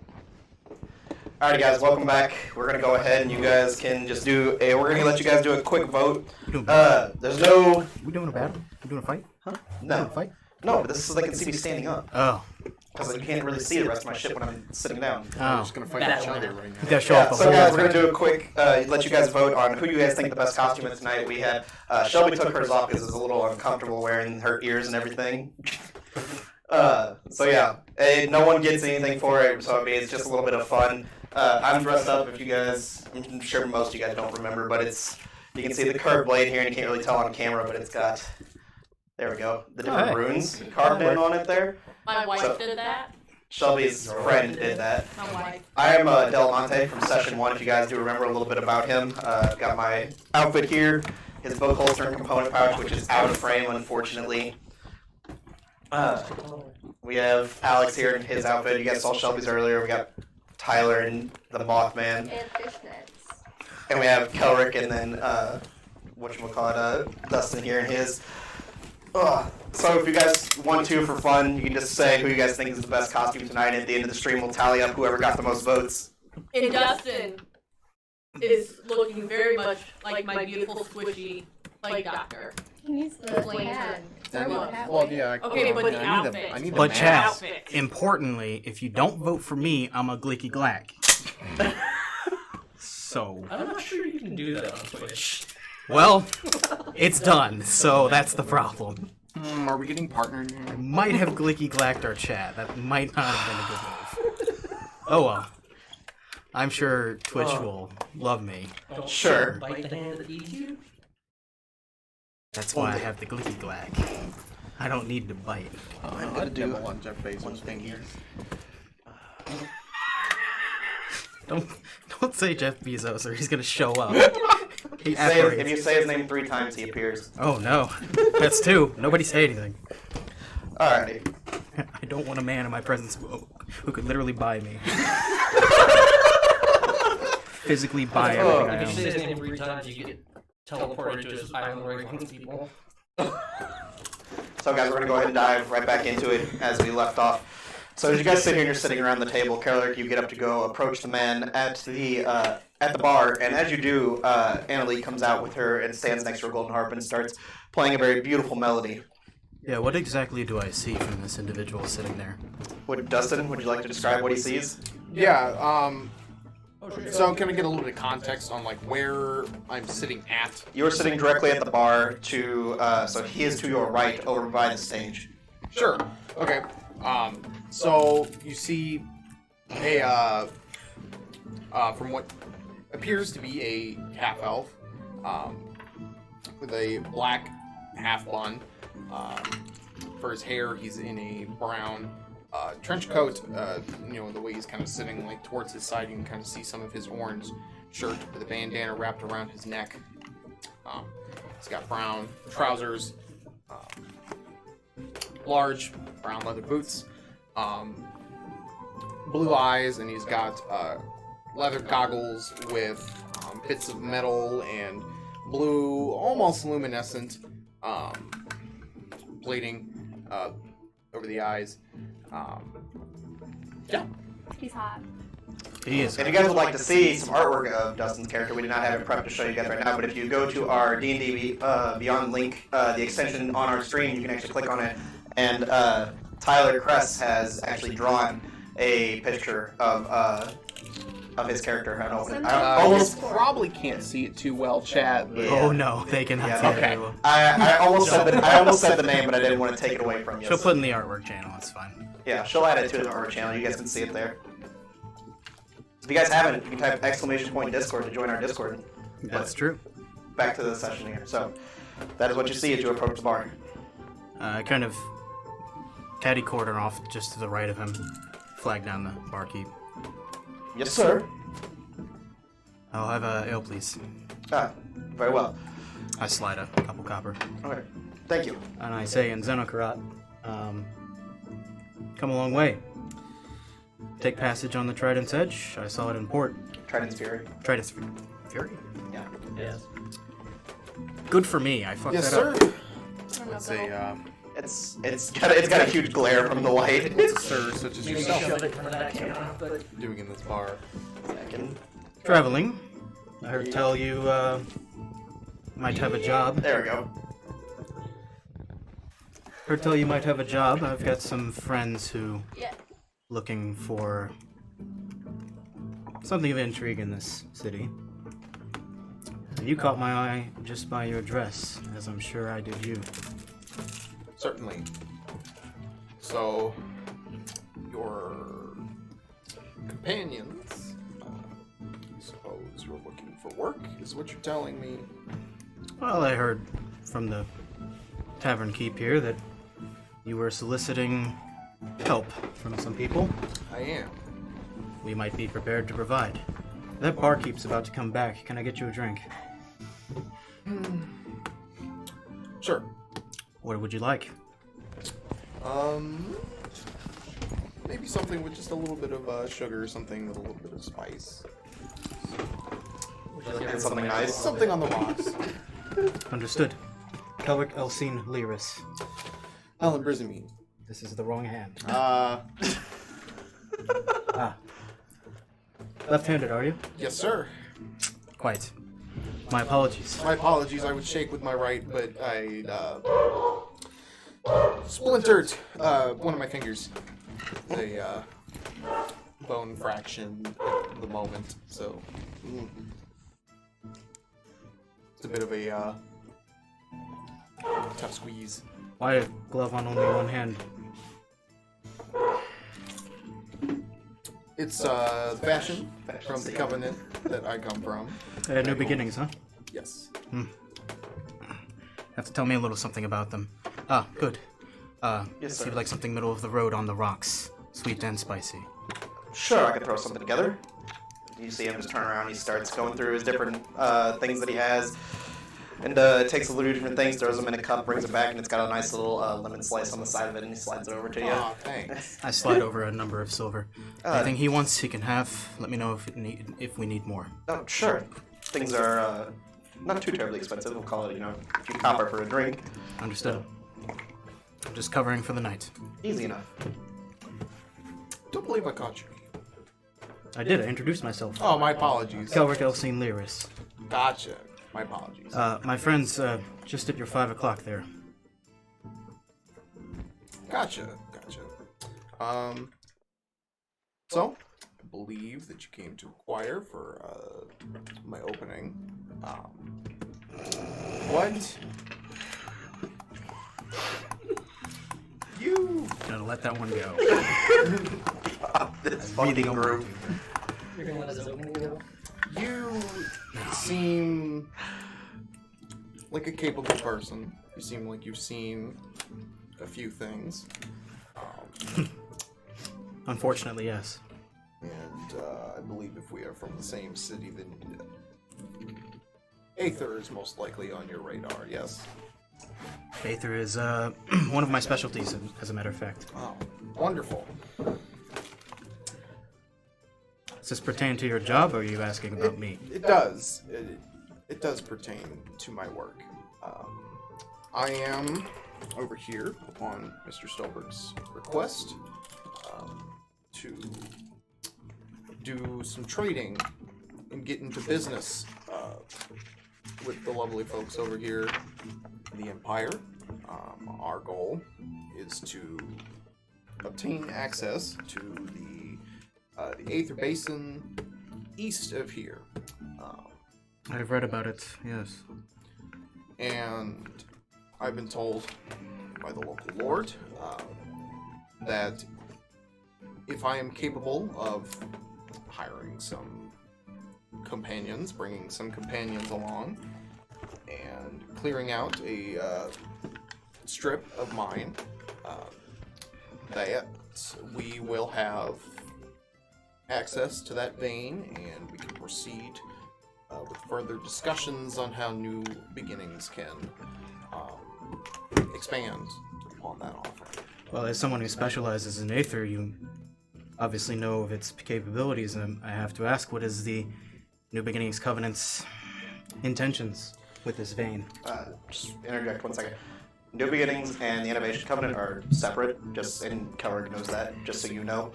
Alright guys, welcome back. We're gonna go ahead and you guys can just we're gonna let you guys do a quick vote. There's no... We doing a battle? We doing a fight? Huh? We doing No. a fight? No, but this is so they can see me standing up. Oh. Because you can't really see the rest of my shit when I'm sitting down. Oh. just gonna fight That's each other fine. right now. You gotta show off the So whole guys, we're gonna do a quick, let you guys vote on who you guys think the best costume is tonight. We had, Shelby took hers off because it was a little uncomfortable wearing her ears and everything. So yeah, no one gets anything for it, so it's just a little bit of fun. I'm dressed up, if you guys, I'm sure most of you guys don't remember, but you can see the curved blade here, and you can't really tell on camera, but it's got, there we go, the different runes carved in on it there. My wife So- did that. Shelby's friend did that. My wife. I am Del Monte from Session 1, if you guys do remember a little bit about him. I've got my outfit here, his book holster and component pouch, which is out of frame, unfortunately. We have Alex here in his outfit. You guys saw Shelby's earlier. We got Tyler and the Mothman. And fishnets. And we have Kerlic and then, Dustin here in his. So if you guys want to, for fun, you can just say who you guys think is the best costume tonight, and at the end of the stream, we'll tally up whoever got the most votes. And Dustin is looking very much like my beautiful squishy plague doctor. He needs the bling hat. Well, yeah. Okay, but the outfit. I need the But mask. Chaz, Outfit. importantly, if you don't vote for me, I'm a glicky glack. So, I'm not sure you can do that on Twitch. well, it's done, so that's the problem. Are we getting partnered? Might have glicky glacked our chat. That might not have been a good move. Oh well. I'm sure Twitch will love me. Don't Sure. bite the hand that feeds you. That's why I have the glicky glack. I don't need to bite. I'm gonna do nibble on Jeff Bezos' fingers. Don't say Jeff Bezos or he's gonna show up. He if you say his name 3 times, he appears. Oh no, that's 2. Nobody say anything. Alrighty. I don't want a man in my presence who could literally buy me. Physically buy everything I If you say own. his name 3 times, you get teleported to his island where he hunts people. So guys, we're gonna go ahead and dive right back into it as we left off. So as you guys sit here and you're sitting around the table, Kerlic, you get up to go approach the man at the bar, and as you do, Annalie comes out with her and stands next to her golden harp and starts playing a very beautiful melody. Yeah, what exactly do I see from this individual sitting there? Dustin, would you like to describe what he sees? Yeah, so can I get a little bit of context on like where I'm sitting at? You are sitting directly at the bar so he is to your right over by the stage. Sure. Okay. So you see a from what appears to be a half elf, with a black half bun. For his hair, he's in a brown trench coat. The way he's kind of sitting like towards his side, you can kind of see some of his orange shirt with a bandana wrapped around his neck. He's got brown trousers, large brown leather boots, blue eyes, and he's got leather goggles with bits of metal and blue, almost luminescent plating over the eyes. Yeah. He's hot. He is. If you guys would like to see some artwork of Dustin's character, we do not have it prepped to show you guys right now, but if you go to our D&D Beyond link, the extension on our screen, you can actually click on it, and Tyler Cress has actually drawn a picture of his character. I don't know. I almost probably can't see it too well, chat. But Oh no, they cannot see it okay. very well. I almost said the name, but I didn't want to take it away from you. She'll put in the artwork channel, it's fine. Yeah, she'll add it to our channel. You guys can see it there. If you guys haven't, you can type !Discord to join our Discord. That's true. Back to the session here. So, that is what you see as you approach the bar. I kind of caddy corner off just to the right of him, flag down the barkeep. Yes, sir. I'll have a ale, please. Ah, very well. I slide a couple copper. Okay, thank you. And I say in Zakarat, come a long way. Take passage on the Trident's Edge. I saw it in port. Trident's Fury. Trident's Fury? Yeah. Yes. Good for me. I fucked yes, that up. sir. Let's say It's got a huge glare from the light. Sir, such as Maybe yourself, shove it in front of that camera, but doing in this bar. Traveling. I heard tell you might have a job. There we go. Heard tell you might have a job. I've got some friends who Yeah. looking for something of intrigue in this city. And you caught my eye just by your dress, as I'm sure I did you. Certainly. So, your companions, I suppose you're looking for work, is what you're telling me. Well, I heard from the tavern keep here that you were soliciting help from some people. I am. We might be prepared to provide. That barkeep's about to come back. Can I get you a drink? Sure. What would you like? Maybe something with just a little bit of sugar, something with a little bit of spice. And something nice. Something on the rocks. Understood. Kerlic Elsine Lyris. Alan Brizamine. This is the wrong hand. Uh, Ah. Left-handed, are you? yes, sir. Quite. My apologies. My apologies, I would shake with my right, but I, splintered, one of my fingers. A, bone fraction at the moment, so. It's a bit of a, tough squeeze. Why a glove on only one hand? It's, fashion from the covenant that I come from. New beginnings, huh? Yes. Have to tell me a little something about them. Ah, good. Yes, so sir. you'd like something middle of the road on the rocks. Sweet and spicy. Sure, I could throw something together. You see him just turn around. He starts going through his different things that he has, and takes a little different things, throws them in a cup, brings it back, and it's got a nice little lemon slice on the side of it, and he slides it over to you. Aw, thanks. I slide over a number of silver. Anything he wants, he can have. Let me know if we need more. Oh, sure. Things are not too terribly expensive. We'll call it, a few copper for a drink. Understood. I'm just covering for the night. Easy enough. Don't believe I caught you. I did. I introduced myself. Oh, my apologies. Kerlic Elsine Lyris. Gotcha. My apologies. My friend's just at your 5 o'clock there. Gotcha. So, I believe that you came to inquire for, my opening. What? You... Gotta let that one go. This Really fucking group. you're gonna let his opening go. You seem like a capable person. You seem like you've seen a few things. Unfortunately, yes. And I believe if we are from the same city, then Aether is most likely on your radar, yes? Aether is one of my specialties, as a matter of fact. Oh, wonderful. Does this pertain to your job, or are you asking about me? It does. It does pertain to my work. I am over here upon Mr. Stolberg's request to do some trading and get into business with the lovely folks over here in the Empire. Our goal is to obtain access to the Aether Basin east of here. I've read about it, yes. And I've been told by the local lord that if I am capable of hiring some companions, bringing some companions along, and clearing out a strip of mine, that we will have access to that vein, and we can proceed with further discussions on how new beginnings can expand upon that offer. Well, as someone who specializes in Aether, you obviously know of its capabilities, and I have to ask, what is the New Beginnings Covenant's intentions with this vein? Just interject 1 second. New Beginnings and the Innovation Covenant are separate, and Kerlic knows that, just so you know.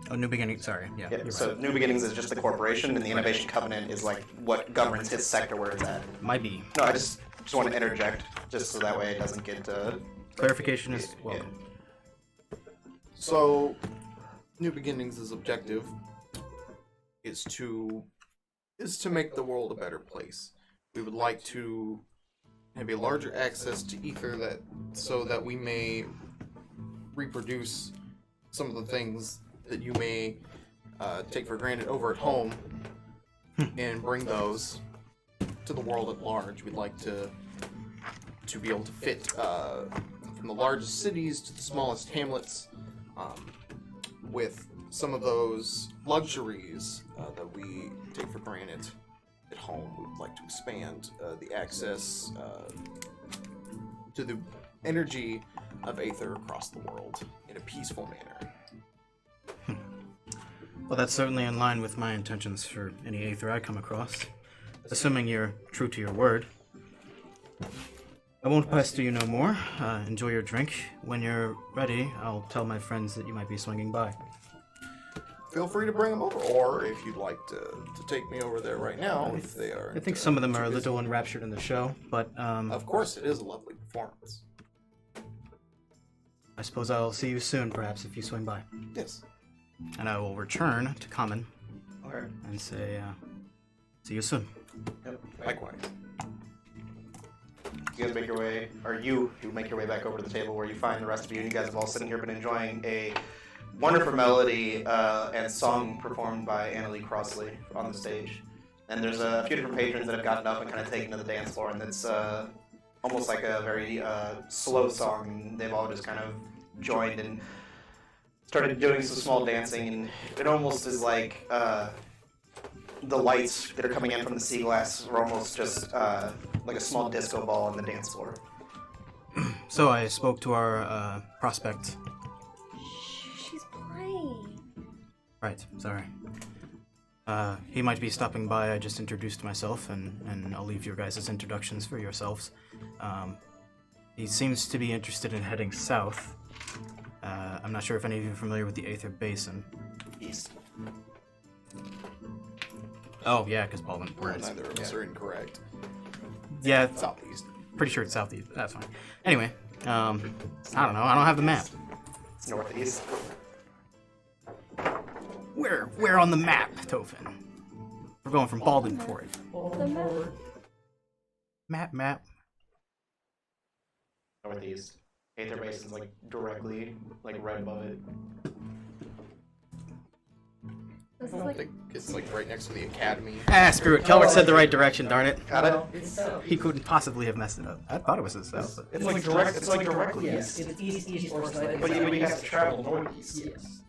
Oh, New Beginning. Sorry. Yeah. Yeah, You're so right. New Beginnings is just the corporation, and the Innovation Covenant is like what governs his sector where it's at. Might be. No, I just want to interject, just so that way it doesn't get... Clarification is welcome. So, New Beginnings' objective is to make the world a better place. We would like to have a larger access to Aether so that we may reproduce some of the things that you may take for granted over at home and bring those to the world at large. We'd like to be able to fit from the largest cities to the smallest hamlets with some of those luxuries that we take for granted at home. We would like to expand the access to the energy of Aether across the world in a peaceful manner. Well, that's certainly in line with my intentions for any Aether I come across. Assuming you're true to your word. I won't pester you no more. Enjoy your drink. When you're ready, I'll tell my friends that you might be swinging by. Feel free to bring them over, or if you'd like to take me over there right now, if they are. I think some of them are a little enraptured in the show, but Of course, it is a lovely performance. I suppose I'll see you soon, perhaps, if you swing by. Yes. And I will return to Common Alright. and say, see you soon. Yep. Likewise. You guys make your way, or you make your way back over to the table where you find the rest of you, and you guys have all sitting here been enjoying a wonderful melody and song performed by Joanna Crosley on the stage. And there's a few different patrons that have gotten up and kind of taken to the dance floor, and it's almost like a very slow song, and they've all just kind of joined and started doing some small dancing, and it almost is like the lights that are coming in from the sea glass are almost just like a small disco ball on the dance floor. So I spoke to our prospect. She's playing. Right, sorry. He might be stopping by. I just introduced myself, and I'll leave your guys' introductions for yourselves. He seems to be interested in heading south. I'm not sure if any of you are familiar with the Aether Basin. East. Oh, yeah, because Bahlden Port. Neither of us are incorrect. Yeah, Southeast. pretty sure it's southeast. That's fine. Anyway, I don't know. I don't have the map. It's northeast. Where on the map, Tofin? We're going from Bahlden Port. The map. Map. Northeast. Aether Basin's like directly, like right above it. This I is don't like think it's like right next to the academy. Ah, screw it. Kerlic said the right direction, darn it. Got it? It's south. He couldn't possibly have messed it up. I thought it was the south. But... It's like direct. It's like directly Yes, east. it's east or south. But you have to travel northeast. Yes.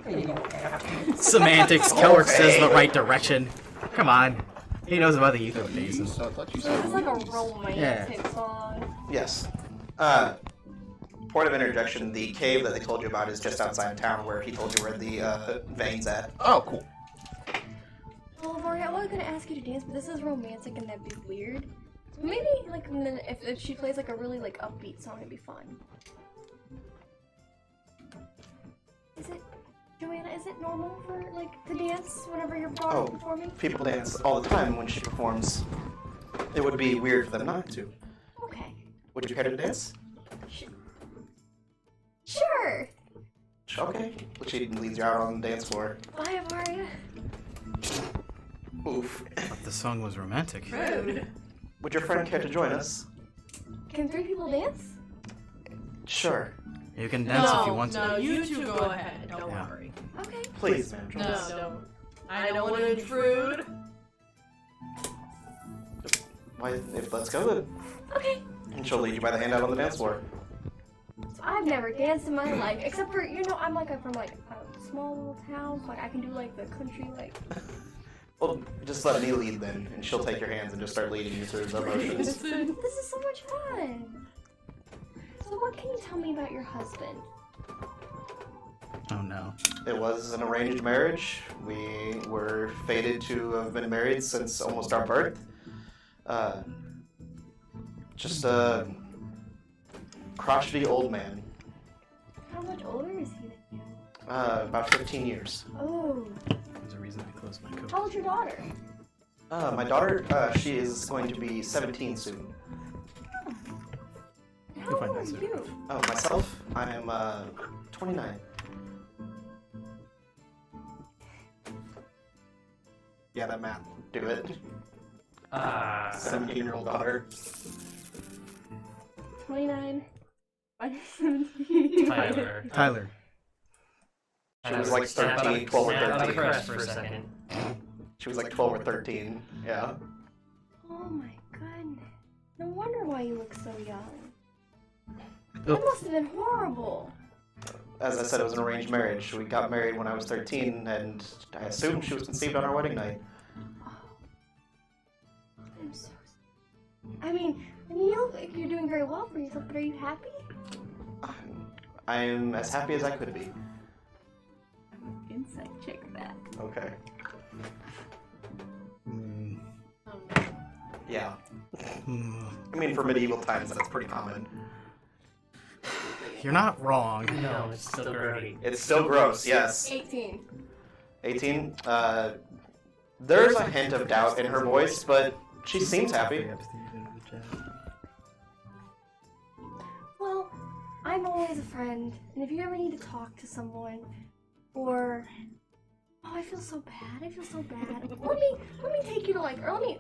You don't have to. Semantics. Kerlic says the right direction. Come on. He knows about the Aether Basin. So I thought you this said is like a romantic song. Yes. Point of interjection, the cave that they told you about is just outside town where he told you where the veins at. Oh, cool. Well, Rory, I was gonna ask you to dance, but this is romantic and that'd be weird. So maybe like if she plays like a really like upbeat song, it'd be fun. Is it, Joanna? Is it normal for like to dance whenever you're performing? People dance all the time when she performs. It would be weird for them not to. Okay. Would you care to dance? Sure. Okay. She leads you out on the dance floor. Bye, Avaria. Oof. But the song was romantic. Rude. Would your friend care to join us? Can 3 people dance? Sure. You can dance if you want to. No, you two go ahead. Don't Yeah. worry. Okay. Please, ma'am, join No, us. don't. I don't want to intrude. Why, let's go then. Okay. And she'll lead you by the hand out on the dance floor. So I've never danced in my life, except for I'm like from like a small little town, so like I can do like the country like. Well, just let me lead then, and she'll take your hands and just start leading you through the motions. This is so much fun. So what can you tell me about your husband? Oh no. It was an arranged marriage. We were fated to have been married since almost our birth. Just crotchety old man. How much older is he than you? About 15 years. Oh. There's a reason I closed my coat. How old's your daughter? My daughter, she is going to be 17 soon. How find old are that soon. you? Oh, myself, I am 29. Yeah, that math. Do it. 17-year-old daughter. 29. minus 17. Tyler. Tyler. She was like 13, 12 or Snap out of 13. Cress for a second. She was like 12 or 13. Yeah. Oh my goodness. No wonder why you look so young. Oh. That must have been horrible. As I said, it was an arranged marriage. We got married when I was 13, and I assumed she was conceived on our wedding night. I'm so sorry. I mean, you look like you're doing very well for yourself, but are you happy? I am as happy as I could be. Insight check that. Okay. Mm, Oh, no. Yeah. mm. I mean, for medieval times, that's pretty common. You're not wrong. No, it's still grody. It's still gross, yes. 18. 18. There's a hint of doubt in her voice, but she seems happy. Well, I'm always a friend, and if you ever need to talk to someone, or I feel so bad. Let me take you to or let me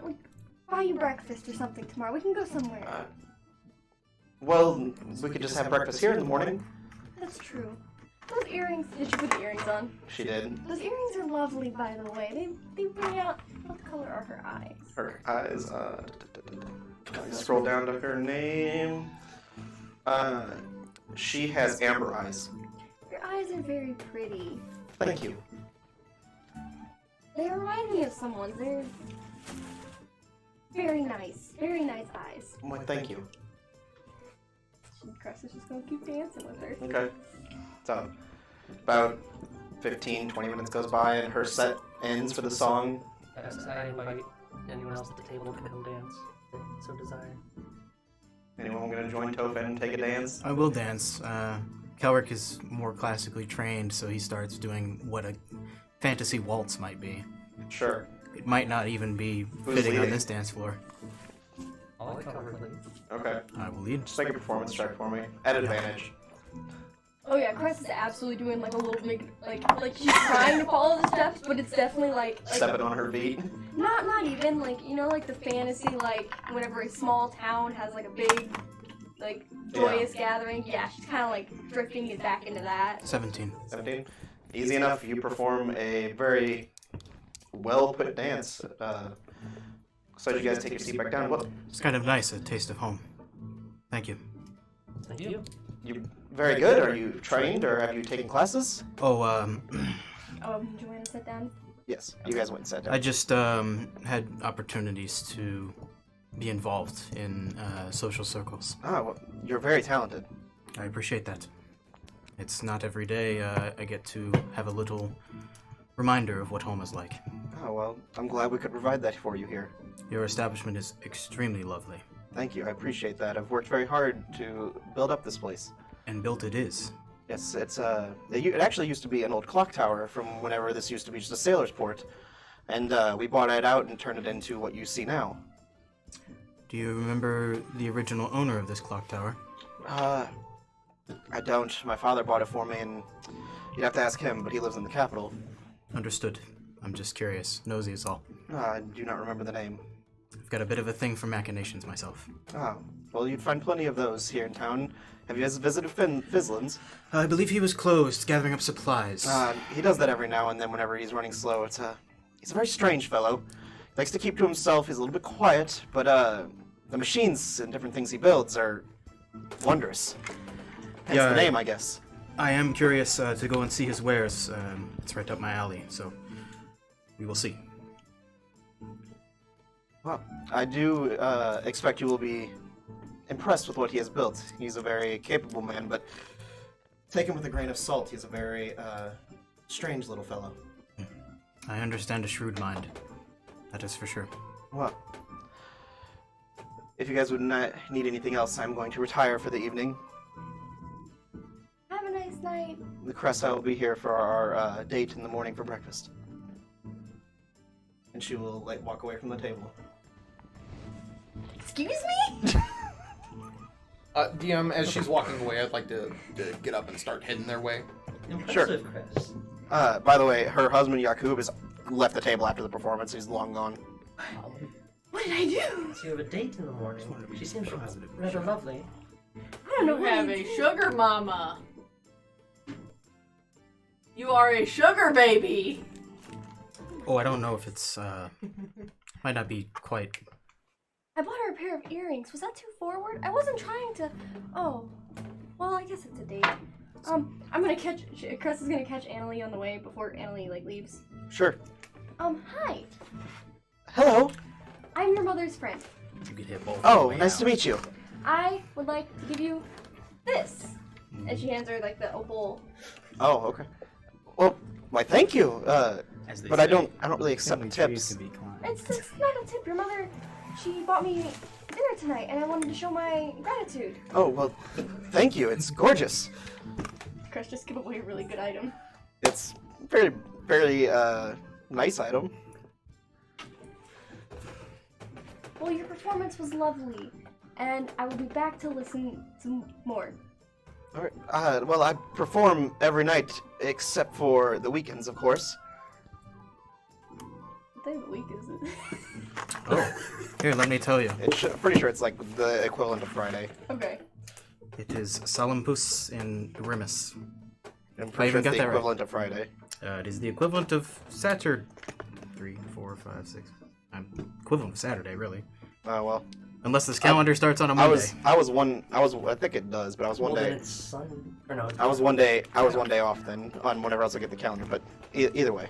buy you breakfast or something tomorrow. We can go somewhere. Well, we could just have breakfast here in the morning. That's true. Those earrings. Did you put the earrings on? She did. Those earrings are lovely, by the way. They bring out. What color are her eyes? Her eyes, scroll down to her name. She has amber eyes. Your eyes are very pretty. Thank you. They remind me of someone's. They're very nice. Very nice eyes. Why, thank you. Cress is just gonna keep dancing with her. Okay. So, about 15, 20 minutes goes by, and her set ends for the song. Yes, I invite anyone else at the table to come dance, if they so desire. Anyone gonna join Tophen and take a dance? I will dance. Kerlic is more classically trained, so he starts doing what a fantasy waltz might be. Sure. It might not even be Who's fitting on leading? this dance floor. All I covered lead. Okay. I will lead. Just make a performance check for me. At advantage. Oh yeah, Cress is absolutely doing like a little big like she's trying to follow the steps, but it's definitely like Stepping on her feet. not even like like the fantasy whenever a small town has like a big joyous gathering. Yeah, she's kind of like drifting it back into that. 17. 17. Easy enough. You perform a very well put dance. So you guys take your seat back down. What? It's kind of nice, a taste of home. Thank you. Thank you. You very good. Are you trained or have you taken classes? Oh, Joanna, sit down. Yes. You guys went and sat down. I just had opportunities to be involved in social circles. Ah, well, you're very talented. I appreciate that. It's not every day I get to have a little reminder of what home is like. Oh, well, I'm glad we could provide that for you here. Your establishment is extremely lovely. Thank you. I appreciate that. I've worked very hard to build up this place. And built it is. Yes, it actually used to be an old clock tower from whenever this used to be just a sailor's port. And we bought it out and turned it into what you see now. Do you remember the original owner of this clock tower? I don't. My father bought it for me, and you'd have to ask him, but he lives in the capital. Understood. I'm just curious. Nosy is all. I do not remember the name. I've got a bit of a thing for machinations myself. Oh, well, you'd find plenty of those here in town. Have you guys visited Fizzlands? I believe he was closed, gathering up supplies. He does that every now and then whenever he's running slow. He's a very strange fellow. He likes to keep to himself. He's a little bit quiet, but the machines and different things he builds are wondrous. Hence Yeah, the name, I guess. I am curious to go and see his wares. It's right up my alley, so we will see. Well, I do expect you will be impressed with what he has built. He's a very capable man, but take him with a grain of salt. He's a very strange little fellow. I understand a shrewd mind. That is for sure. Well, if you guys would not need anything else, I'm going to retire for the evening. last night? The Cress will be here for our date in the morning for breakfast. And she will like walk away from the table. Excuse me? DM, as she's walking away, I'd like to get up and start heading their way. Impressive, Cress. By the way, her husband Yakub has left the table after the performance. He's long gone. What did I do? So you have a date in the morning. She seems rather lovely. I don't know You what have I a did. sugar mama. You are a sugar baby. Oh, I don't know if it's might not be quite. I bought her a pair of earrings. Was that too forward? I wasn't trying to. Oh, well, I guess it's a date. I'm gonna catch. Cress is gonna catch Annalie on the way before Annalie like leaves. Sure. Hi. Hello. I'm your mother's friend. You could hit both. Oh, nice to meet you. I would like to give you this. And she hands her like the opal. Oh, okay. Well, why thank you. As they But say, I don't really accept family trees tips. can be climbed. It's not a tip. Your mother, she bought me dinner tonight, and I wanted to show my gratitude. Oh, well, thank you. It's gorgeous. Cress just give away a really good item. It's very nice item. Well, your performance was lovely, and I will be back to listen to more. All right. Well, I perform every night except for the weekends, of course. What day of the week is it? Oh, here, let me tell you. I'm pretty sure it's like the equivalent of Friday. Okay. It is Salampus in Rimus. I'm I pretty even sure it's got the that right. equivalent of Friday. It is the equivalent of Saturday. 3, 4, 5, 6. Equivalent of Saturday, really. Oh well. Unless this calendar starts on a Monday. I think it does, but I was one Well, then day. it's sun. Or no, I was one day off then on whenever else I get the calendar. But either way.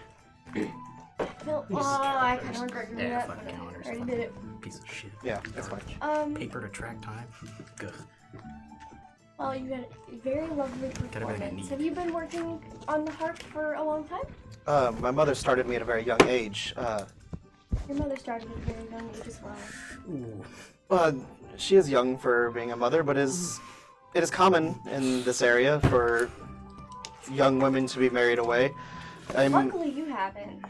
No, I kind of regret doing Yeah, that, fucking but I calendar's already fine. did it. Piece of shit. Yeah, that's fine. Paper to track time. Ugh. Well, you had a very lovely everything I performance. need. Have you been working on the harp for a long time? My mother started me at a very young age. Your mother started at a very young age as well. Ooh. She is young for being a mother, but it is common in this area for young women to be married away. Luckily, you haven't.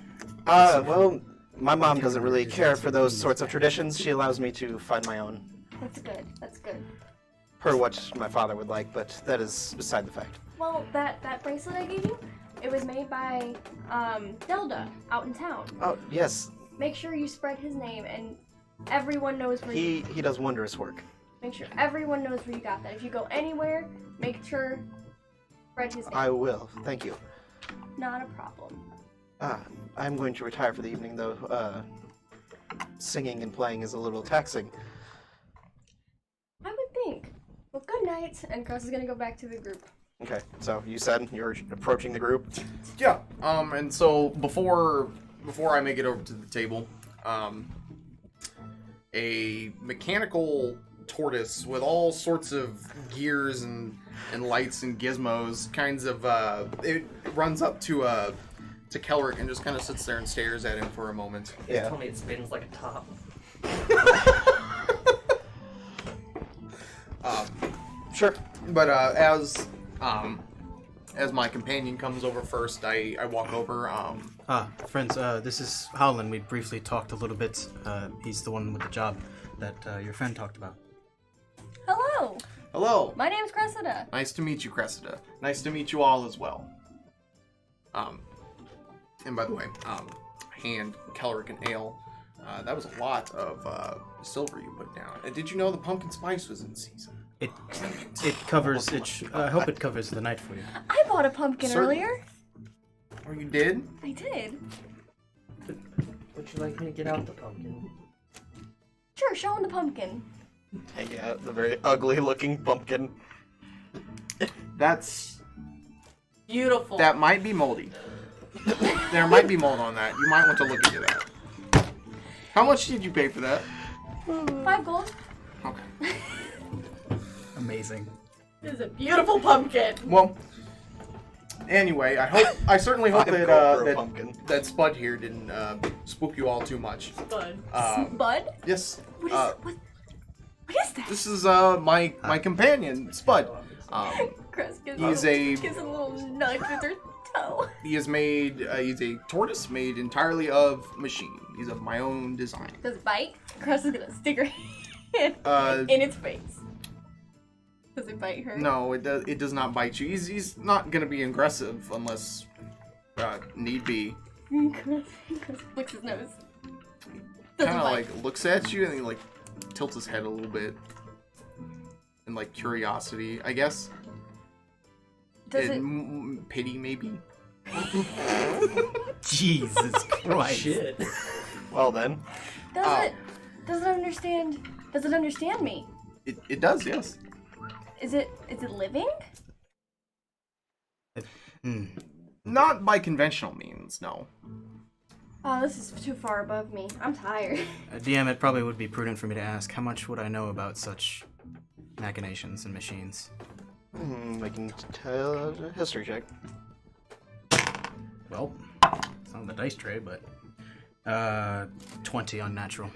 Well, my mom doesn't really care for those sorts of traditions. She allows me to find my own, That's good. That's good. per what my father would like, but that is beside the fact. Well, that bracelet I gave you, it was made by Delda out in town. Oh, yes, Make sure you spread his name, and everyone knows where you. he does wondrous work. Make sure everyone knows where you got that. If you go anywhere, make sure spread his name. I will, thank you. Not a problem. I'm going to retire for the evening, though. Singing and playing is a little taxing. I would think. Well, good night. And Cress is gonna go back to the group. Okay, so you said you're approaching the group? Yeah. And so before I make it over to the table, a mechanical tortoise with all sorts of gears and lights and gizmos, kinds of it runs up to Kerlic and just kind of sits there and stares at him for a moment. Yeah. Tell me it spins like a top. Sure. But as my companion comes over first, I walk over. Friends, this is Halan. We briefly talked a little bit. He's the one with the job that your friend talked about. Hello. Hello. My name's Cressida. Nice to meet you, Cressida. Nice to meet you all as well. And by the way, hand Kerlic and ale. That was a lot of silver you put down. And did you know the pumpkin spice was in season? It covers it. I hope it covers the night for you. I bought a pumpkin Certainly. earlier. Oh, you did? I did. Would you like me to get out the pumpkin? Sure, show him the pumpkin. Hang out the very ugly-looking pumpkin. Beautiful. That might be moldy. There might be mold on that. You might want to look into that. How much did you pay for that? 5 gold. Okay. Amazing. This is a beautiful pumpkin. Well, anyway, I certainly hope I'm that going for a pumpkin. that Spud here didn't spook you all too much. Bud. Bud? Yes. What is what is that? This is my companion, Spud. Cress gives He's gives a little nudge with her toe. He is made. He's a tortoise made entirely of machine. He's of my own design. Does it bite? Cress is gonna stick her hand in its face. Does it bite her? No, it does. It does not bite you. He's not gonna be aggressive unless need be. Cress flicks his nose. Kind of like looks at you and he like tilts his head a little bit in like curiosity, I guess. Does it? Pity maybe. Jesus Christ. Shit. Well then. Does it understand? Does it understand me? It does, yes. Is it living? Not by conventional means, no. Oh, this is too far above me. I'm tired. DM, it probably would be prudent for me to ask, how much would I know about such machinations and machines? Making a history check. Well, it's not on the dice tray, but 20 unnatural.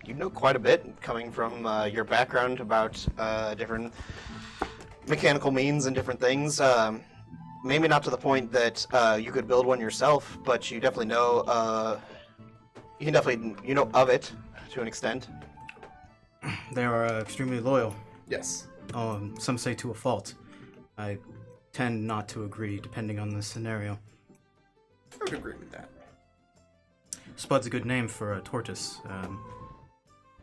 You know quite a bit, coming from your background about different mechanical means and different things. Maybe not to the point that you could build one yourself, but you definitely know. You know of it to an extent. They are extremely loyal. Yes. Some say to a fault. I tend not to agree, depending on the scenario. I would agree with that. Spud's a good name for a tortoise.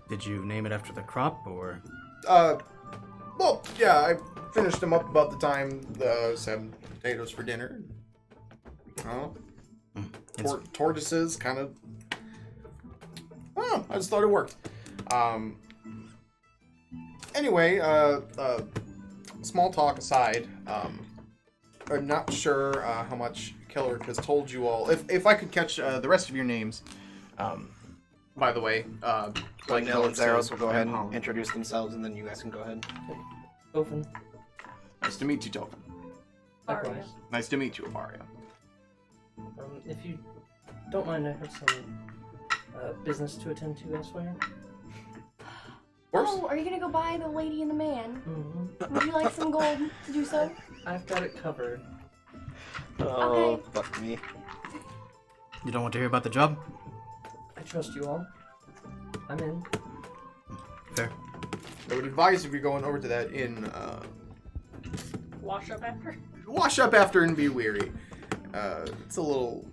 Did you name it after the crop, or? Well, yeah, I finished them up about the time I was having potatoes for dinner. Tortoises, kind of. Oh, I just thought it worked. Anyway, small talk aside, I'm not sure how much Kerlic has told you all. If I could catch the rest of your names, by the way, Like Nil and Zaros will go ahead and introduce themselves, and then you guys can go ahead. Open. Nice to meet you, Tophin. Likewise. Nice to meet you, Avaria. If you don't mind, I have some business to attend to elsewhere. Oh, are you gonna go buy the lady and the man? Mm-hmm. Would you like some gold to do so? I've got it covered. Oh, Okay. fuck me. You don't want to hear about the job? I trust you all. I'm in. Fair. I would advise if you're going over to that inn, Wash up after. wash up after and be weary. It's a little,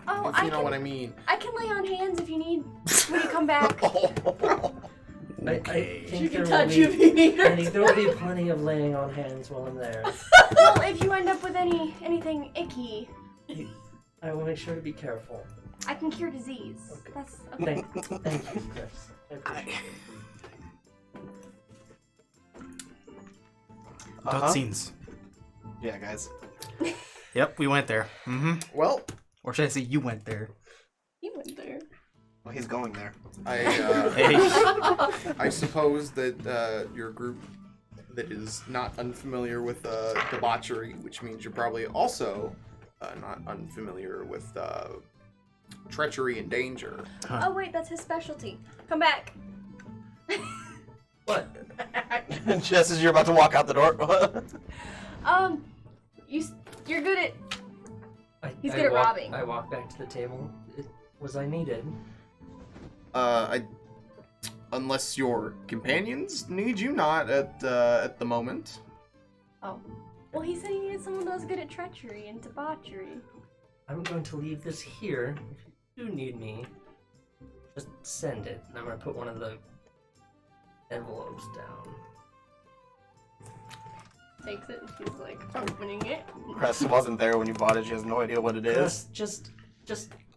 Oh, if you know what I mean. I can lay on hands if you need when you come back. I think She can there touch will you be, if you need I her. think there will be plenty of laying on hands while I'm there. Well, if you end up with anything icky, I will make sure to be careful. I can cure disease. Okay. That's okay. Thank you, Chris. I appreciate it. Scenes. Yeah, guys. Yep, we went there. Mm-hmm. Well, Or should I say you went there? You went there. Well, he's going there. Hey. I suppose that your group that is not unfamiliar with debauchery, which means you're probably also not unfamiliar with treachery and danger. Oh wait, that's his specialty. Come back. What? Just as you're about to walk out the door. You're good at. He's I good at walk- robbing. I walk back to the table. Was I needed? Unless your companions need you, not at the moment. Oh. Well, he said he needed someone that was good at treachery and debauchery. I'm going to leave this here. If you do need me, just send it. And I'm going to put one of the envelopes down. Takes it and she's like opening it. Cress wasn't there when you bought it. She has no idea what it is. Just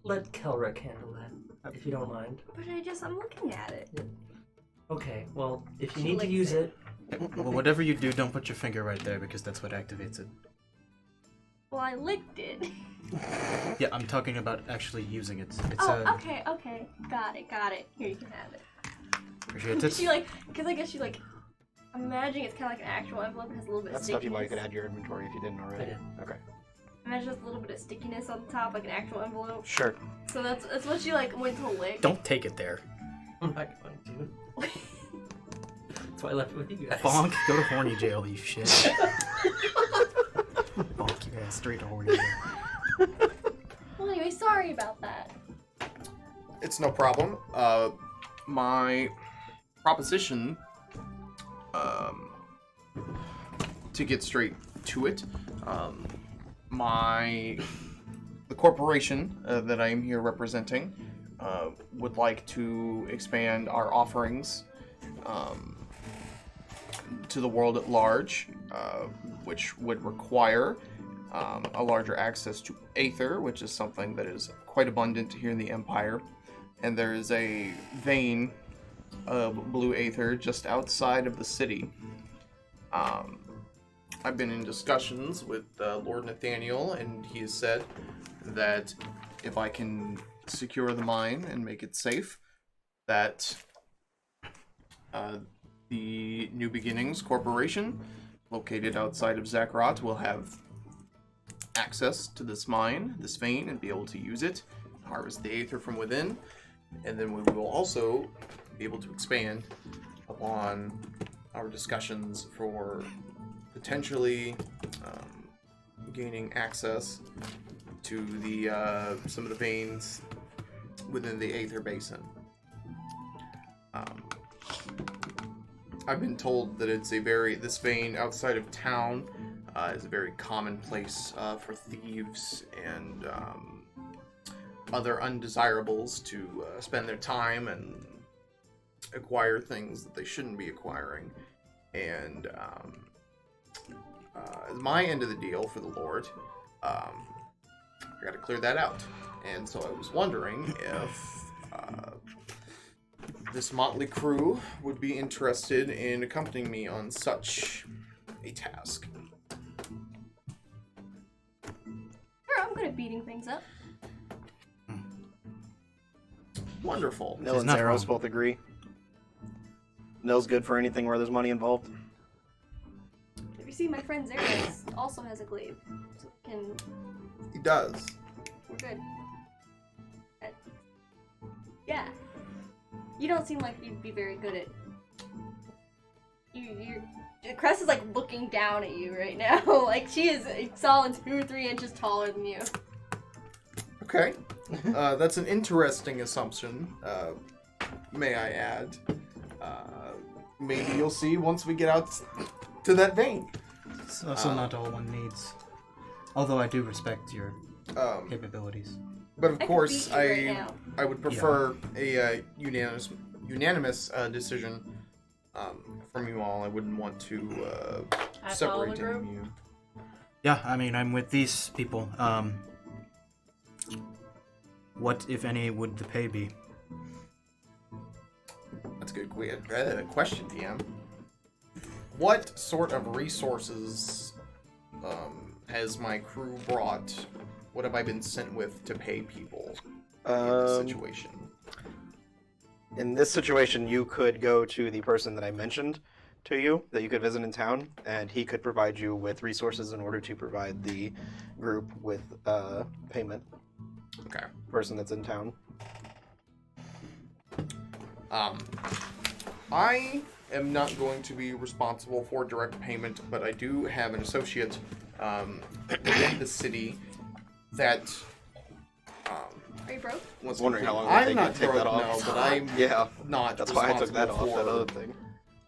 let Kerlic handle that, if you don't mind. But I'm looking at it. Okay, well, if you She need to licks use it. it, Well, whatever you do, don't put your finger right there because that's what activates it. Well, I licked it. Yeah, I'm talking about actually using it. It's Okay. Got it. Here, you can have it. Appreciate it. She because I guess I'm imagining it's kind of like an actual envelope. It has a little bit That's of stuff stickiness. you probably could add to your inventory if you didn't already. I did. Okay. Imagine just a little bit of stickiness on the top, like an actual envelope. Sure. So that's what she went to lick. Don't take it there. I'm not going to. That's why I left it with you guys. Bonk, go to horny jail, you shit. Bonk your ass straight to horny jail. Well, anyway, sorry about that. It's no problem. My proposition, to get straight to it, the corporation that I am here representing would like to expand our offerings to the world at large, which would require a larger access to Aether, which is something that is quite abundant here in the Empire. And there is a vein of blue Aether just outside of the city. I've been in discussions with Lord Nathaniel, and he has said that if I can secure the mine and make it safe, that the New Beginnings Corporation, located outside of Zakarat, will have access to this mine, this vein, and be able to use it, harvest the Aether from within, and then we will also be able to expand upon our discussions for potentially gaining access to the some of the veins within the Aether Basin. I've been told that it's this vein outside of town is a very common place for thieves and other undesirables to spend their time and acquire things that they shouldn't be acquiring. And my end of the deal for the Lord, I got to clear that out. And so I was wondering if this motley crew would be interested in accompanying me on such a task. Sure, I'm good at beating things up. Wonderful. Nil She's and not Zeros wrong. both agree. Nil's good for anything where there's money involved. If you see, my friend Zeros also has a glaive, so He does. we're good. Yeah. You don't seem like you'd be very good at. You're. Cress is like looking down at you right now. Like she is a solid 2 or 3 inches taller than you. Okay. That's an interesting assumption, may I add. Maybe you'll see once we get out to that vein. It's also not all one needs. Although I do respect your capabilities. But of I could course, beat you right now. I would prefer a unanimous decision from you all. I wouldn't want to That's all separate the group? any of you. Yeah, I mean, I'm with these people. What, if any, would the pay be? That's a good question, DM. What sort of resources has my crew brought? What have I been sent with to pay people in this situation? In this situation, you could go to the person that I mentioned to you, that you could visit in town, and he could provide you with resources in order to provide the group with payment. Okay. Person that's in town. I am not going to be responsible for direct payment, but I do have an associate within the city that Are you broke? I was wondering how long it would I'm take not to take broke, that off. no, but I'm Yeah, not that's why I took that responsible off, that for- other thing.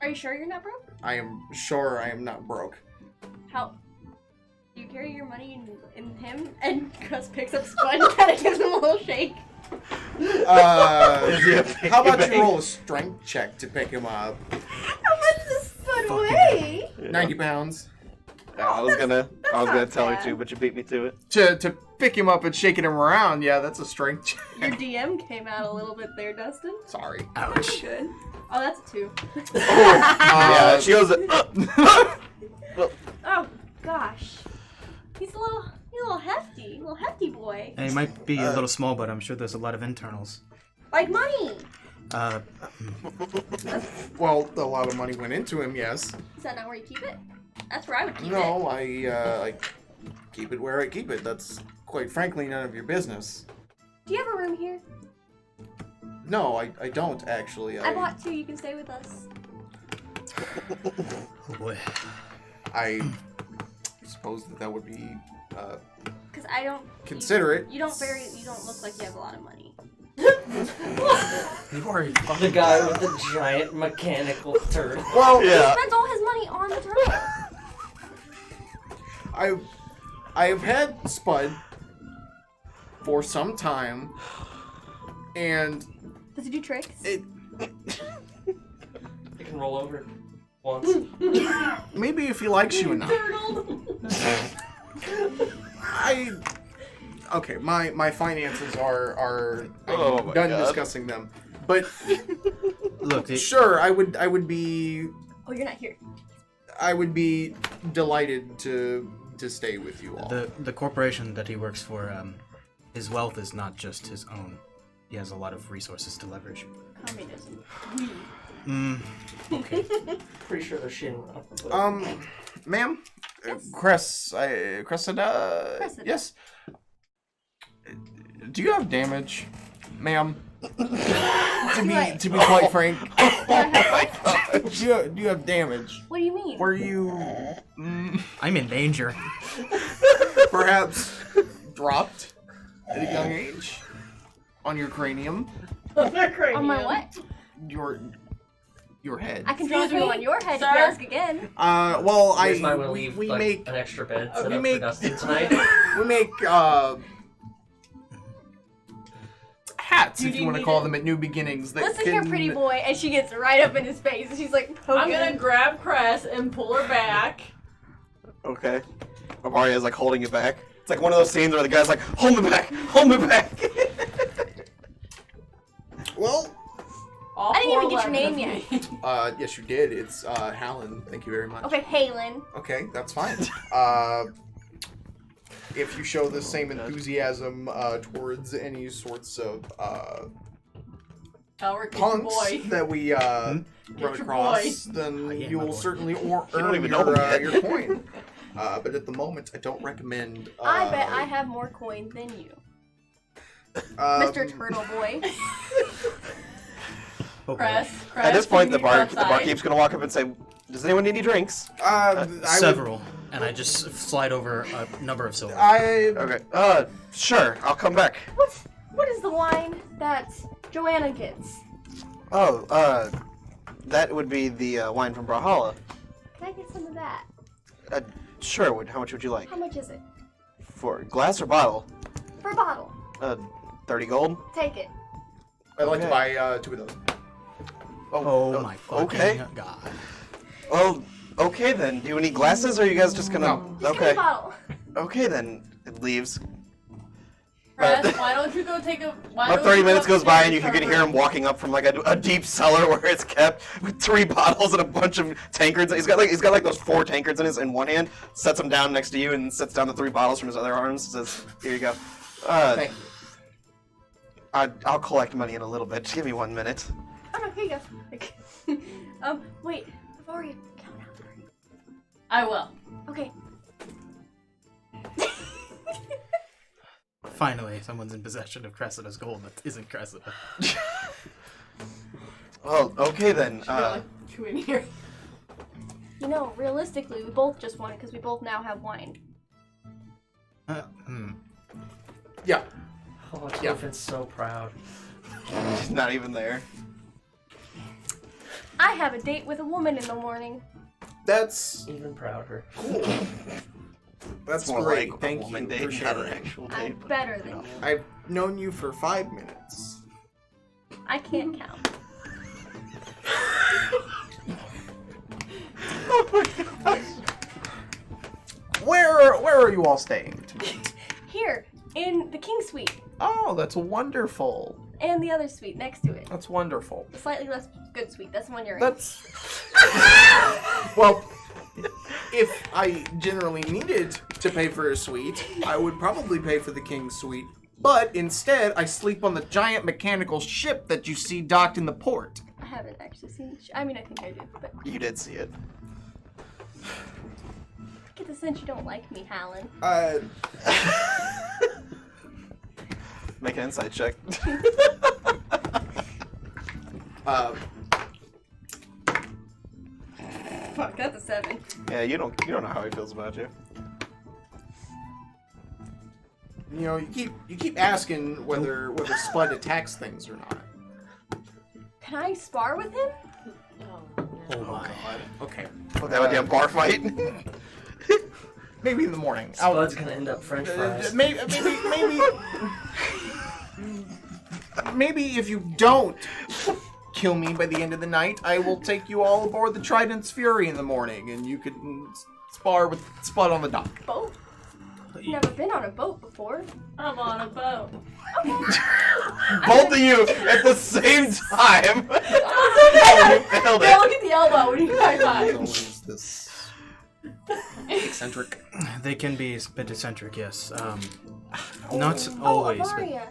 Are you sure you're not broke? I am sure I am not broke. How? You carry your money in him, and Gus picks up Spud and kind of gives him a little shake. How about you roll a strength check to pick him up? How much does Spud weigh? 90 pounds. Yeah, I was gonna not tell her bad. to, but you beat me to it. To pick him up and shaking him around, yeah, that's a strength check. Your DM came out a little bit there, Dustin. Sorry. That's good. Oh, that's a 2. Yeah, she goes. Oh gosh, he's a little hefty boy. And he might be a little small, but I'm sure there's a lot of internals. Like money. Well, a lot of money went into him, yes. Is that not where you keep it? That's where I would keep it. No, I keep it where I keep it. That's quite frankly none of your business. Do you have a room here? No, I don't actually. I bought 2. You can stay with us. Oh boy. I suppose that would be Because I don't. considerate. You don't look like you have a lot of money. You are The guy with the giant mechanical turd. Well, He spent all his money on the turtle. I've had Spud for some time, and Does he do tricks? it You can roll over once. maybe if he likes you enough. Okay, my finances are Oh I'm my done God. discussing them. But Look, sure, I would be Oh, you're not here. I would be delighted to stay with you all. the corporation that he works for, his wealth is not just his own. He has a lot of resources to leverage. Communism. Okay. Pretty sure they're shitting up. But... Ma'am, Yes. Cressida, Cressida. yes. Do you have damage, ma'am? to be quite frank, do you have damage? What do you mean? Were you I'm in danger. perhaps dropped at a young age on your cranium, On my what? your head? I can drop Excuse you me, on your head sir? if you ask again. Well, Here's why we'll leave we like, make an extra bed set we up make- for Dustin tonight. we make hats, You if you need want to me call to- them at New Beginnings. That Listen can... here, pretty boy, and she gets right up in his face, and she's like, I'm gonna grab Cress and pull her back. Okay. Amaria's like holding you back. It's like one of those scenes where the guy's like, hold me back! Hold me back! Well, All I didn't even get your 4'11" name of yet. me. yes, you did. It's Halan. Thank you very much. Okay, Halan. Okay, that's fine. If you show the same enthusiasm towards any sorts of Elric, get your punks boy. that we run your across, then yeah, you my will boy. certainly don't earn even know him yet. your coin. But at the moment, I don't recommend. I bet I have more coin than you. Mr. Turtle Boy. Oh, boy. Cress, At this point, the can you come outside? barkeep's gonna walk up and say, "Does anyone need any drinks?" Several. And I just slide over a number of silver. Okay. Sure. I'll come back. What is the wine that Joanna gets? Oh, that would be the wine from Brawlhalla. Can I get some of that? Sure. How much would you like? How much is it? For glass or bottle? For a bottle. 30 gold. Take it. I'd like to Okay. buy 2 of those. Oh my fucking okay. god. Well, okay then. Do you need glasses, or are you guys just gonna? No. Just give me Okay. a bottle. Okay then. It leaves. Cress, why don't you go take a... About 30 minutes goes by, and you can hear him walking up from like a deep cellar where it's kept with 3 bottles and a bunch of tankards. He's got like those 4 tankards in one hand. Sets them down next to you and sets down the 3 bottles from his other arms. Says, "Here you go." Thank you. I'll collect money in a little bit. Just give me 1 minute. Oh no, here you go. Wait. I've already count out. I will. Okay. Finally, someone's in possession of Cressida's gold that isn't Cressida. Well, okay then. You in here. You know, realistically, we both just won it because we both now have wine. Yeah. Oh, Yeah. Tophin's so proud. He's not even there. I have a date with a woman in the morning. That's Even prouder. cool. That's More great. like Thank a woman you date, for not an sharing. actual I'm date. better than you. I've known you for 5 minutes. I can't count. Where are you all staying tonight? Here, in the King Suite, Oh, that's wonderful. and the other suite next to it. That's wonderful. The slightly less good suite. That's the one you're in. That's well. If I generally needed to pay for a suite, I would probably pay for the king's suite. But instead, I sleep on the giant mechanical ship that you see docked in the port. I haven't actually seen. I mean, I think I do, but You did see it. I get the sense you don't like me, Halan. Make an insight check. Fuck, that's a 7. Yeah, you don't know how he feels about you. You know, you keep asking whether Spud attacks things or not. Can I spar with him? Oh my. God. Okay. We'll have a damn bar fight. Maybe in the morning. Spud's gonna end up French fries. Maybe if you don't kill me by the end of the night, I will take you all aboard the Trident's Fury in the morning, and you can spar with Spud on the dock. Boat? Never been on a boat before. I'm on a boat. Both of you at the same time. Nailed Yeah, it. look at the elbow when you high five. Always this eccentric. They can be a bit eccentric, yes. Not Oh, always, but Avaria.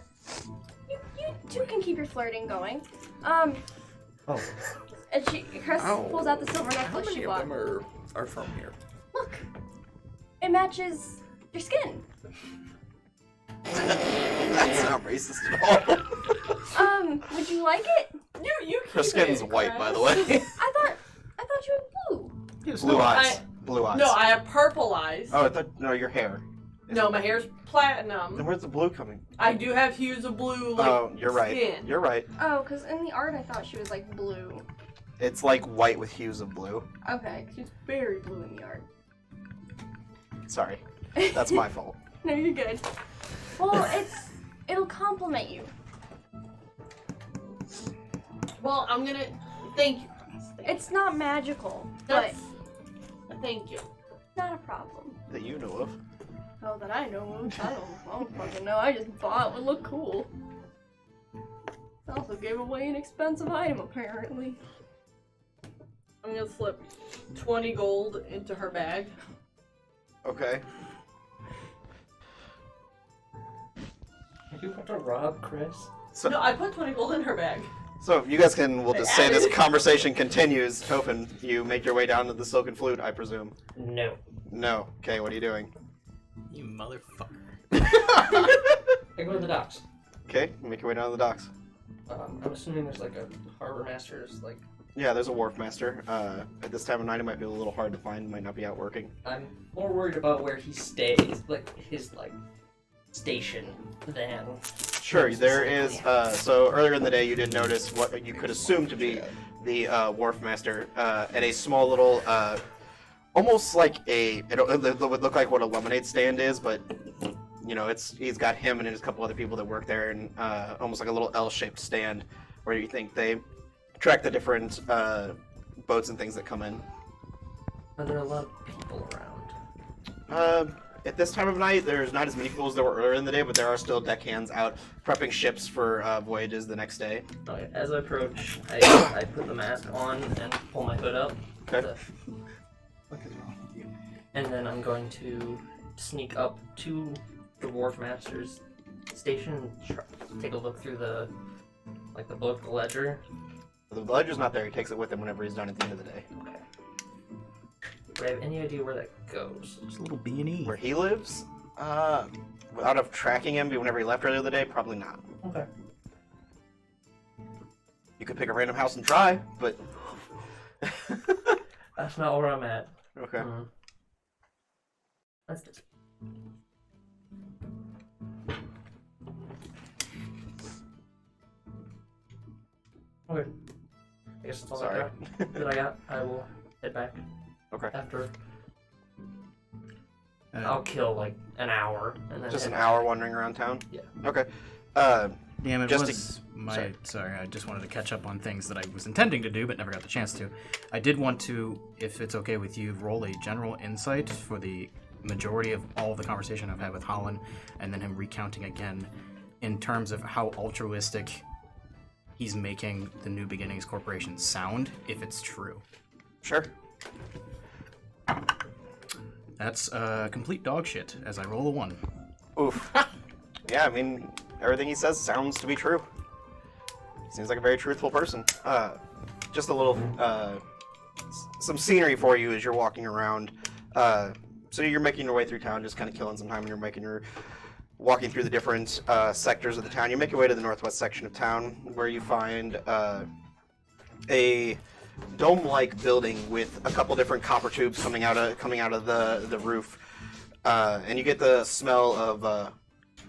You two can keep your flirting going. Oh. And Cress Ow. pulls out the silver How necklace many she of bought. them are from here? Look, it matches your skin. That's not racist at all. Would you like it? You keep Her skin's it, white, by the Cress. way. I thought you were blue. yes, Blue no, eyes. Blue eyes. No, I have purple eyes. Oh, I thought, no, your hair. No, my hair's Then platinum. where's the blue coming? I do have hues of blue, like Oh, you're right. skin. You're right. Oh, because in the art I thought she was like blue. It's like white with hues of blue. Okay, she's very blue in the art. Sorry. That's my fault. No, you're good. Well, it'll compliment you. Well, I'm gonna thank you. It's not magical, but That's thank you. not a problem. That you know of. Oh, that I know of. I don't fucking know. I just bought it would look cool. I also gave away an expensive item, apparently. I'm gonna slip 20 gold into her bag. Okay. You want to rob Chris? So, No, I put 20 gold in her bag. so you guys we'll just say this added- conversation continues. Tophin, you make your way down to the Silken Flute, I presume. No. No. Okay, what are you doing? you motherfucker. I go to the docks. Okay, make your way down to the docks. I'm assuming there's like a harbor master's, like, Yeah, there's a wharf master. At this time of night, it might be a little hard to find. Might not be out working. I'm more worried about where he stays, like his like station, than. Sure, there is. So earlier in the day, you did notice what you could assume to be the wharf master at a small little, almost like it would look like what a lemonade stand is, but you know, he's got him and a couple other people that work there, and almost like a little L-shaped stand where you think they track the different boats and things that come in. Are there a lot of people around? At this time of night, there's not as many people as there were earlier in the day, but there are still deckhands out prepping ships for voyages the next day. Okay, as I approach, I put the mask on and pull my hood up. Okay. And then I'm going to sneak up to the wharf master's station and take a look through the book, the ledger. The ledger's not there. He takes it with him whenever he's done at the end of the day. Okay. Do I have any idea where that goes? Just a little B&E. Where he lives, without of tracking him whenever he left earlier in the day, probably not. Okay. You could pick a random house and try, but That's not where I'm at. okay. That's just. Okay. I guess that's all Sorry. I got. That I got. I will head back Okay. after. I'll kill like an hour and then Just head an back. hour wandering around town. Yeah. Okay. Damn, it Just was my... sorry. Sorry, I just wanted to catch up on things that I was intending to do, but never got the chance to. I did want to, if it's okay with you, roll a general insight for the majority of all of the conversation I've had with Halan, and then him recounting again in terms of how altruistic he's making the New Beginnings Corporation sound, if it's true. Sure. That's complete dog shit, as I roll a 1. Oof. Yeah, I mean, everything he says sounds to be true. Seems like a very truthful person. Just a little, some scenery for you as you're walking around. So you're making your way through town, just kind of killing some time, and you're walking through the different sectors of the town. You make your way to the northwest section of town, where you find a dome-like building with a couple different copper tubes coming out of the roof, and you get the smell of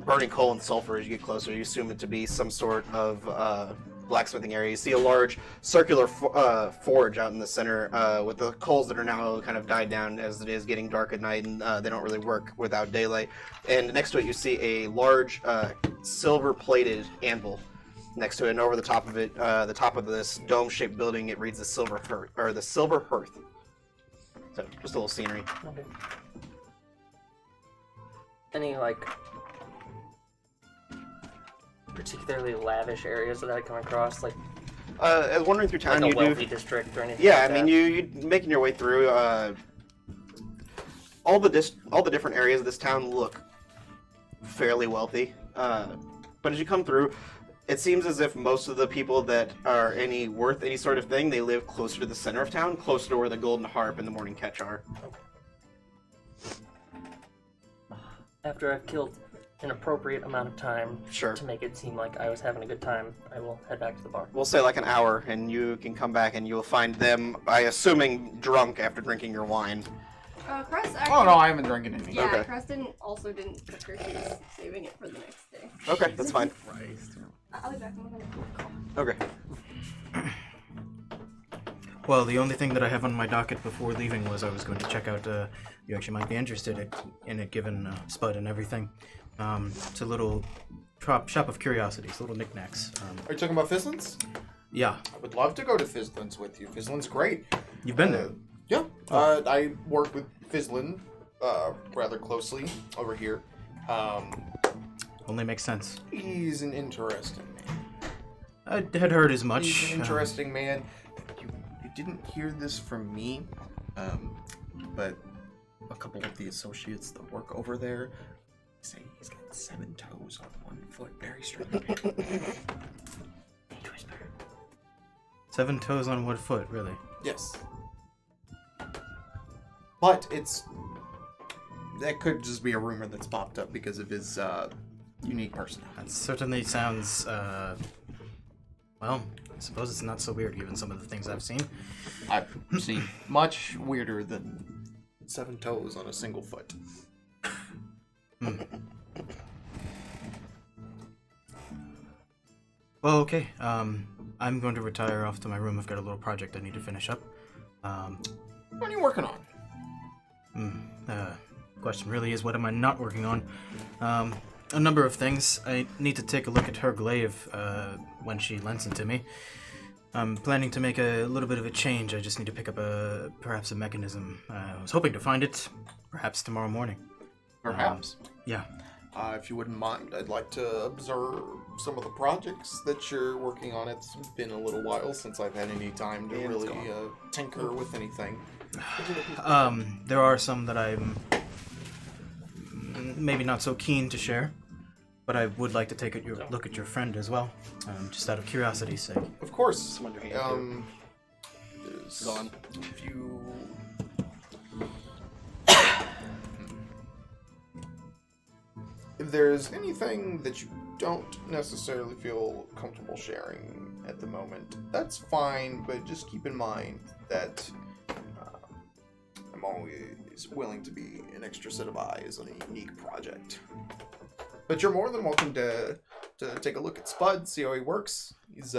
burning coal and sulfur as you get closer. You assume it to be some sort of blacksmithing area. You see a large circular forge out in the center with the coals that are now kind of died down as it is getting dark at night, and they don't really work without daylight. And next to it, you see a large silver-plated anvil next to it, and over the top of it, the top of this dome-shaped building, it reads the silver hearth. So just a little scenery. Okay. Any like particularly lavish areas that I come across, like As wandering through town, like a you wealthy do. district or anything? Yeah, like I mean, you making your way through. All the different areas of this town look fairly wealthy, but as you come through, it seems as if most of the people that are worth any sort of thing, they live closer to the center of town, closer to where the Golden Harp and the Morning Catch are. After I've killed an appropriate amount of time Sure. to make it seem like I was having a good time, I will head back to the bar. We'll say like an hour, and you can come back, and you'll find them, I assuming, drunk after drinking your wine. Cress actually... Oh no, I haven't drinking any. Yeah, Okay. Cress didn't cook her. She was saving it for the next day. Okay, that's fine. I'll be back. I'm gonna call. Okay. Well, the only thing that I have on my docket before leaving was I was going to check out. You actually might be interested in it, given Spud and everything. It's a little shop of curiosities, little knickknacks. Are you talking about Fizzlin's? Yeah, I would love to go to Fizzlin's with you. Fizzlin's great. you've been there. Yeah. I work with Fizzlin rather closely over here. Only makes sense. He's an interesting man. I had heard as much. He's an interesting man. You didn't hear this from me, but a couple of the associates that work over there say he's got 7 toes on 1 foot. Very strange. Whisper. 7 toes on 1 foot, really. Yes. But that could just be a rumor that's popped up because of his unique personality. That certainly sounds. Well, I suppose it's not so weird given some of the things I've seen. I've seen much weirder than 7 toes on a single foot. Well, okay. I'm going to retire off to my room. I've got a little project I need to finish up. What are you working on? Question really is, what am I not working on? A number of things. I need to take a look at her glaive when she lends it to me. I'm planning to make a little bit of a change. I just need to pick up perhaps a mechanism. I was hoping to find it, perhaps tomorrow morning. Perhaps. Yeah. If you wouldn't mind, I'd like to observe some of the projects that you're working on. It's been a little while since I've had any time to really tinker with anything. There are some that I'm maybe not so keen to share, but I would like to take a look at your friend as well, just out of curiosity's sake. Of course. Someone to hand There's Gone. a few... If there's anything that you don't necessarily feel comfortable sharing at the moment, that's fine, but just keep in mind that I'm always willing to be an extra set of eyes on a unique project. But you're more than welcome to take a look at Spud, see how he works. He's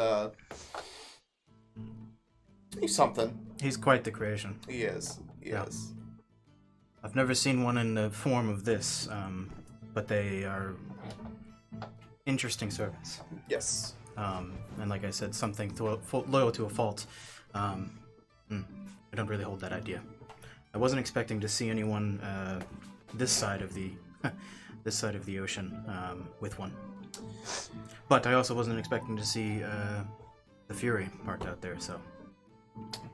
something. He's quite the creation. He is. He Yeah. is. I've never seen one in the form of this, but they are interesting servants. Yes. And like I said, something loyal to a fault. I don't really hold that idea. I wasn't expecting to see anyone this side of the ocean with one. But I also wasn't expecting to see the Fury parked out there. So.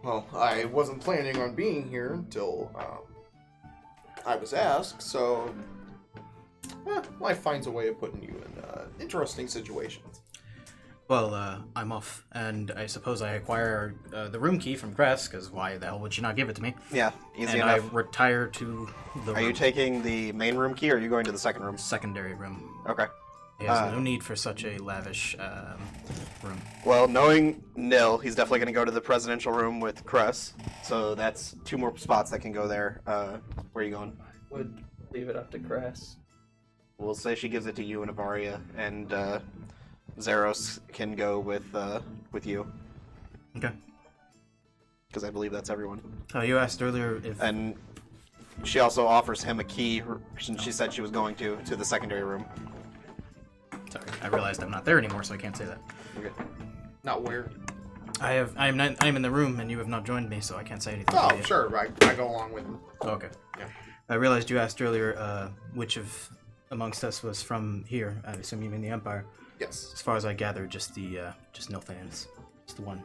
Well, I wasn't planning on being here until I was asked, so life finds a way of putting you in interesting situations. Well, I'm off, and I suppose I acquire the room key from Cress, because why the hell would she not give it to me? Yeah, easy and enough. I retire to the Are you taking the main room key, or are you going to the second room? secondary room. Okay. He has no need for such a lavish room. Well, knowing Nil, he's definitely going to go to the presidential room with Cress. So that's 2 more spots that can go there. Where are you going? Would leave it up to Cress. We'll say she gives it to you and Avaria, and Zeros can go with you. Okay. Because I believe that's everyone. You asked earlier if... And she also offers him a key, since she said she was going to the secondary room. Sorry, I realized I'm not there anymore, so I can't say that. Okay. Not where. I'm in the room, and you have not joined me, so I can't say anything. Oh, to you. sure. I go along with him. Oh, okay. Yeah. I realized you asked earlier which of amongst us was from here. I assume you mean the Empire. Yes. As far as I gather, just Nilthan is just the one.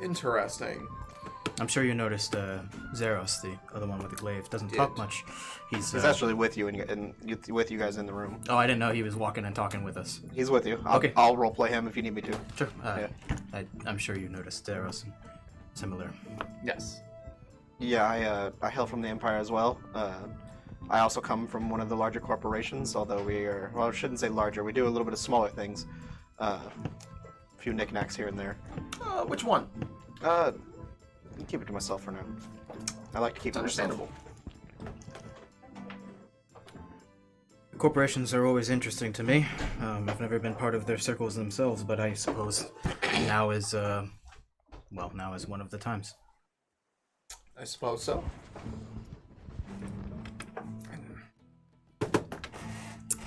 Interesting. I'm sure you noticed Zeros, the other one with the glaive, doesn't talk much. He's actually with you and with you guys in the room. Oh, I didn't know he was walking and talking with us. He's with you. Okay. I'll roleplay him if you need me to. Sure. Yeah. I'm sure you noticed Zeros and similar. Yes. Yeah, I hail from the Empire as well. I also come from one of the larger corporations, although we are, well, I shouldn't say larger. We do a little bit of smaller things. A few knickknacks here and there. Which one? Keep it to myself for now. I like to keep it Understandable. Corporations are always interesting to me. I've never been part of their circles themselves, but I suppose now is one of the times. I suppose so.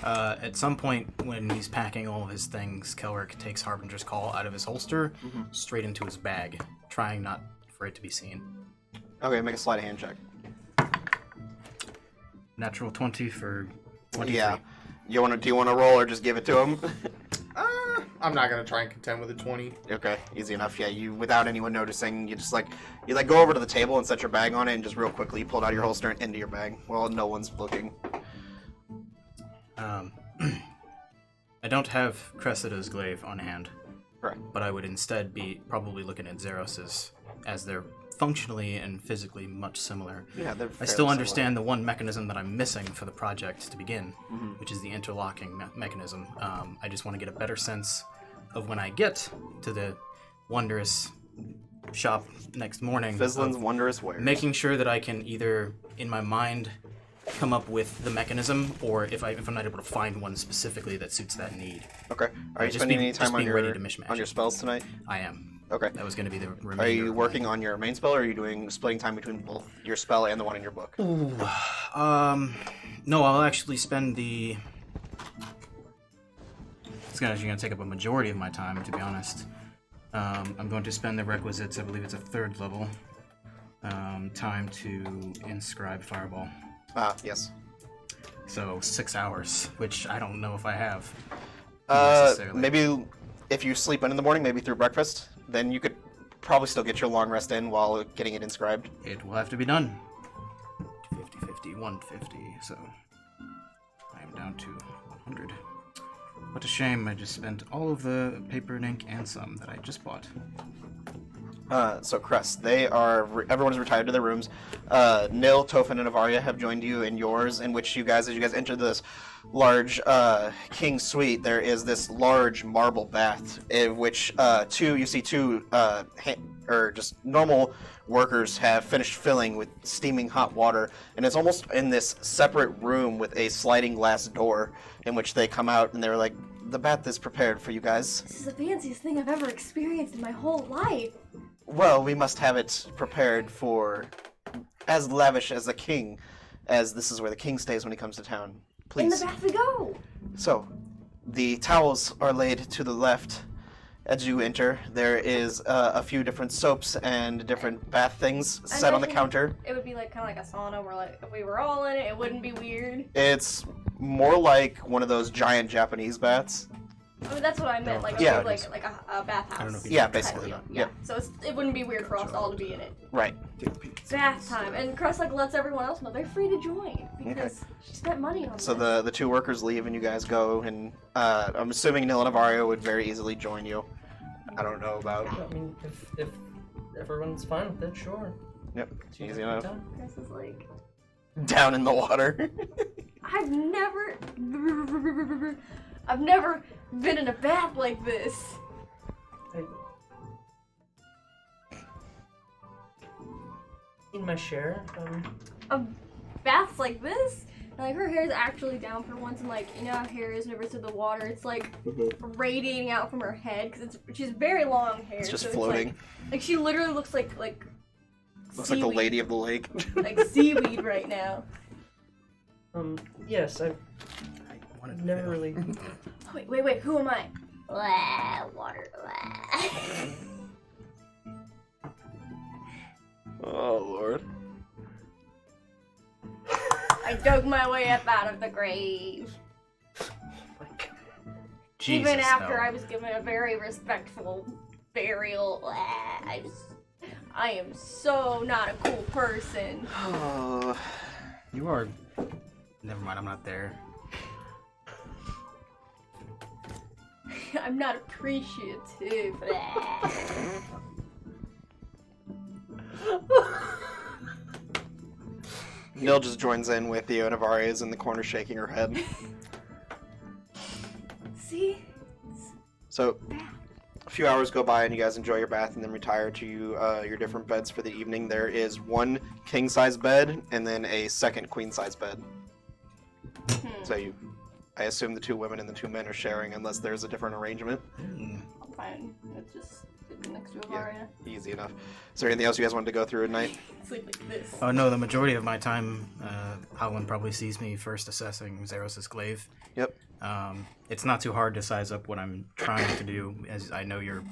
At some point, when he's packing all of his things, Kerlic takes Harbinger's Call out of his holster, straight into his bag, trying not for it to be seen. Okay, make a sleight of hand check. Natural 20 for 23. Yeah. Do you want to roll or just give it to him? I'm not gonna try and contend with a 20. Okay, easy enough. Yeah, you without anyone noticing, you just you go over to the table and set your bag on it, and just real quickly you pull it out of your holster and into your bag. Well, no one's looking. I don't have Cressida's glaive on hand. Correct. But I would instead be probably looking at Zeros's, as they're functionally and physically much similar. Yeah, they're I still understand the one mechanism that I'm missing for the project to begin, which is the interlocking mechanism. I just want to get a better sense of when I get to the wondrous shop next morning. Fizzlin's wondrous wares. Making sure that I can either, in my mind, come up with the mechanism, or if I'm not able to find one specifically that suits that need. Okay. Are you just spending be- any time just on being ready your to mishmash on your it. spells tonight? I am. Okay. That was going to be the remainder. Are you of working on your main spell, or are you splitting time between both your spell and the one in your book? Ooh, no, I'll actually spend the... It's actually going to take up a majority of my time, to be honest. I'm going to spend the requisites, I believe it's a 3rd level, time to inscribe Fireball. Yes. So 6 hours, which I don't know if I have. Necessarily. Maybe if you sleep in the morning, maybe through breakfast, then you could probably still get your long rest in while getting it inscribed. It will have to be done. 50, 150, so I am down to 100. What a shame, I just spent all of the paper and ink and some that I just bought. So Cress, everyone is retired to their rooms. Nil, Tofin, and Avaria have joined you in yours, in which as you guys enter this large king's suite, there is this large marble bath, in which you see two just normal workers have finished filling with steaming hot water, and it's almost in this separate room with a sliding glass door, in which they come out and they're like, the bath is prepared for you guys. This is the fanciest thing I've ever experienced in my whole life. Well, we must have it prepared for as lavish as a king, as this is where the king stays when he comes to town. Please. In the bath we go. So, the towels are laid to the left. As you enter, there is a few different soaps and different bath things set on the counter. It would be kind of like a sauna where if we were all in it, it wouldn't be weird. It's more like one of those giant Japanese baths. I mean, that's what I meant, like a bathhouse. I don't know if you Yeah, basically. Deal. Yeah. So it wouldn't be weird for us all to be in it. Right. Bath time, and Cress lets everyone else know they're free to join because she spent money on So this. the two workers leave and you guys go, and I'm assuming Nil and Avario would very easily join you. I don't know about. I mean, if everyone's fine with it, sure. Yep. So you Easy have a enough. good time. Cress is like, Down in the water. I've never. I've never been in a bath like this. In my share. A bath like this? And, like, her hair's actually down for once, and, like, you know how hair is whenever it's in the water? It's, like, radiating out from her head, because she's very long hair. It's just so floating. It's like, she literally looks like Looks seaweed. like the lady of the lake. Like seaweed right now. Yes, I've wanted to never fail. really. Wait, who am I? Blah, water. Blah. Oh, Lord. I dug my way up out of the grave. Jesus, Even after no. I was given a very respectful burial. Blah. I am so not a cool person. You are. Never mind, I'm not there. I'm not appreciative. Blah. Nil just joins in with you, and Avari is in the corner shaking her head. See? So, a few hours go by, and you guys enjoy your bath, and then retire to your different beds for the evening. There is one king-size bed, and then a second queen-size bed. So I assume the 2 women and the 2 men are sharing, unless there's a different arrangement. I'm fine. It's just sitting next to Avaria. Easy enough. Is there anything else you guys wanted to go through at night? Sleep like this. Oh no, the majority of my time, Halan probably sees me first assessing Zeros' glaive. Yep. It's not too hard to size up what I'm trying to do, as I know you're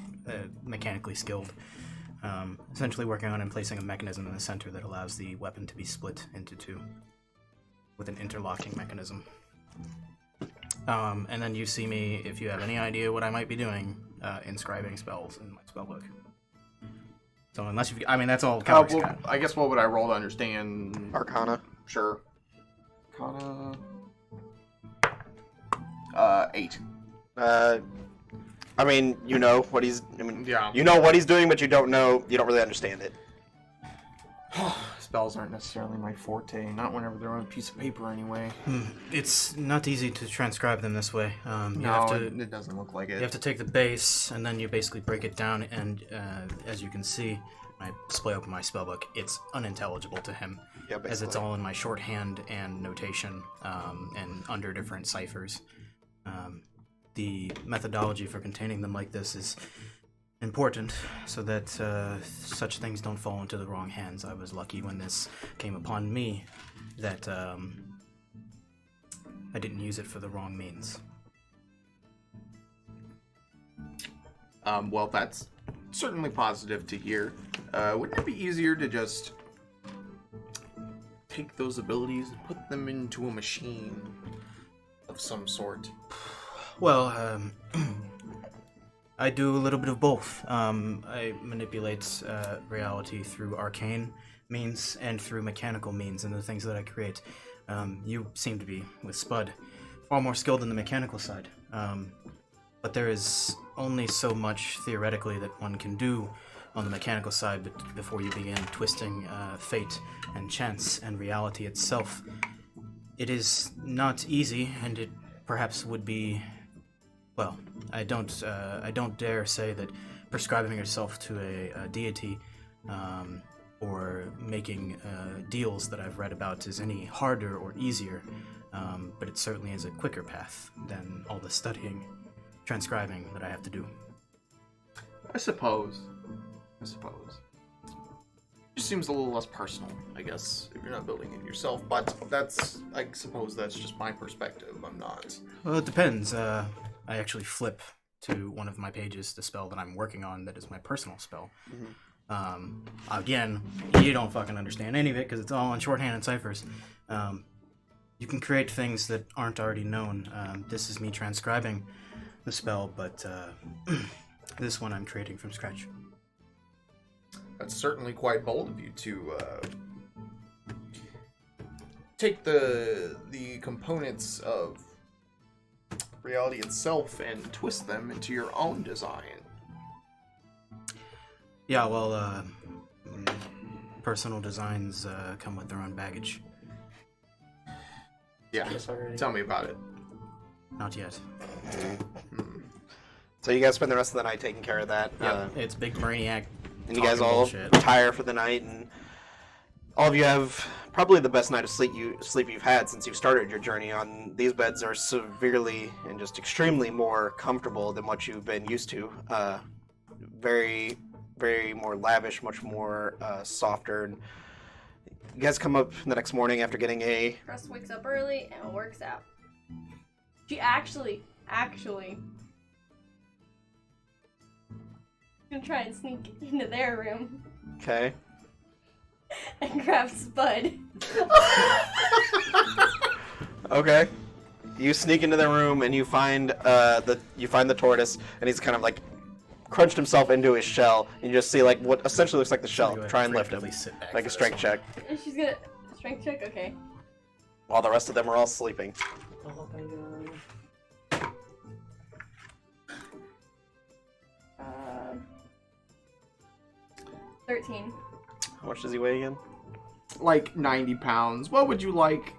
mechanically skilled. Essentially working on and placing a mechanism in the center that allows the weapon to be split into 2 with an interlocking mechanism. And then you see me, if you have any idea what I might be doing, inscribing spells in my spellbook. So unless you, I mean, that's all. Well, I guess what would I roll to understand? Arcana. Sure. Arcana. 8. I mean, you know what he's. I mean, Yeah. you know what he's doing, but you don't know. You don't really understand it. Spells aren't necessarily my forte. Not whenever they're on a piece of paper, anyway. It's not easy to transcribe them this way. You No, have to, it doesn't look like you it. have to take the base, and then you basically break it down, and as you can see, when I split open my spellbook, it's unintelligible to him, Yeah, as basically. it's all in my shorthand and notation, and under different ciphers. The methodology for containing them like this is important, so that such things don't fall into the wrong hands. I was lucky when this came upon me that I didn't use it for the wrong means. Well, that's certainly positive to hear. Wouldn't it be easier to just take those abilities and put them into a machine of some sort? Well, I do a little bit of both. I manipulate reality through arcane means and through mechanical means and the things that I create. You seem to be, with Spud, far more skilled in the mechanical side. But there is only so much, theoretically, that one can do on the mechanical side before you begin twisting fate and chance and reality itself. It is not easy, and it perhaps would be... Well, I don't dare say that prescribing yourself to a deity or making deals that I've read about is any harder or easier, but it certainly is a quicker path than all the studying, transcribing that I have to do. I suppose. Just seems a little less personal, I guess, if you're not building it yourself. But I suppose that's just my perspective. I'm not. Well, it depends. I actually flip to one of my pages the spell that I'm working on that is my personal spell. Again, you don't fucking understand any of it because it's all in shorthand and ciphers. You can create things that aren't already known. This is me transcribing the spell, but this one I'm creating from scratch. That's certainly quite bold of you to take the components of reality itself and twist them into your own design. Yeah, well, personal designs come with their own baggage. Yeah, Yes, already. tell me about it. Not yet. So you guys spend the rest of the night taking care of that. It's big brainiac. And you guys talking all bullshit. retire for the night, and all of you have probably the best night of sleep you've had since you've started your journey. On these beds are severely and just extremely more comfortable than what you've been used to. Very, very more lavish, much more softer. And you guys come up the next morning after getting a. Cress wakes up early and works out. She actually gonna try and sneak into their room Okay. and grab Spud. Okay. You sneak into their room and you find the tortoise, and he's kind of like crunched himself into his shell, and you just see like what essentially looks like the shell. Try and lift him, Sit back like a for strength this check, And she's gonna strength check. Okay. while the rest of them are all sleeping. Oh my god. 13. How much does he weigh again? Like 90 pounds. What would you like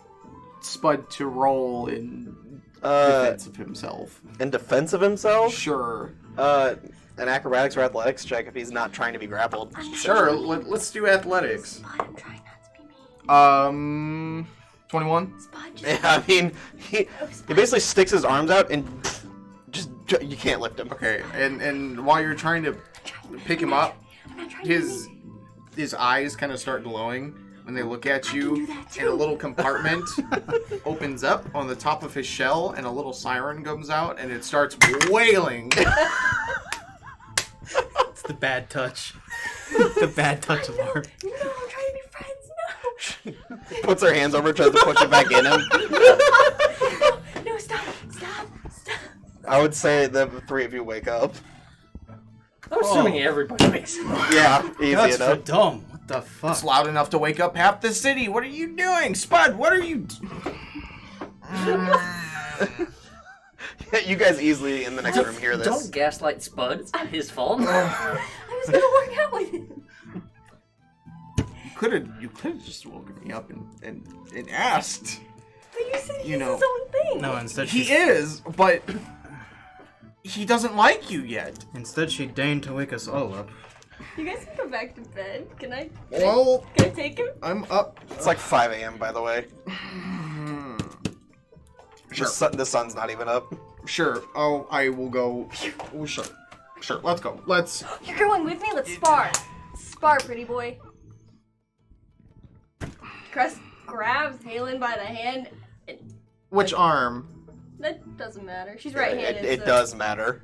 Spud to roll in Uh, defense of himself? in defense of himself, Sure. an acrobatics or athletics check if he's not trying to be grappled. Sure, let's do athletics. Spud, I'm trying not to be mean. 21? Spud, just Yeah, I mean, he basically sticks his arms out and just you can't lift him. Okay, and while you're trying to pick him up, I'm not trying to be his eyes kind of start glowing when they look at you, do that and a too. little compartment opens up on the top of his shell, and a little siren comes out, and it starts wailing. It's the bad touch. The bad touch alarm. No, I'm trying to be friends. No. Puts her hands over, tries to push it back in him. No, stop. I would say the three of you wake up. I'm assuming everybody makes it. Yeah, easy That's for enough. dumb. What the fuck? It's loud enough to wake up half the city. What are you doing? Spud, what are you... You guys easily in the next room hear this. Don't gaslight Spud. It's not his fault. I was gonna work out with him. You could have just woken me up and asked. But you said he's You know. his own thing. No, instead He she is, but he doesn't like you yet. instead she deigned to wake us all up. You guys can go back to bed. Can I Well, can I take him? I'm up. It's like 5 a.m. by the way. Sure. The sun's not even up. Sure. Oh, I will go. Oh, sure. Sure. Let's go. Let's. You're going with me? Let's spar. Spar, pretty boy. Cress grabs Halan by the hand. Which arm? That doesn't matter. She's right-handed. It so. does matter.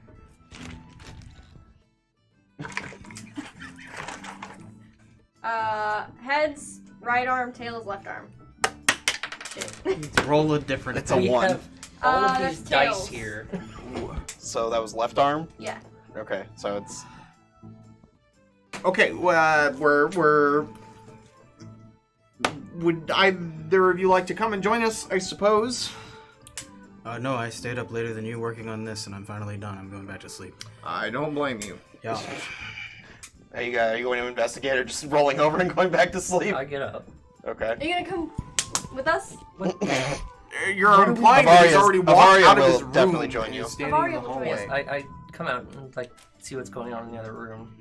Heads, right arm, tails, left arm. Shit. Roll a different. It's a We 1. have all of there's these dice tails. here. So that was left arm? Yeah. Okay, so it's... Okay. We're. Would either of you like to come and join us? I suppose. No, I stayed up later than you working on this, and I'm finally done. I'm going back to sleep. I don't blame you. Yeah. Are you going to investigate or just rolling over and going back to sleep? I get up. Okay. Are you gonna come with us? What? You're implying that he's Avaria's- already walked Avaria out of will his room. definitely join and you. is standing in the Avaria will join us. hallway. I come out and like see what's going on in the other room.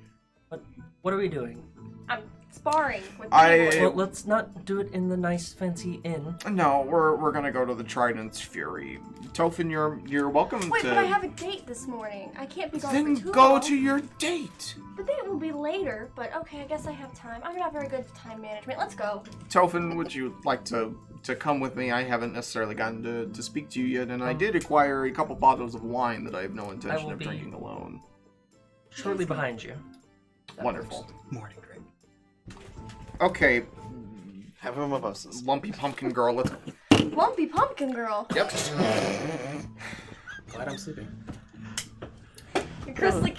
What are we doing? I'm sparring with I- Pretty Well, boy. let's not do it in the nice fancy inn. No, we're gonna go to the Trident's Fury. Tophin, you're welcome Wait, to. but I have a date this morning. I can't be gone Then for too go long. to your date. The date will be later, but okay, I guess I have time. I'm not very good at time management. Let's go. Tophin, would you like to come with me? I haven't necessarily gotten to speak to you yet, and I did acquire a couple bottles of wine that I have no intention will of be- drinking alone. Shortly behind you. That Wonderful. works. Morning, Greg. Okay, Have a mimosas. lumpy pumpkin girl, let's go. Lumpy pumpkin girl. Yep. Glad I'm sleeping. Chris like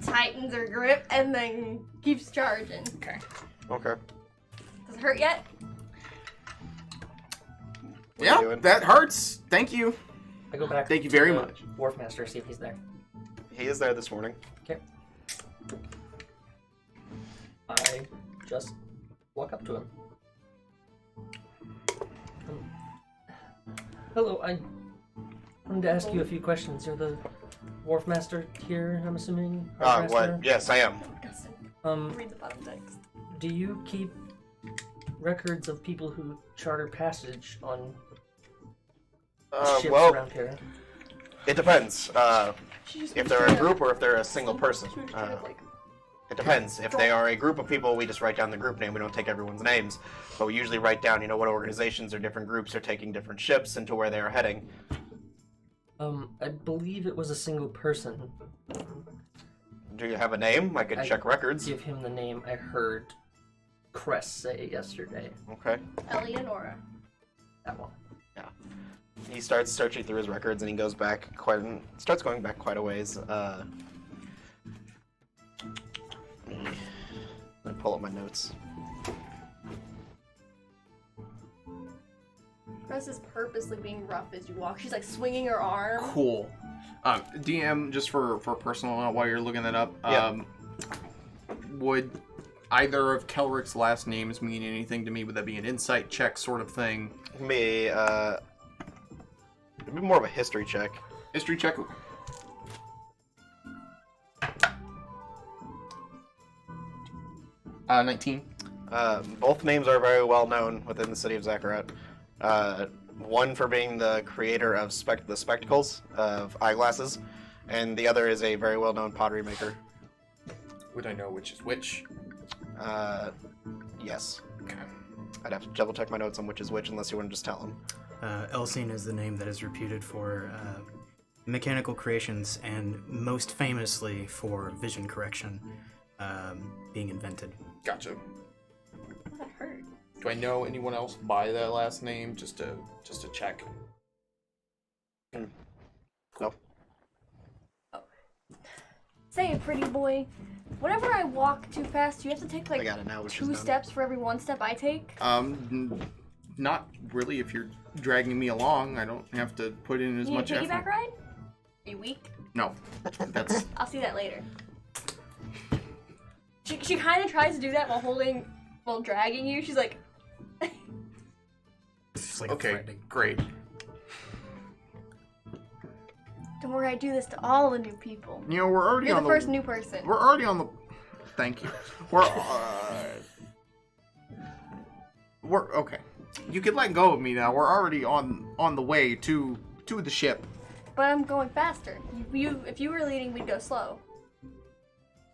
tightens her grip and then keeps charging. Okay. Okay. Does it hurt yet? What are you Yeah, doing? that hurts. Thank you. I go back. Thank you to very the much. Wharf master, see if he's there. He is there this morning. Okay. I just walk up to him. Hello, wanted to ask you a few questions. You're the wharf master here, I'm assuming? What? Yes, I am. Dustin, read the bottom text. Do you keep records of people who charter passage on ships Well, around here? it depends. If they're a group or if they're a single person. It depends. If they are a group of people, we just write down the group name. We don't take everyone's names, but we usually write down, what organizations or different groups are taking different ships and to where they are heading. I believe it was a single person. Do you have a name? I could check records. Give him the name I heard Cress say yesterday. Okay. Eleonora. That one. Yeah. He starts searching through his records and he goes back starts going back quite a ways. Let me pull up my notes. Cress is purposely being rough as you walk. She's like swinging her arm. Cool. DM, just for personal note while you're looking that up, would either of Kerlic's last names mean anything to me? Would that be an insight check sort of thing? It'd be more of a history check. History check. 19. Both names are very well known within the city of Zakarat. One for being the creator of the spectacles of eyeglasses, and the other is a very well known pottery maker. Would I know which is which? Yes. Okay. I'd have to double check my notes on which is which unless you want to just tell them. Elsine is the name that is reputed for mechanical creations and most famously for vision correction being invented. Gotcha. What I heard. Do I know anyone else by that last name? Just to check. Cool. Say, pretty boy, whenever I walk too fast, you have to take I got it now. Which is 2 done. steps for every 1 step I take. Not really. If you're dragging me along, I don't have to put in as You need much a effort. piggyback ride? Are you weak? No, that's I'll see that later. She kind of tries to do that while dragging you. She's like, It's just like okay. threatening. Great. don't worry, I do this to all the new people. We're already You're on the first new person. We're already on the. Thank you. We're okay. You can let go of me now. We're already on the way to the ship. But I'm going faster. If you were leading, we'd go slow.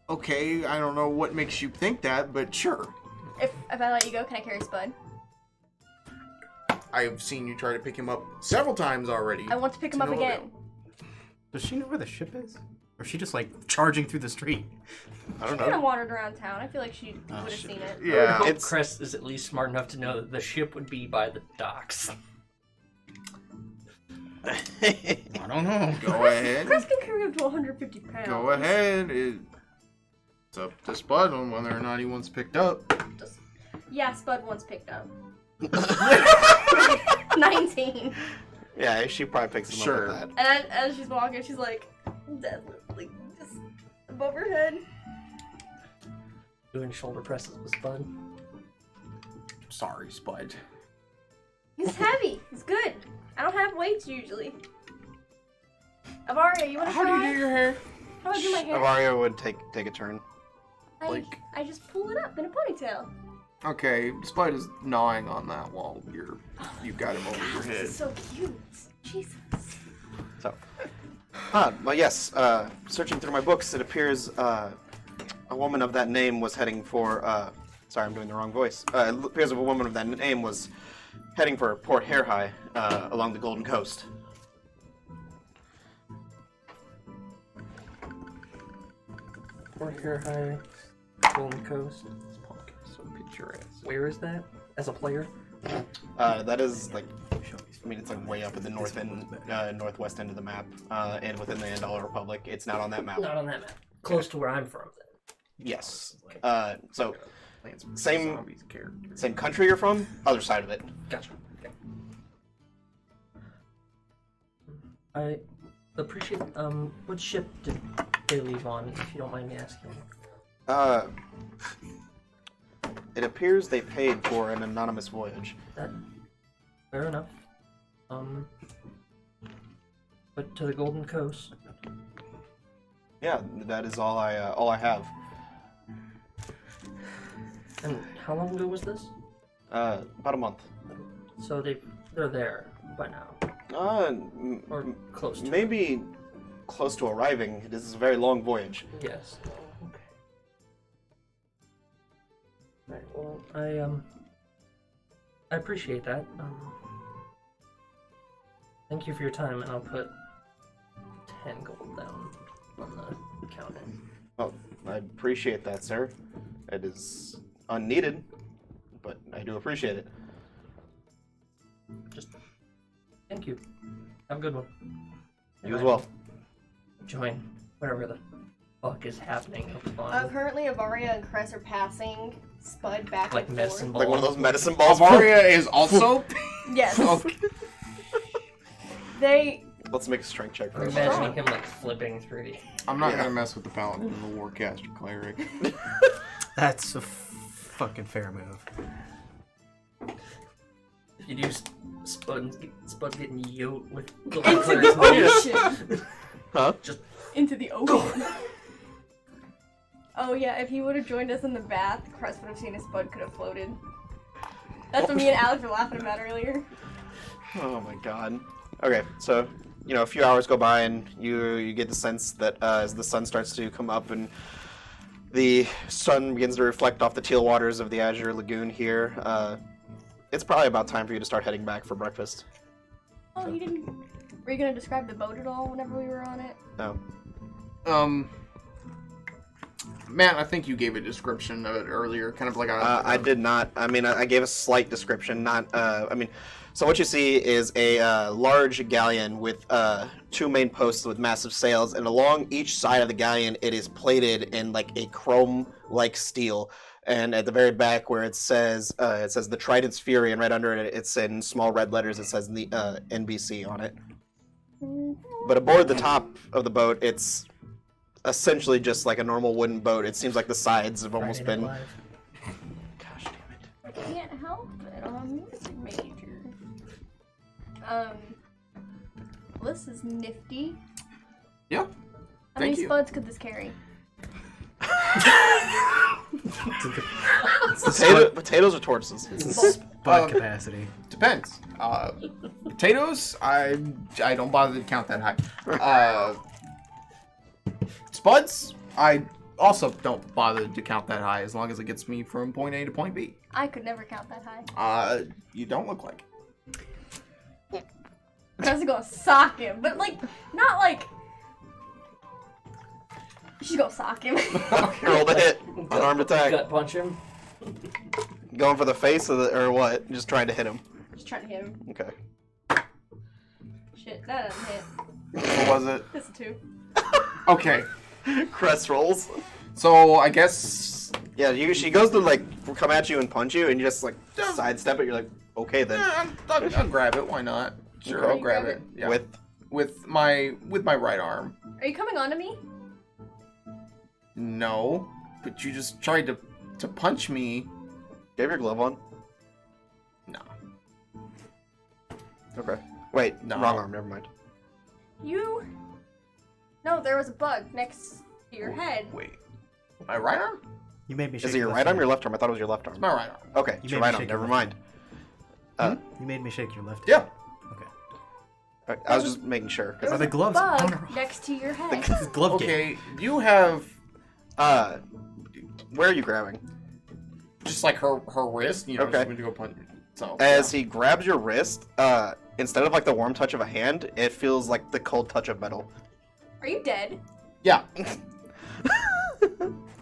Okay, I don't know what makes you think that, but sure. If I let you go, can I carry Spud? I've seen you try to pick him up several times already. I want to pick him up no again. avail. Does she know where the ship is? Or is she just like charging through the street? I She don't kind of know. wandered around town. I feel like she would have shit. seen it. I would Yeah. hope it's- Cress is at least smart enough to know that the ship would be by the docks. I don't know. Go ahead. Chris can carry up to 150 pounds. Go ahead. It's up to Spud on whether or not he wants picked up. Yeah, Spud once picked up. 19. Yeah, she probably picks him Sure. up with that. And as she's walking, she's like, like just above her head. Doing shoulder presses was fun. Sorry, Spud. He's heavy. He's good. I don't have weights usually. Avaria, you want to How try? do you do your hair? How do I do my hair? Avaria would take a turn. I just pull it up in a ponytail. Okay, Spud is gnawing on that while you've got him over your God, head. this is so cute. Jesus. So, well, yes. Searching through my books, it appears a woman of that name was heading for. Sorry, I'm doing the wrong voice. It appears a woman of that name was heading for Port Hare along the Golden Coast. Or Hair High, Golden Coast. This podcast so picturesque. Where is that? As a player? That is like, I mean, it's like way up at the northwest end of the map, and within the Andala Republic. It's not on that map. Not on that map. Close to where I'm from, then. Yes. So Plants Same- zombies character. same country you're from, other side of it. Gotcha. Okay. I appreciate. What ship did they leave on, if you don't mind me asking? It appears they paid for an anonymous voyage. That fair enough. But to the Golden Coast. Yeah, that is all I have. And how long ago was this? About a month. So they're there by now. Or close to. Maybe close to arriving. This is a very long voyage. Yes. Okay. Right. Well, I appreciate that. Thank you for your time, and I'll put 10 gold down on the counter. Oh, I appreciate that, sir. It is unneeded, but I do appreciate it. Just thank you. Have a good one. You as well. Join whatever the fuck is happening up on. Currently, Avaria and Cress are passing Spud back Like and medicine forth. ball. Like one of those medicine balls. Avaria is also. Yes. Okay. They. Let's make a strength check I'm first. imagining him like flipping through the. I'm not gonna mess with the paladin and the warcaster cleric. That's a fucking fair move. If you do Spud's getting yoked with the Into cleric's the move. ocean. Huh? Just Into the ocean. Oh yeah, if he would have joined us in the bath, Cress would have seen his Spud could have floated. That's what me and Alex were laughing about earlier. Oh my god. Okay, so a few hours go by and you get the sense that as the sun starts to come up and the sun begins to reflect off the teal waters of the Azure Lagoon here, it's probably about time for you to start heading back for breakfast. Oh, you didn't. Were you gonna describe the boat at all whenever we were on it? No. Matt, I think you gave a description of it earlier, kind of like a. I did not. I mean, I gave a slight description. Not. So what you see is a large galleon with two main posts with massive sails, and along each side of the galleon, it is plated in like a chrome-like steel. And at the very back, where it says the Trident's Fury, and right under it, it's in small red letters. It says the NBC on it. But aboard the top of the boat, it's essentially just like a normal wooden boat. It seems like the sides have almost Friday been. Night Gosh damn it. I can't help it. I'm a music major. This is nifty. Yeah. How Thank many you. Spuds could this carry? Potatoes or tortoises? Spud capacity. Depends. Potatoes, I don't bother to count that high. Spuds, I also don't bother to count that high as long as it gets me from point A to point B. I could never count that high. You don't look like it. Cress is gonna sock him, but like, not like. She's gonna sock him. Roll the hit. Unarmed attack. Gut punch him. Going for the face or what? Just trying to hit him. Just trying to hit him. Okay. Shit, that doesn't hit. What was it? That's a 2. Okay. Cress rolls. So I guess. Yeah, she goes to like come at you and punch you, and you just like sidestep it. You're like, okay then. I'll grab it. Why not? Sure, Okay. I'll grab it. Yeah. with my right arm. Are you coming on to me? No, but you just tried to punch me. You have your glove on. No. Okay. Wait, No. wrong arm. Never mind. You. No, there was a bug next to your head. Wait. My right arm? You made me shake Is it your right arm or your left arm? I thought it was your left arm. My right arm. Okay, it's your right arm. shake your Never left mind. You made me shake your left. Yeah. Okay. I was just making sure. There was the a gloves bug on her- next to your head. This glove game. Okay, you have Where are you grabbing? just like her wrist, you know, Okay. she's going to go punch me. So, As he grabs your wrist, instead of like the warm touch of a hand, it feels like the cold touch of metal. Are you dead? yeah.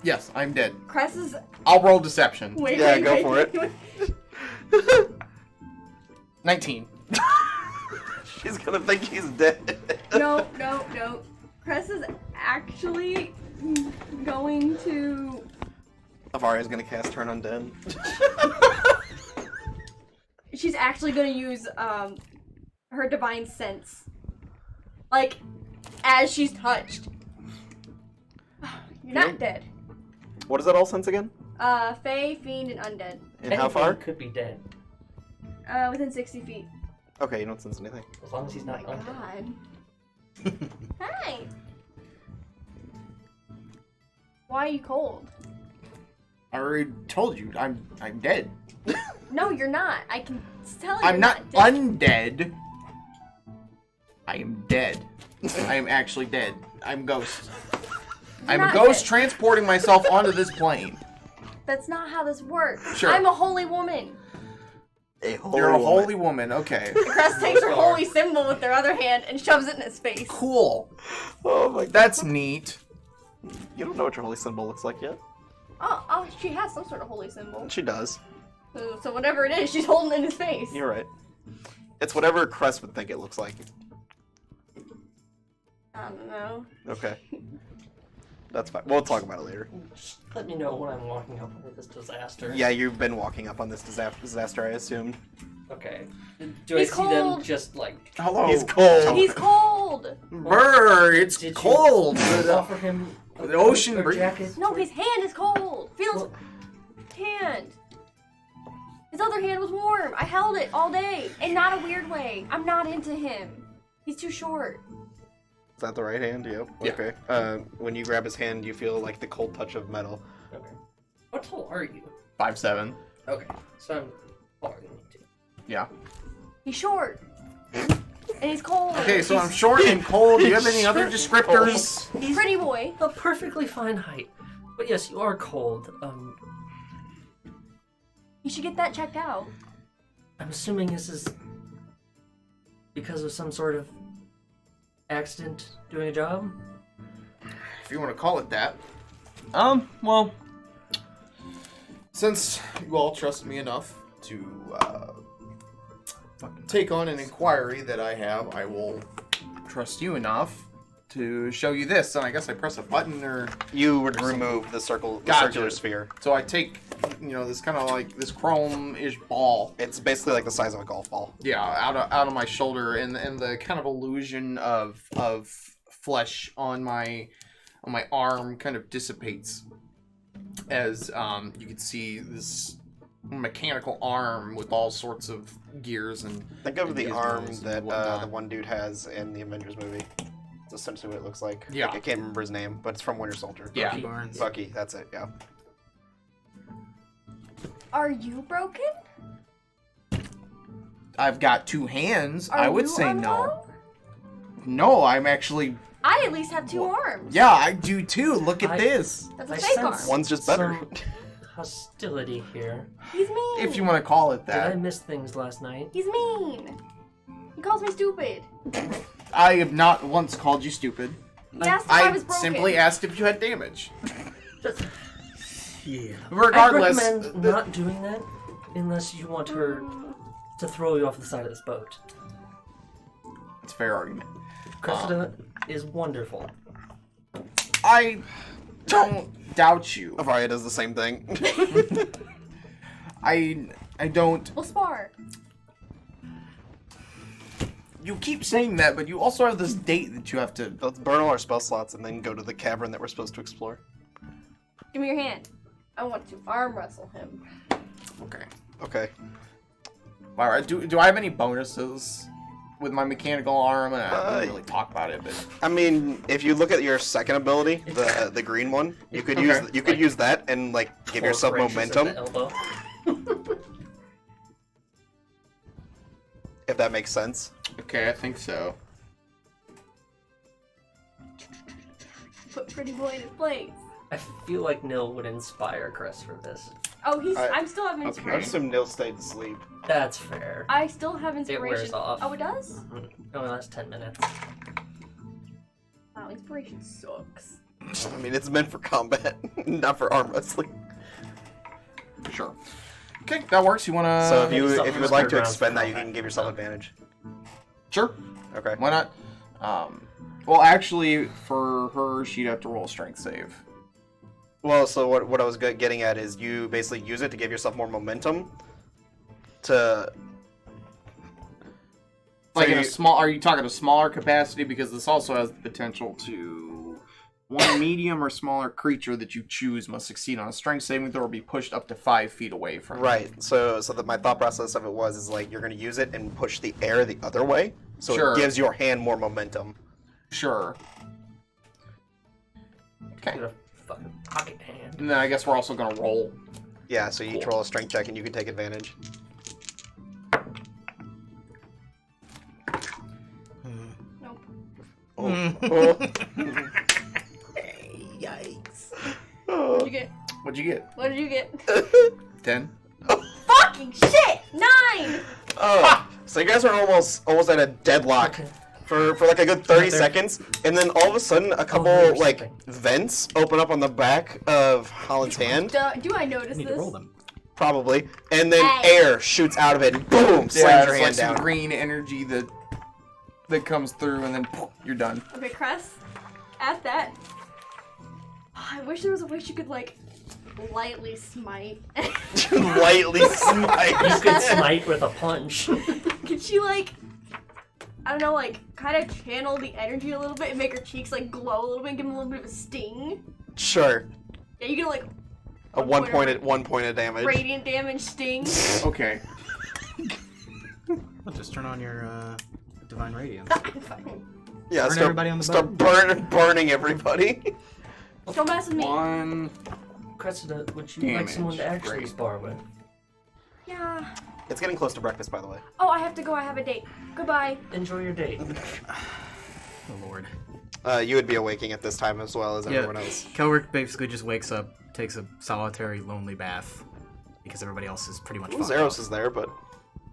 Yes, I'm dead. Cress is. I'll roll deception. Wait, Yeah, wait, go wait, for wait, it. wait. 19. She's gonna think he's dead. No. Cress is actually going to. Avaria's gonna cast Turn Undead. She's actually going to use her divine sense. Like, as she's touched. You're not dead. What is that all sense again? Fae, fiend, and undead. And how far? Could be dead. Within 60 feet. Okay, you don't sense anything. As long as he's not Oh my undead. god. Hi. Why are you cold? I already told you, I'm dead. No, you're not. I can tell you. I'm not dead. undead. I am dead. I am actually dead. I'm ghost. I'm a not ghost dead. transporting myself onto this plane. That's not how this works. Sure. I'm a holy woman. You're a holy woman, okay. Cress takes her holy symbol with their other hand and shoves it in his face. Cool. Oh my god. That's neat. You don't know what your holy symbol looks like yet. Oh, she has some sort of holy symbol. She does. So whatever it is, she's holding it in his face. You're right. It's whatever Cress would think it looks like. I don't know. Okay. That's fine. We'll talk about it later. Just let me know when I'm walking up under this disaster. Yeah, you've been walking up on this disaster, I assumed. Okay. Do He's I see them cold. just like... Hello. He's cold. He's cold. Brr, it's Did you cold. offer him The ocean a breeze. jacket? No, his hand is cold. Feels Well- hand. His other hand was warm. I held it all day, and not a weird way. I'm not into him. He's too short. Is that the right hand? Yep. Yeah. Okay. When you grab his hand, you feel like the cold touch of metal. Okay. How tall are you? 5'7". Okay. So I'm taller than you two. Yeah. He's short. And he's cold. Okay, so I'm short and cold. Do you have any other descriptors? He's pretty boy. A perfectly fine height. But yes, you are cold. You should get that checked out. I'm assuming this is because of some sort of accident doing a job? If you want to call it that. Well, since you all trust me enough to take on an inquiry that I have, I will trust you enough to show you this. And I guess I press a button or... You would remove the circular Gotcha. sphere. So I take, this kind of like this chrome-ish ball. It's basically like the size of a golf ball. Yeah, out of my shoulder, and the kind of illusion of flesh on my arm kind of dissipates as you can see this mechanical arm with all sorts of gears and. Think of the arm gizmos that and whatnot. the one dude has in the Avengers movie. It's essentially what it looks like. Yeah. Like, I can't remember his name, but it's from Winter Soldier. Yeah. Bucky Barnes. Bucky, that's it. Yeah. Are you broken? I've got two hands. Are I would you say no. unwell? No, I'm actually. I at least have two arms. Yeah, I do too. Look at this. That's a I fake arm. sense One's just better. some hostility here. He's mean. If you want to call it Did I that. miss things last night? He's mean. He calls me stupid. I have not once called you stupid. He asked if I I was broken. simply asked if you had damage. Yeah. Regardless, I recommend not doing that unless you want her to throw you off the side of this boat. it's a fair argument. Cressida is wonderful. I don't doubt you. Avaria does the same thing. I don't. We'll spar. You keep saying that, but you also have this date that you have to. Let's burn all our spell slots and then go to the cavern that we're supposed to explore. Give me your hand. I want to arm wrestle him. Okay. Okay. All right. Do I have any bonuses with my mechanical arm? And I didn't really talk about it, but I mean, if you look at your second ability, the green one, you could Okay. use that and like give yourself Corporations at momentum, the elbow. if that makes sense. okay, I think so. Put pretty boy in his place. I feel like Nil would inspire Cress for this. Oh, he's. I- I'm still having I inspiration. assume Nil stayed asleep. That's fair. I still have It inspiration. wears off. Oh, it does? Oh, that's 10 minutes. Wow, inspiration sucks. I mean, it's meant for combat, not for arm wrestling. Sure. Okay, that works. You wanna? So if you something would like to underground expend that, you combat. can give yourself advantage. Sure. Okay. Why not? Well, actually, for her, she'd have to roll a strength save. Well, so what I was getting at is you basically use it to give yourself more momentum. To Like So in a you- small, are you talking a smaller capacity? Because this also has the potential to one medium or smaller creature that you choose must succeed on a strength saving throw or be pushed up to 5 feet away from. right. So that my thought process of it is like you're going to use it and push the air the other way, so Sure. it gives your hand more momentum. Sure. Okay. Get a fucking pocket hand. And then I guess we're also gonna roll. Yeah, so you each roll a strength check and you can take advantage. Nope. Oh. Yikes. What'd you get? What'd you get? What did you get? 10. Fucking shit! 9! Oh, so you guys are almost at a deadlock for like a good 30 seconds, and then all of a sudden a couple there's like something. vents open up on the back of Halan's hand, Do I notice I need this? to roll them. probably, and then Hey. air shoots out of it and boom, slams Yeah, your it's hand like some down. green energy that comes through, and then poof, you're done. Okay, Cress, at that. I wish there was a way she could, like, lightly smite. Lightly You smite. could smite with a punch. Could she, like, I don't know, like, kind of channel the energy a little bit and make her cheeks, like, glow a little bit and give them a little bit of a sting? Sure, Yeah, you get, like, a one point of damage. radiant damage sting. Okay. Well, just turn on your divine radiance. Yeah, Burn everybody on the start burning everybody. Don't mess with me. 1. Cressida, would you Damage. like someone to actually Great. spar with? Yeah. It's getting close to breakfast, by the way. Oh, I have to go. I have a date. Goodbye. Enjoy your date. Oh lord. You would be awaking at this time as well as Yeah. everyone else. Kerlic basically just wakes up, takes a solitary, lonely bath because everybody else is pretty much. Well, fucked Zeros off. is there, but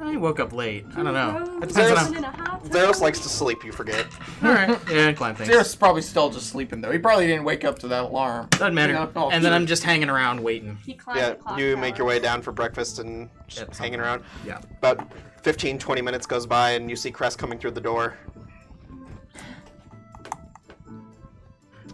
He woke up late. I don't know. It depends Zeros- on In a hot tub. Zeros likes to sleep. You forget. how... All right. Yeah, climb things. Zeros is probably still just sleeping, though. He probably didn't wake up to that alarm. Doesn't matter. No, And then I'm just hanging around waiting. He climbed Yeah, the clock you tower. make your way down for breakfast and just Yep, hanging something. around. Yeah. About 15, 20 minutes goes by and you see Cress coming through the door.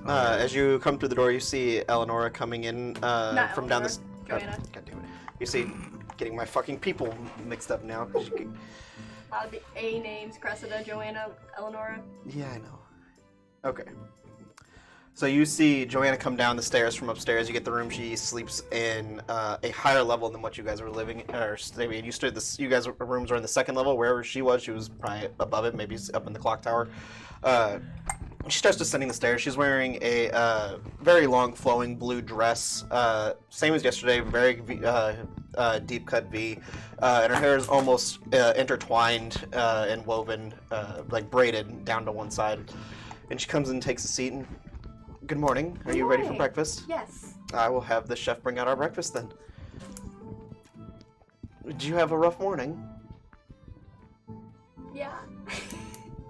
As you come through the door, you see Eleonora coming in Not from down Eleanor, this. Joanna. God damn it! You see, getting my fucking people mixed up now. The A names: Cressida, Joanna, Eleonora. Yeah, I know. Okay. So you see Joanna come down the stairs from upstairs. You get the room she sleeps in, a higher level than what you guys were living. Or maybe you stood this. You guys' rooms are in the second level. Wherever she was probably above it. Maybe up in the clock tower. She starts descending the stairs. She's wearing a very long, flowing blue dress, same as yesterday. Very deep cut V, and her hair is almost intertwined and woven, like braided down to one side. And she comes in and takes a seat. And, good morning. Are you ready for morning. breakfast? Yes. I will have the chef bring out our breakfast then. Did you have a rough morning? Yeah.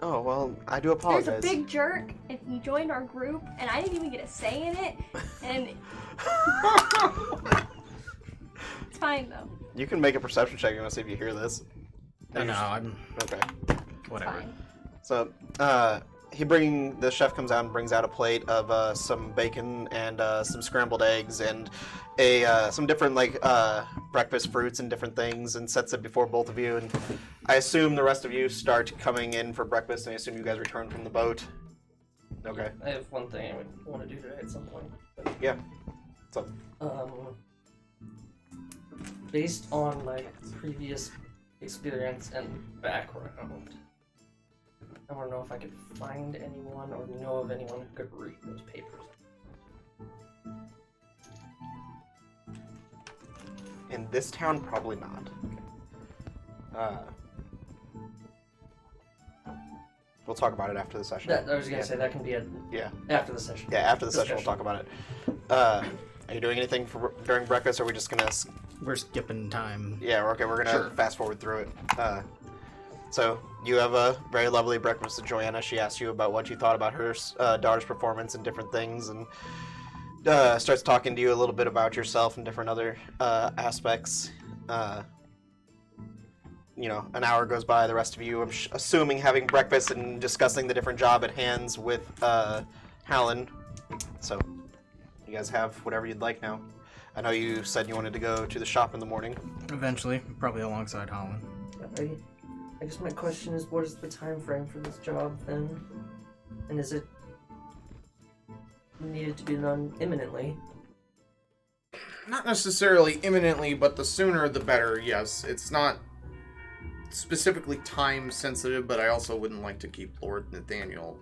Oh, well, I do There's apologize. a big jerk, and he joined our group, and I didn't even get a say in it. And it's fine though. You can make a perception check. You want to see if you hear this? No, I'm Okay. whatever. Fine. So, the chef comes out and brings out a plate of some bacon and some scrambled eggs and some different breakfast fruits and different things, and sets it before both of you. And I assume the rest of you start coming in for breakfast, and I assume you guys return from the boat. Okay. I have one thing I would want to do today at some point. Yeah. So, Based on my previous experience and background, I want to know if I could find anyone or know of anyone who could read those papers. in this town, probably not. We'll talk about it after the session. I was gonna say that can be Yeah. after the session. Yeah, after the session, we'll Discussion. talk about it. Are you doing anything during breakfast, or are we just gonna... We're skipping time. Yeah, okay, we're gonna Sure. fast forward through it. So, you have a very lovely breakfast with Joanna. She asks you about what you thought about her daughter's performance and different things, and starts talking to you a little bit about yourself and different other aspects. An hour goes by, the rest of you, I'm assuming, having breakfast and discussing the different job at hands with Halan. So, you guys have whatever you'd like now. I know you said you wanted to go to the shop in the morning. Eventually, probably alongside Halan. I guess my question is, what is the time frame for this job then? And is it needed to be done imminently? Not necessarily imminently, but the sooner the better, yes. It's not specifically time sensitive, but I also wouldn't like to keep Lord Nathaniel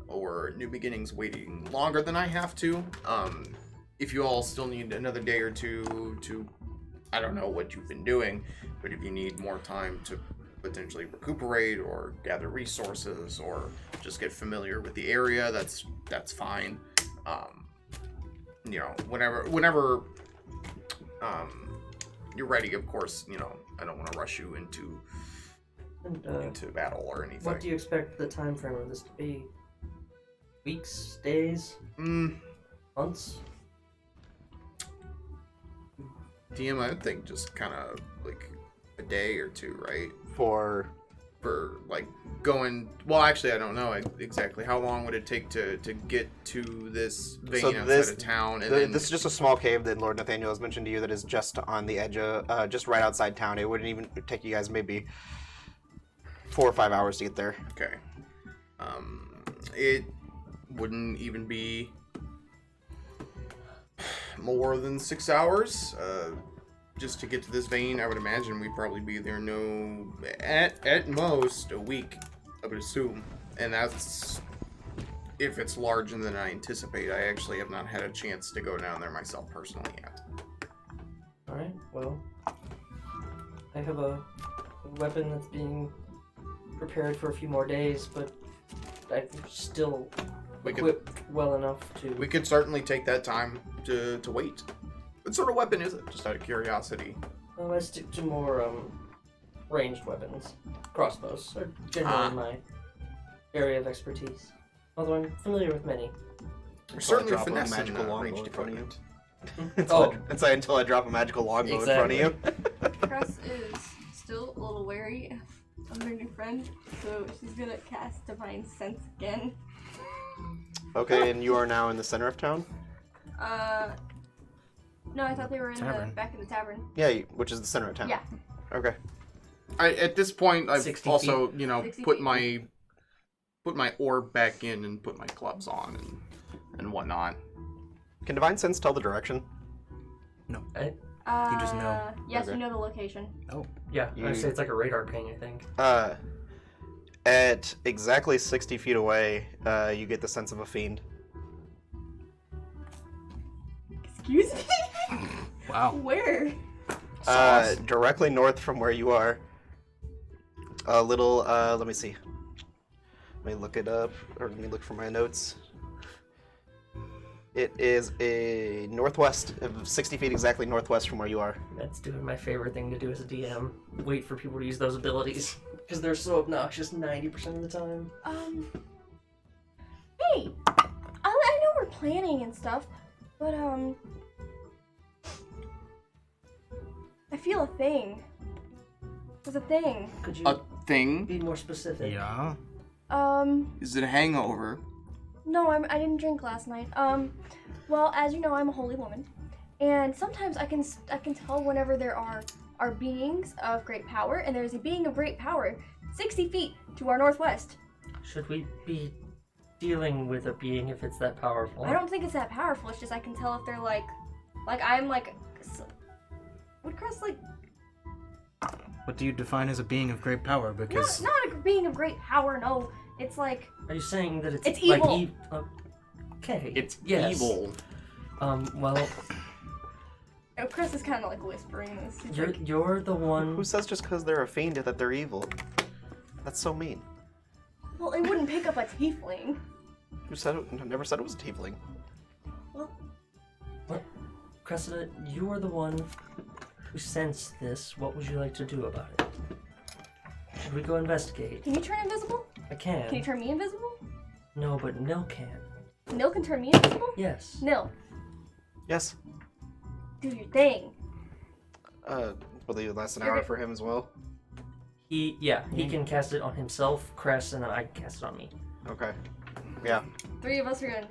or New Beginnings waiting longer than I have to. If you all still need another day or two to, I don't know what you've been doing, but if you need more time to potentially recuperate or gather resources or just get familiar with the area, that's fine. You know, whenever you're ready, of course. You know, I don't want to rush you into battle or anything. What do you expect the time frame of this to be? Weeks, days, months? DM, I would think just kind of like a day or two, right? For like going. Well, actually, I don't know exactly. How long would it take to get to this vein outside of town? And then... This is just a small cave that Lord Nathaniel has mentioned to you that is just on the edge of, just right outside town. It wouldn't even take you guys maybe 4 or 5 hours to get there. Okay. It wouldn't even be more than 6 hours. Just to get to this vein, I would imagine we'd probably be there at most a week, I would assume. And that's if it's larger than I anticipate. I actually have not had a chance to go down there myself personally yet. Alright, well, I have a weapon that's being prepared for a few more days, but I'm still equipped well enough to... We could certainly take that time to wait. What sort of weapon is it? Just out of curiosity. Well, I stick to more ranged weapons. Crossbows are generally my area of expertise. Although I'm familiar with many. We're certainly drop a finesse magical in longbow ranged in front of you. equipment. Until I drop a magical longbow in front of you. Cress is still a little wary of her new friend, so she's gonna cast Divine Sense again. Okay, and you are now in the center of town? No, I thought they were back in the tavern. Yeah, which is the center of town. Yeah. Okay. At this point, I've 60 also, feet. you know, 60 put feet. my orb back in and put my clubs on and whatnot. Can Divine Sense tell the direction? No. You just know. Yes, Okay. you know the location. Oh. Yeah, I'd say it's like a radar ping, I think. At exactly 60 feet away, you get the sense of a fiend. Excuse me? Wow. Where? Directly north from where you are. A little, let me see. Let me look it up, or let me look for my notes. It is a northwest, 60 feet exactly northwest from where you are. That's doing my favorite thing to do as a DM. Wait for people to use those abilities. Because they're so obnoxious 90% of the time. Hey! I know we're planning and stuff, but, I feel a thing. There's a thing. Could you A thing? be more specific? Yeah. Is it a hangover? No, I didn't drink last night. Well, as you know, I'm a holy woman, and sometimes I can tell whenever there are beings of great power, and there's a being of great power 60 feet to our northwest. Should we be dealing with a being if it's that powerful? I don't think it's that powerful. It's just I can tell if they're like I'm like. Would Cress like? What do you define as a being of great power? Because Not a being of great power. No, it's like. Are you saying that it's evil. like okay. It's yes. evil. Well, Cress is kind of like whispering this. He's like, you're the one. Who says just because they're a fiend that they're evil? That's so mean. well, it wouldn't pick up a tiefling. Who said it? Never said it was a tiefling. Well, What? Cressida, you are the one who sensed this. What would you like to do about it? Should we go investigate? can you turn invisible? I can. Can you turn me invisible? No, but Nil can. Nil can turn me invisible? Yes. Nil, Yes. do your thing. I believe it lasts an hour for him as well. He can cast it on himself, Cress, and then I can cast it on me. Okay. Yeah. 3 of us are gonna.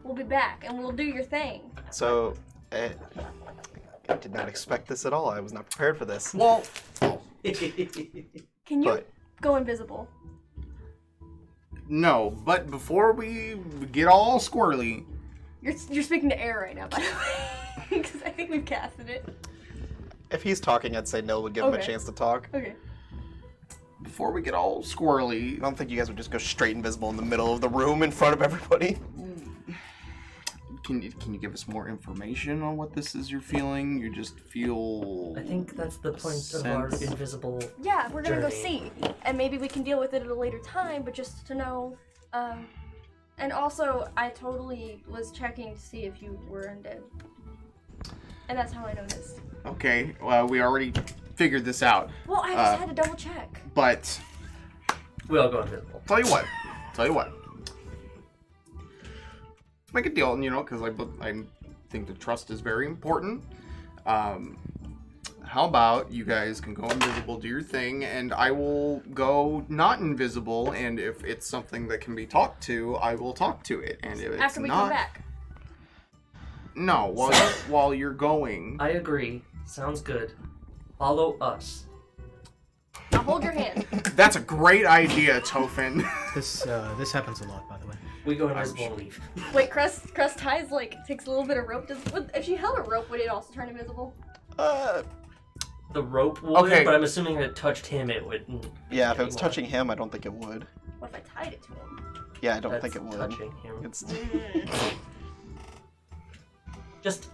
We'll be back and we'll do your thing. So, I did not expect this at all. I was not prepared for this. Well, Can you But- go invisible? no, but before we get all squirrely, You're speaking to air right now, by the way, because I think we've casted it. If he's talking, I'd say Nil would give him a Okay. chance to talk. Okay. before we get all squirrely. I don't think you guys would just go straight invisible in the middle of the room in front of everybody. Can you give us more information on what this is you're feeling? You just feel... I think that's the point of our invisible Yeah, we're gonna go journey. see, and maybe we can deal with it at a later time. But just to know, and also I totally was checking to see if you were undead, and that's how I know this. Okay, well, we already figured this out. Well, I just had to double check. But... We all go invisible. Tell you what. Make a deal, because I think the trust is very important. How about you guys can go invisible, do your thing, and I will go not invisible, and if it's something that can be talked to, I will talk to it. And if After it's we not, come back. No, while you're going. I agree. Sounds good. Follow us. Now hold your hand. That's a great idea, Tofin. This happens a lot, by the way. We go invisible and leave. Wait, Cress ties takes a little bit of rope. If she held a rope, would it also turn invisible? The rope would, Okay. but I'm assuming if it touched him, it wouldn't. Yeah, if it was anymore. touching him, I don't think it would. What if I tied it to him? Yeah, I don't That's think it would. touching him. It's Just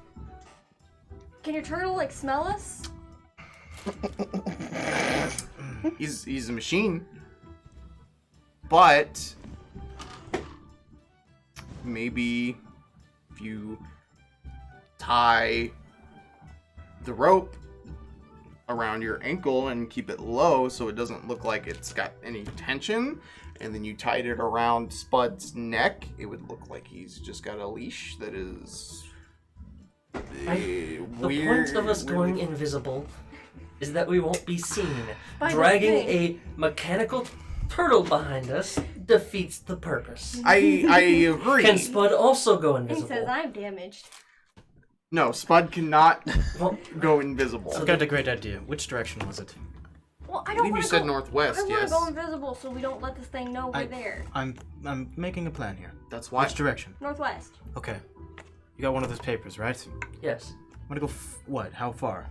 Can your turtle smell us? He's a machine. But maybe if you tie the rope around your ankle and keep it low so it doesn't look like it's got any tension, and then you tied it around Spud's neck, it would look like he's just got a leash that is the weird. point of us going invisible is that we won't be seen. By the Dragging thing. a mechanical turtle behind us defeats the purpose. I agree. Can Spud also go He invisible? says I'm damaged. No, Spud cannot Well, go invisible. I've got a great idea. Which direction was it? Well, I I don't believe want you to said go. northwest, I want yes. to go invisible so we don't let this thing know we're there. I'm making a plan here. That's why. Which direction? Northwest. Okay. You got one of those papers, right? yes. I'm gonna go. What? How far?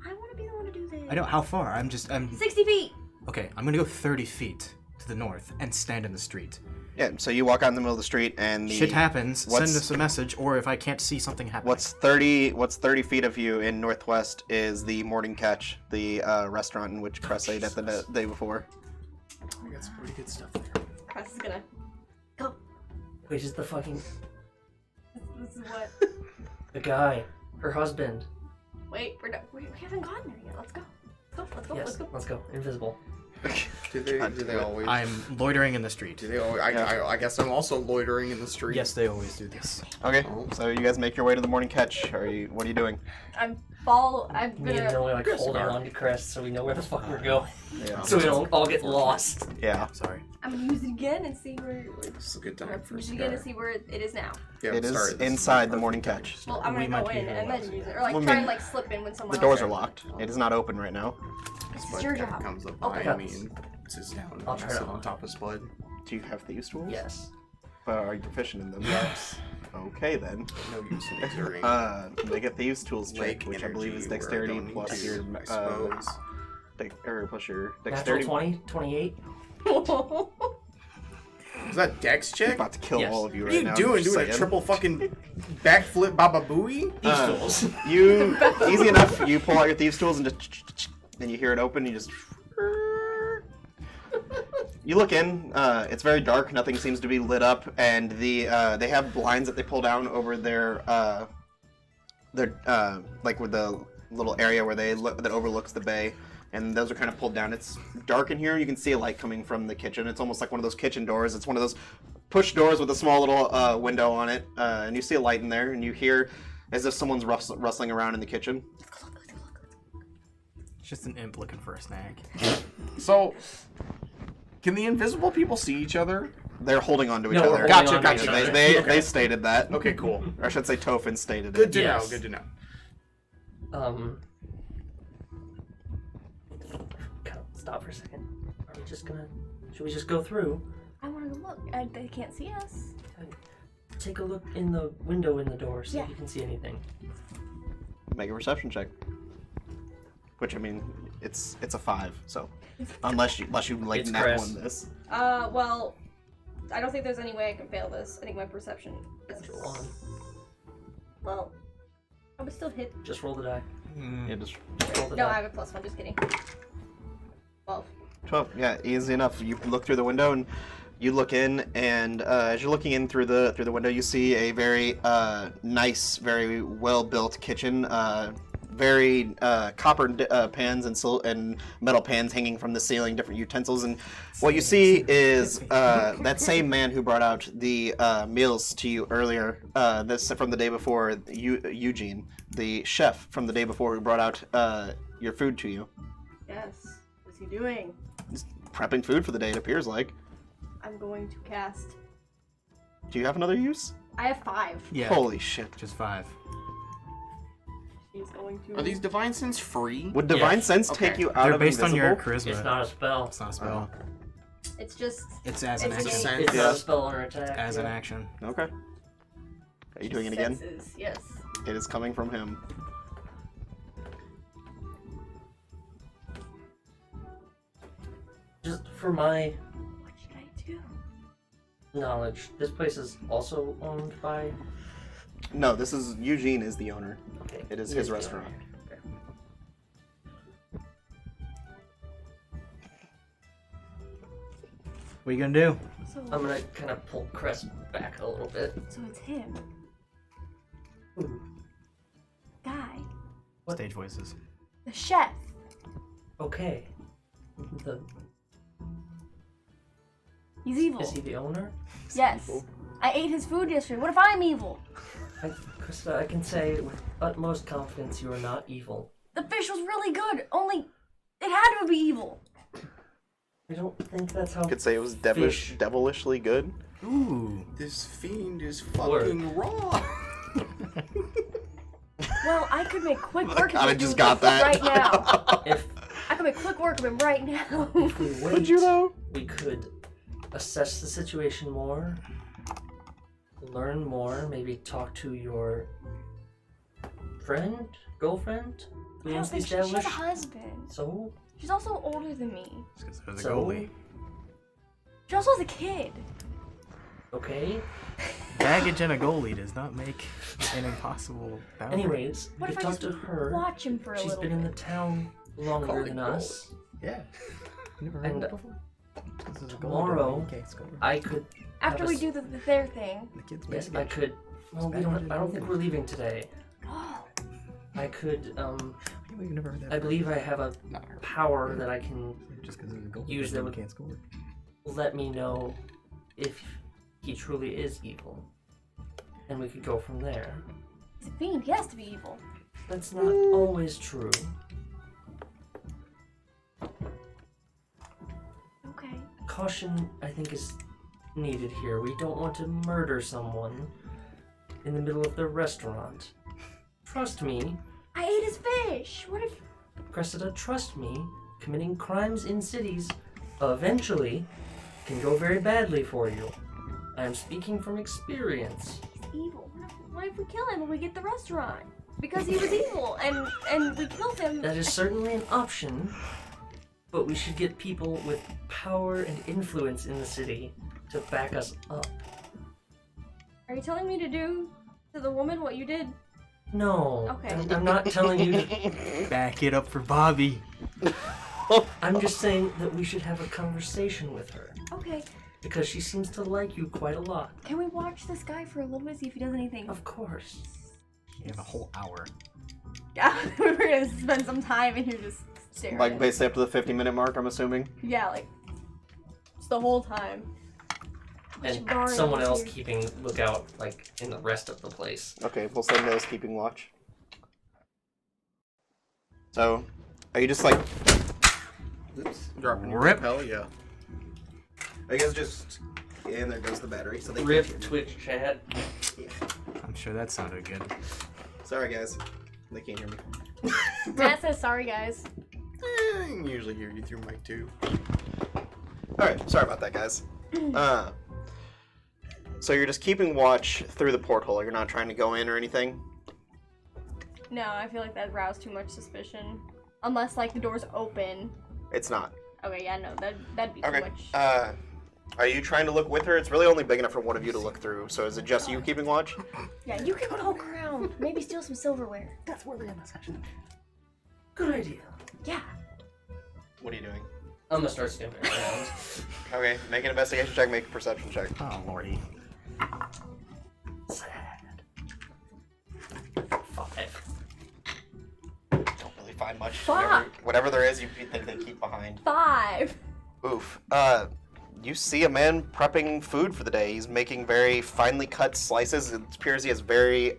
I want to be the one to do this. I know how far. I'm 60 feet. Okay. I'm gonna go 30 feet to the north and stand in the street. Yeah, so you walk out in the middle of the street and Shit happens. Send what's- us a message, or if I can't see something happen. What's 30 feet of you in northwest is the Morning Catch, the restaurant in which Cress ate at the day before. We got some pretty good stuff there. Cress is gonna go. Which is the fucking This is what. the guy, her husband. Wait, we haven't gone there yet. Let's go. Let's go. Yes. Let's go. Let's go invisible. Do they always? I'm loitering in the street. Do they always? I guess I'm also loitering in the street. Yes, they always do this. Okay, so you guys make your way to the Morning Catch. What are you doing? I'm Me and gonna. Billy like holding on to Crest so we know where the fuck we're going. Yeah. So we don't all get lost. Yeah. Sorry. I'm gonna use it again and see where. This is a good time for a Use it again cigar. and see where it is now. Yeah, It is sorry, this inside the perfect Morning time. Catch. Well, I'm We gonna might go be in here and a then while. use it, or Well, try I mean, and slip in when someone. The doors else are locked. It is not open right now. It's your job. Comes up Open behind up. me and sits down. I'll try sit to- on top of Spud. Do you have thieves' tools? Yes. Are you proficient in them? Yes. Okay then. No use in exerting. Make a thieves' tools check, Lake which I believe is energy where I dexterity don't need plus to your expose. plus your Natural dexterity. 20, 28. Is that Dex I'm check? about to kill Yes. all of you What right are you now. doing? just Doing a saying. triple fucking backflip Baba Booey? These tools. You easy enough. You pull out your thieves' tools and just and you hear it open. You just. You look in. It's very dark. Nothing seems to be lit up, and they have blinds that they pull down over their like with the little area where that overlooks the bay, and those are kind of pulled down. It's dark in here. You can see a light coming from the kitchen. It's almost like one of those kitchen doors. It's one of those push doors with a small little window on it, and you see a light in there, and you hear as if someone's rustling around in the kitchen. It's just an imp looking for a snack. So, can the invisible people see each other? They're holding on to each No, we're other. holding Gotcha, on to gotcha. each They, other. they, Okay. they stated that. Okay, cool. Or I should say Tofin stated Good it. to Yes. know. Good to know. Stop for a second. Are we just gonna? Should we just go through? I want to go look. They can't see us. Take a look in the window in the door, see Yeah. if you can see anything. Make a perception check. Which, I mean, It's a 5. So unless you like It's nat Cress. one this. Well, I don't think there's any way I can fail this. I think my perception is. Natural 1. Well, I would still hit. Just roll the die. Yeah, just Just roll the No, die. I have a +1. Just kidding. 12. 12. Yeah, easy enough. You look through the window and you look in, and as you're looking in through the window, you see a very nice, very well built kitchen. Very copper pans and metal pans hanging from the ceiling, different utensils, and what you see is that same man who brought out the meals to you earlier. This from the day before, Eugene, the chef from the day before, who brought out your food to you. Yes. What's he doing? He's prepping food for the day. It appears like. I'm going to cast. Do you have another use? I have 5. Yeah. Holy shit! Just 5. He's going to. Are these divine sense free? Would divine Yes. sense Okay. take you out They're of based on your invisible? charisma. It's not a spell. It's not a spell. It's just. It's as an It's action. an It's Yeah. not a spell or an attack. As an yeah. action. Okay. Are you doing it again? Senses, yes. It is coming from him. Just for my What should I do? knowledge, this place is also owned by. No, this is Eugene is the owner. Okay. It is he his the restaurant. owner. Okay. What are you gonna do? So, I'm gonna kind of pull Cress back a little bit. so it's him. Ooh. Guy. What? Stage voices. The chef. Okay. The, He's evil. is he the owner? Yes. I ate his food yesterday. What if I'm evil? Krista, I can say with utmost confidence you are not evil. The fish was really good. Only it had to be evil. I don't think that's how. You could say it was Fish. devilishly good. Ooh. This fiend is Word. fucking raw. Well, I could make quick work of God, I him just doing got this that. right now. If I could make quick work of him right now. if we wait, Would you though? we could assess the situation more, learn more, maybe talk to your girlfriend, who I don't owns the think she has a establishment. husband. So, She's also older than me. Because there's a So- goalie. She also has a kid. okay. Baggage and a goalie does not make an impossible boundary. Anyways, What we if I talk just to her. watch him for a She's little been in bit? the town longer Call it than gold. us. Yeah. Never heard of it before. Tomorrow, I could. After have we a do their thing. The kids Yes, baggage. I could. Well, we don't. I don't think we're leaving today. Oh, I could. We've never heard that. I believe I have a Not her. power that I can Just because there's a goalie. use doesn't mean them. you can't score. let me know if he truly is evil, and we could go from there. he's a fiend. He has to be evil. That's not always true. Okay. Caution, I think, is needed here. We don't want to murder someone in the middle of the restaurant. Trust me, I ate his fish. What if? Cressida, trust me, committing crimes in cities eventually can go very badly for you. I am speaking from experience. He's evil. What if we kill him when we get the restaurant? Because he was evil, and we killed him. That is certainly an option, but we should get people with power and influence in the city to back us up. Are you telling me to do to the woman what you did? No, Okay. I'm not telling you to. Back it up for Bobby. I'm just saying that we should have a conversation with her Okay. because she seems to like you quite a lot. Can we watch this guy for a little bit, see if he does anything? Of course. You have a whole hour. Yeah, we're gonna spend some time in here just staring. Like basically up to the 50-minute mark, I'm assuming. Yeah, like it's the whole time. And Barring someone is else here. keeping lookout, like, in the rest of the place. Okay, we'll send those keeping watch. So, are you just like... Oops. Dropping your Rip. hell yeah. Are you guys just... And there goes the battery, so they Rip can't hear me. Twitch chat. I'm sure that sounded good. Sorry, guys. They can't hear me. Matt says sorry, guys. I can usually hear you through mic too. Alright, sorry about that, guys. So you're just keeping watch through the porthole. You're not trying to go in or anything? No, I feel like that roused too much suspicion. Unless like the door's open. It's not. Okay, yeah, no, that'd be too Okay. much. Are you trying to look with her? It's really only big enough for one of you to look through. So is it just you keeping watch? Yeah, you can poke around. Maybe steal some silverware. That's where we're in this section. Good idea. Yeah. What are you doing? I'm gonna start snooping around. Okay, make an investigation check, make a perception check. Oh, lordy. Sad. 5. Don't really find much. Fuck. Whatever there is, you think they keep behind. 5. Oof. You see a man prepping food for the day. He's making very finely cut slices. It appears he has very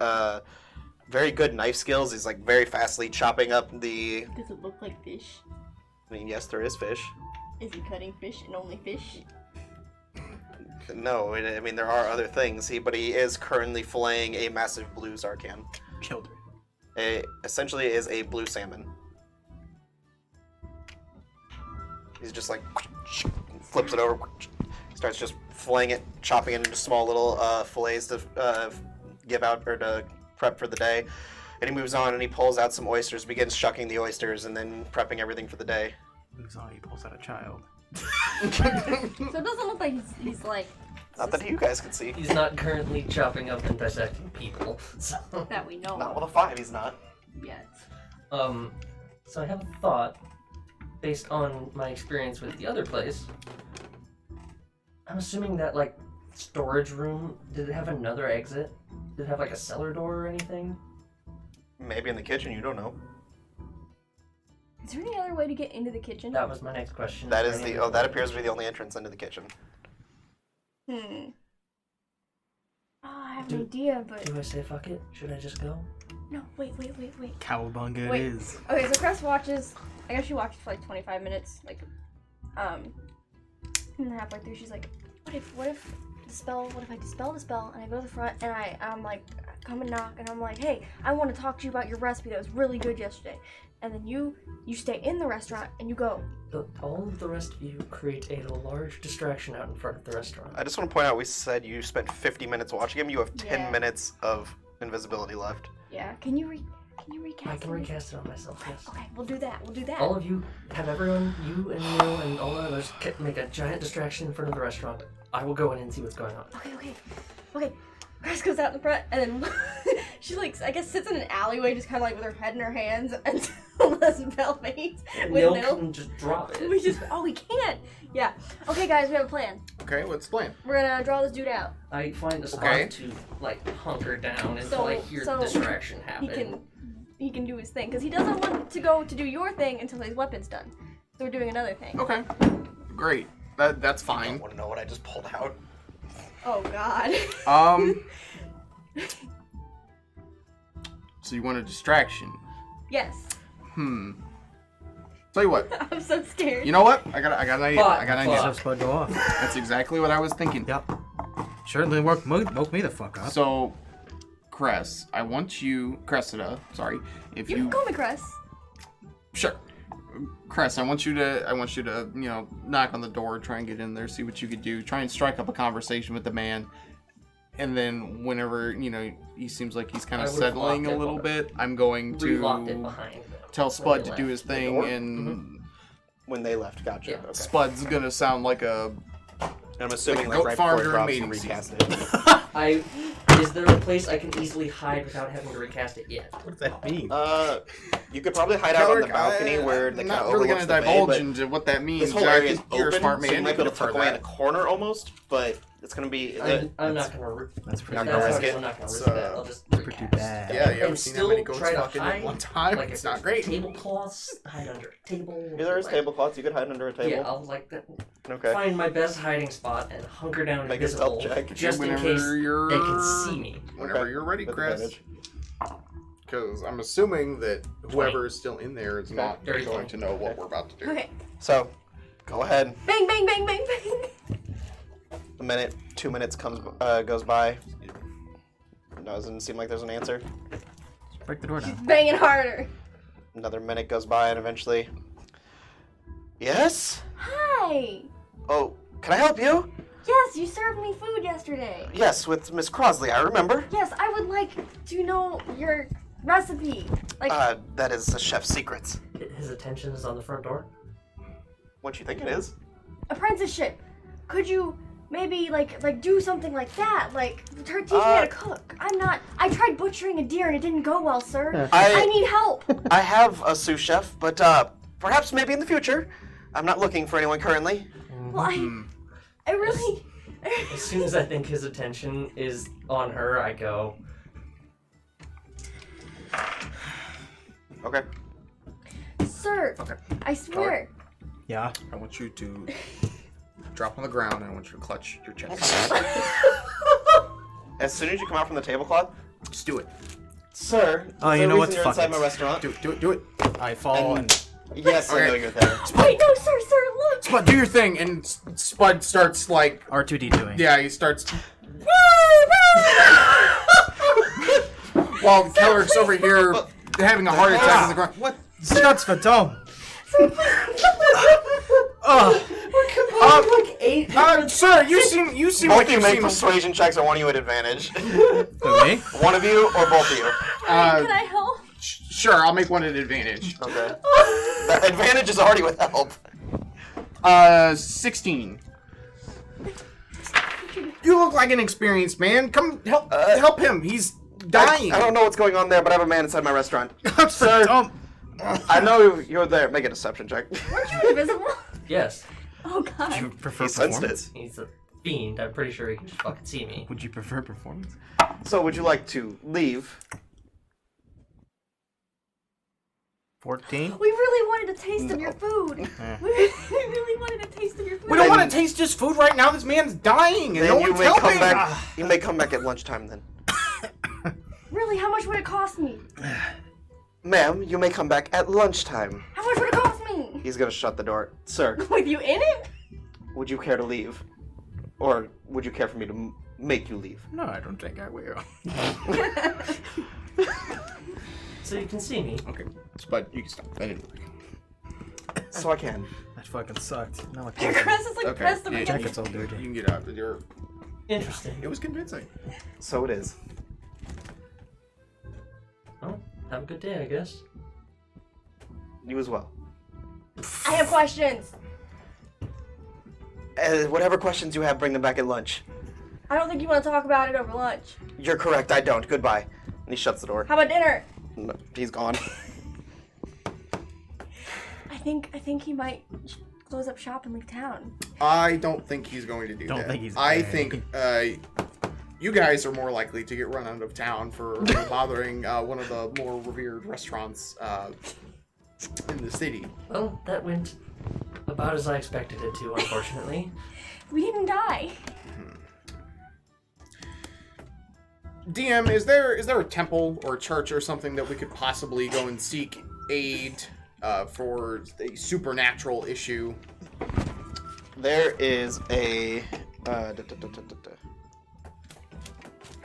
good knife skills. He's like very fastly chopping up the. Does it look like fish? I mean, yes, there is fish. Is he cutting fish and only fish? No, I mean there are other things. But he is currently filleting a massive blue zarkan. Killed her. It essentially is a blue salmon. He's just like flips it over, starts just filleting it, chopping it into small little fillets to give out or to prep for the day. And he moves on and he pulls out some oysters, begins shucking the oysters, and then prepping everything for the day. Moves on, he pulls out a child. So it doesn't look like he's like Not that you guys can see. He's not currently chopping up and dissecting people, so. that we know Not of with a 5, he's not. yet. So I have a thought, based on my experience with the other place. I'm assuming that, like, storage room, did it have another exit? Did it have, like, a cellar door or anything? Maybe in the kitchen, you don't know. Is there any other way to get into the kitchen? That was my next question. That is that appears to be the only entrance into the kitchen. Oh, I have an idea, but Do I say fuck it? Should I just go? no. Wait. Cowabunga it Wait. is. Okay, so Cress watches. I guess she watches for like 25 minutes, like, and then halfway through, she's like, what if I dispel the spell and I go to the front and I'm like, come and knock and I'm like, hey, I want to talk to you about your recipe that was really good yesterday. And then you stay in the restaurant and you go. All of the rest of you create a large distraction out in front of the restaurant. I just want to point out, we said you spent 50 minutes watching him. You have 10 Yeah. minutes of invisibility left. Yeah, can you recast I can it? recast it on myself, yes. Okay, we'll do that. All of you, have everyone, you and Neil and all the others, make a giant distraction in front of the restaurant. I will go in and see what's going on. Okay. Cress goes out in the front, and then she, like, I guess sits in an alleyway, just kind of, like, with her head in her hands, until the spell fades. Neil can just drop it. We can't! Yeah. Okay, guys, we have a plan. Okay, what's the plan? We're gonna draw this dude out. I find a spot Okay. to, like, hunker down until I hear the so distraction happen. He can do his thing, because he doesn't want to go to do your thing until his weapon's done. So we're doing another thing. Okay, great. That's I fine. want to know what I just pulled out. Oh, God. So you want a distraction? Yes. Tell you what. I'm so scared. You know what? I got an idea. Fuck, I got an fuck. idea. So Spud go off. That's exactly what I was thinking. Yep. Certainly woke me the fuck up. So, Cress, I want you, Cressida, sorry, if You you can call me Cress. sure, Cress, I want you to, knock on the door, try and get in there, see what you could do, try and strike up a conversation with the man, and then whenever he seems like he's kind of I would've settling locked a it little behind- bit, I'm going Relocked it to behind. tell Spud when to they do left. his thing, door? and When they left, gotcha. Yeah. Okay. Spud's gonna sound like a I'm assuming Like a like, goat right before farmer it in drops and mating recast it. Is there a place I can easily hide without having to recast it yet? What does that mean? You could probably hide out on the Kerlic, balcony where the I'm kind not of really overlooks gonna the bay, divulge but into what that means. this whole I area is think you're open, a smart so man. you might be able to prefer tuck away in a that. corner almost, but it's gonna be. I'm not gonna. That's pretty Not That's gonna bad. risk it. I'm not gonna risk So, that. I'll just Pretty recast. bad. Yeah, you ever And seen that many still goats try to fucking at hide, one time? Like It's if not there's great. Tablecloths, hide under a table. Yeah, there is like- tablecloths. You could hide under a table. Yeah, I'll like that. Okay. Find my best hiding spot and hunker down Make a invisible, stealth check. just in Whenever case you're- they can see me. Whenever Okay. you're ready, With Cress. advantage. Because I'm assuming that whoever is still in there is not Dirty going 20. to know what we're about to do. Okay. So, go ahead. Bang, bang, bang, bang, bang. A minute, 2 minutes goes by. Doesn't seem like there's an answer. Break the door down. Banging harder. Another minute goes by, and eventually, yes. Hi. Oh, can I help you? Yes, you served me food yesterday. Yes, with Miss Crosley. I remember. Yes, I would like to know your recipe. Like, That is a chef's secret. his attention is on the front door? What you think it is? Apprenticeship. Could you maybe like do something like that? Like teach me how to cook. I tried butchering a deer and it didn't go well, sir. I need help. I have a sous chef, but perhaps maybe in the future. I'm not looking for anyone currently. Well, I really. As soon as I think his attention is on her, I go. Okay. Sir, Okay. I swear. Yeah. I want you to drop on the ground and I want you to clutch your chest. As soon as you come out from the tablecloth, Just do it. sir. Oh, is you there know a what? reason you're Fuck inside it. my restaurant. Do it. I fall and Yes, I know you're there. Wait, no, sir, look. Spud, do your thing. And Spud starts like, R2D2ing. yeah, he starts. While Kelleric's over here having a heart attack on the ground. What? Scott's Fatom. Like 8. Sir, you seem Both like you you've make seen. persuasion checks. I want you at advantage. Who, me? One of you or both of you. Can I help? Sure, I'll make one at advantage. Okay. The advantage is already with help. 16. You look like an experienced man. Come help him. He's dying. I don't know what's going on there, but I have a man inside my restaurant. Sir. I know you're there. Make a deception check. Weren't you invisible? Yes. Oh God. Would you prefer He sensed performance? He's a fiend. I'm pretty sure he can just fucking see me. Would you prefer performance? So, would you like to leave? 14? We really wanted a taste of your food. Eh. We really wanted a taste of your food. We don't want to taste his food right now. This man's dying, and Then no you one's may helping. come back. You may come back at lunchtime then. Really? How much would it cost me? Ma'am, you may come back at lunchtime. How much would it cost me? He's gonna shut the door. Sir, With you in it? would you care to leave? Or would you care for me to make you leave? No, I don't think I will. So you can see me. Okay, Spud, you can stop. That didn't work. So I can. That fucking sucked. No, I Your can't. crest is like Okay, pressed up yeah, against. Jacket's all dirty. You can get out. Interesting. It was convincing. So it is. Well, have a good day, I guess. You as well. I have questions. Whatever questions you have, bring them back at lunch. I don't think you want to talk about it over lunch. You're correct, I don't. Goodbye. And he shuts the door. How about dinner? No, he's gone. I think he might close up shop and leave town. I don't think he's going to do Don't that. think he's I going. think you guys are more likely to get run out of town for bothering one of the more revered restaurants in the city. Well, that went about as I expected it to, unfortunately. We didn't die. DM, is there a temple or a church or something that we could possibly go and seek aid for a supernatural issue? There is a...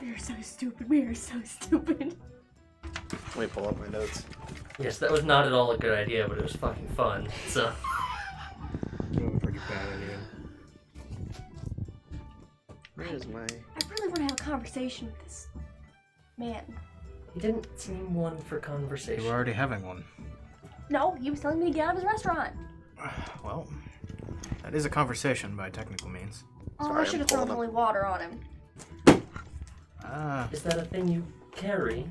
We are so stupid. We are so stupid. Let me pull up my notes. Yes, that was not at all a good idea, but it was fucking fun, so... Pretty bad idea. Where is my... I really want to have a conversation with this man. He didn't seem one for conversation. You were already having one. No, he was telling me to get out of his restaurant. Well, that is a conversation by technical means. Oh, Sorry, I should have I'm thrown pulling holy water on him. Is that a thing you carry?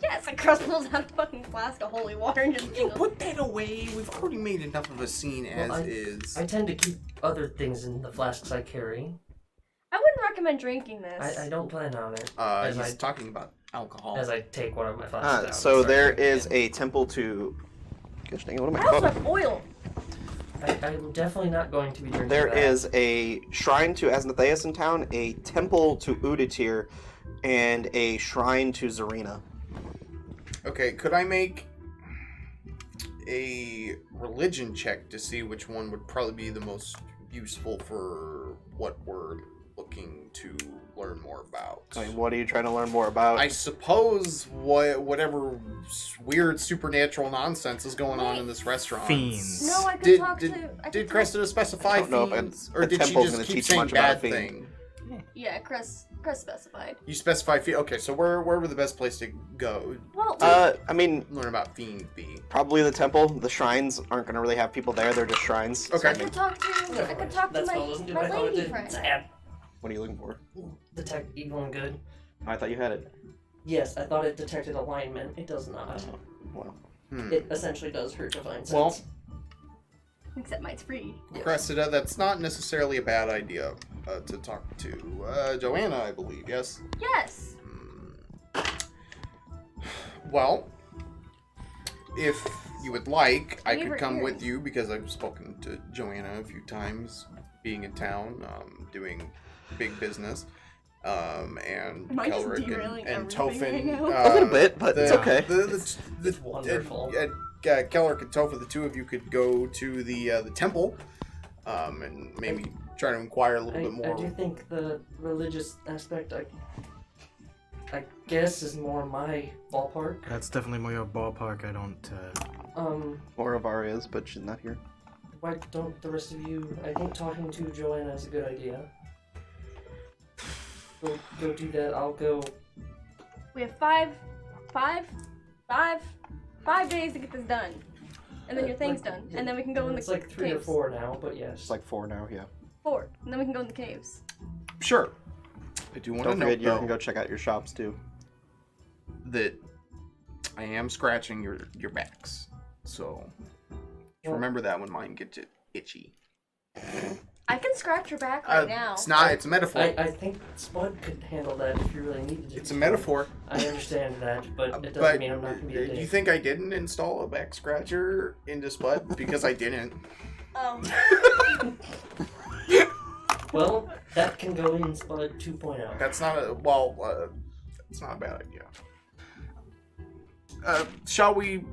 Yes, like Cress pulls out a fucking flask of holy water and just You jingles. put that away. We've already made enough of a scene as Well, is. I tend to keep other things in the flasks I carry. I wouldn't recommend drinking this. I don't plan on it. He's talking about alcohol. As I take one of my flasks out. So and start there drinking is it. a temple to... Gosh dang it, what am I I also calling? have oil. I'm definitely not going to be drinking There that. is a shrine to Asnatheus in town, a temple to Udatir, and a shrine to Zarina. Okay, could I make a religion check to see which one would probably be the most useful for what we're looking to learn more about? I mean, what are you trying to learn more about? I suppose whatever weird supernatural nonsense is going on in this restaurant. Fiends. No, I could Did talk did, to. I did could Cressida specify I don't know if fiends, a or did she temple's just gonna keep teach saying much about a bad fiend. thing? Yeah, Cress specified. You specify fiend. Okay, so where would the best place to go? Well, I mean, Learn about fiend be. probably the temple. The shrines aren't gonna really have people there. They're just shrines. Okay. I could talk to That's what I was my doing. I thought it lady did. friend. Sad. What are you looking for? Detect evil and good. I thought you had it. Yes, I thought it detected alignment. It does not. Well, It essentially does hurt divine sense. Well, Except mine's free. Cressida, that's not necessarily a bad idea to talk to Joanna, I believe. Yes. Yes. Well, if you would like, I Leave could her come with earrings. you because I've spoken to Joanna a few times, being in town, doing big business, and Am I just Kerlic derailing and everything right Tophin. now? a little bit, but it's okay. It's wonderful. Kerlic and Tophin, the two of you could go to the temple, and maybe try to inquire a little bit more. I do think the religious aspect, I guess, is more my ballpark. That's definitely more your ballpark. I don't. More of our is, but she's not here. Why don't the rest of you? I think talking to Joanna is a good idea. Go do that. I'll go. We have five days to get this done, and then your thing's done, and then we can go in the It's like 3 or caves. 4 now, but yes. It's like 4 now, yeah. 4, and then we can go in the caves. Sure. I do want to Don't note, forget, you though, can go check out your shops too. that I am scratching your backs. So Well- remember that when mine gets itchy. I can scratch your back right now. It's not. It's a metaphor. I think Spud could handle that if you really needed to. It's a metaphor. I understand that, but it doesn't But mean I'm not going to be a dick. you think I didn't install a back scratcher into Spud? Because I didn't. Well, that can go in Spud 2.0. That's not a it's not a bad idea. Shall we?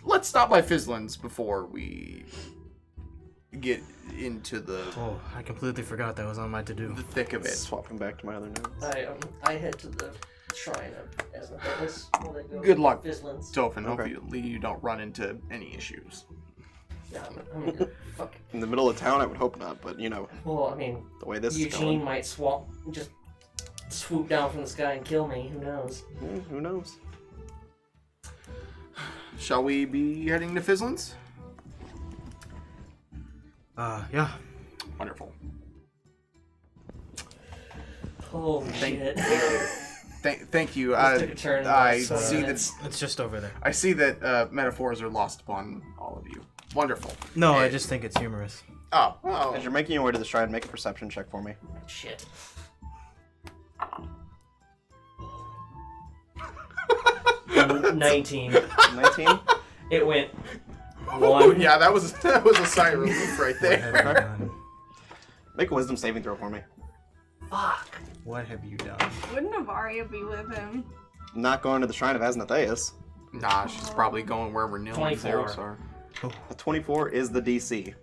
Let's stop by Fizzlin's before we get into the Oh, I completely forgot that was on my to-do. thick of it. Swapping back to my other notes. I head to the shrine of Asmodeus while they go. Good luck. Fizzlins. Tophin, Okay. hopefully you don't run into any issues. Yeah, I mean, fuck. In the middle of town, I would hope not, but you know, Well, I mean, the way this is Eugene going. might just swoop down from the sky and kill me. Who knows? Who knows? Shall we be heading to Fizzlin's? Yeah. Wonderful. Holy shit. Thank you. This took a turn. I So, see it's- that. It's just over there. I see that metaphors are lost upon all of you. Wonderful. No, I just think it's humorous. Oh. As you're making your way to the shrine, make a perception check for me. Shit. 19. 19? It went Oh, 1. yeah, that was a sigh of relief right What have you there. done? Make a wisdom saving throw for me. Fuck. What have you done? Wouldn't Avaria be with him? Not going to the shrine of Asnatheus. Nah, she's probably going wherever Nil's 24. arrows are. A 24 is the DC.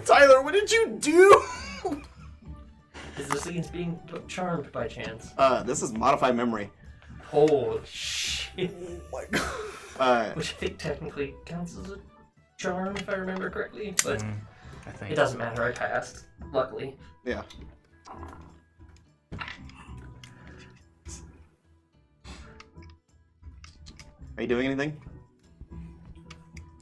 Tyler, what did you do? Is this against being charmed by chance? This is modified memory. Holy shit. Uh, Which I think technically counts as a charm, if I remember correctly. But I think. it doesn't matter, I passed. Luckily. yeah. Are you doing anything?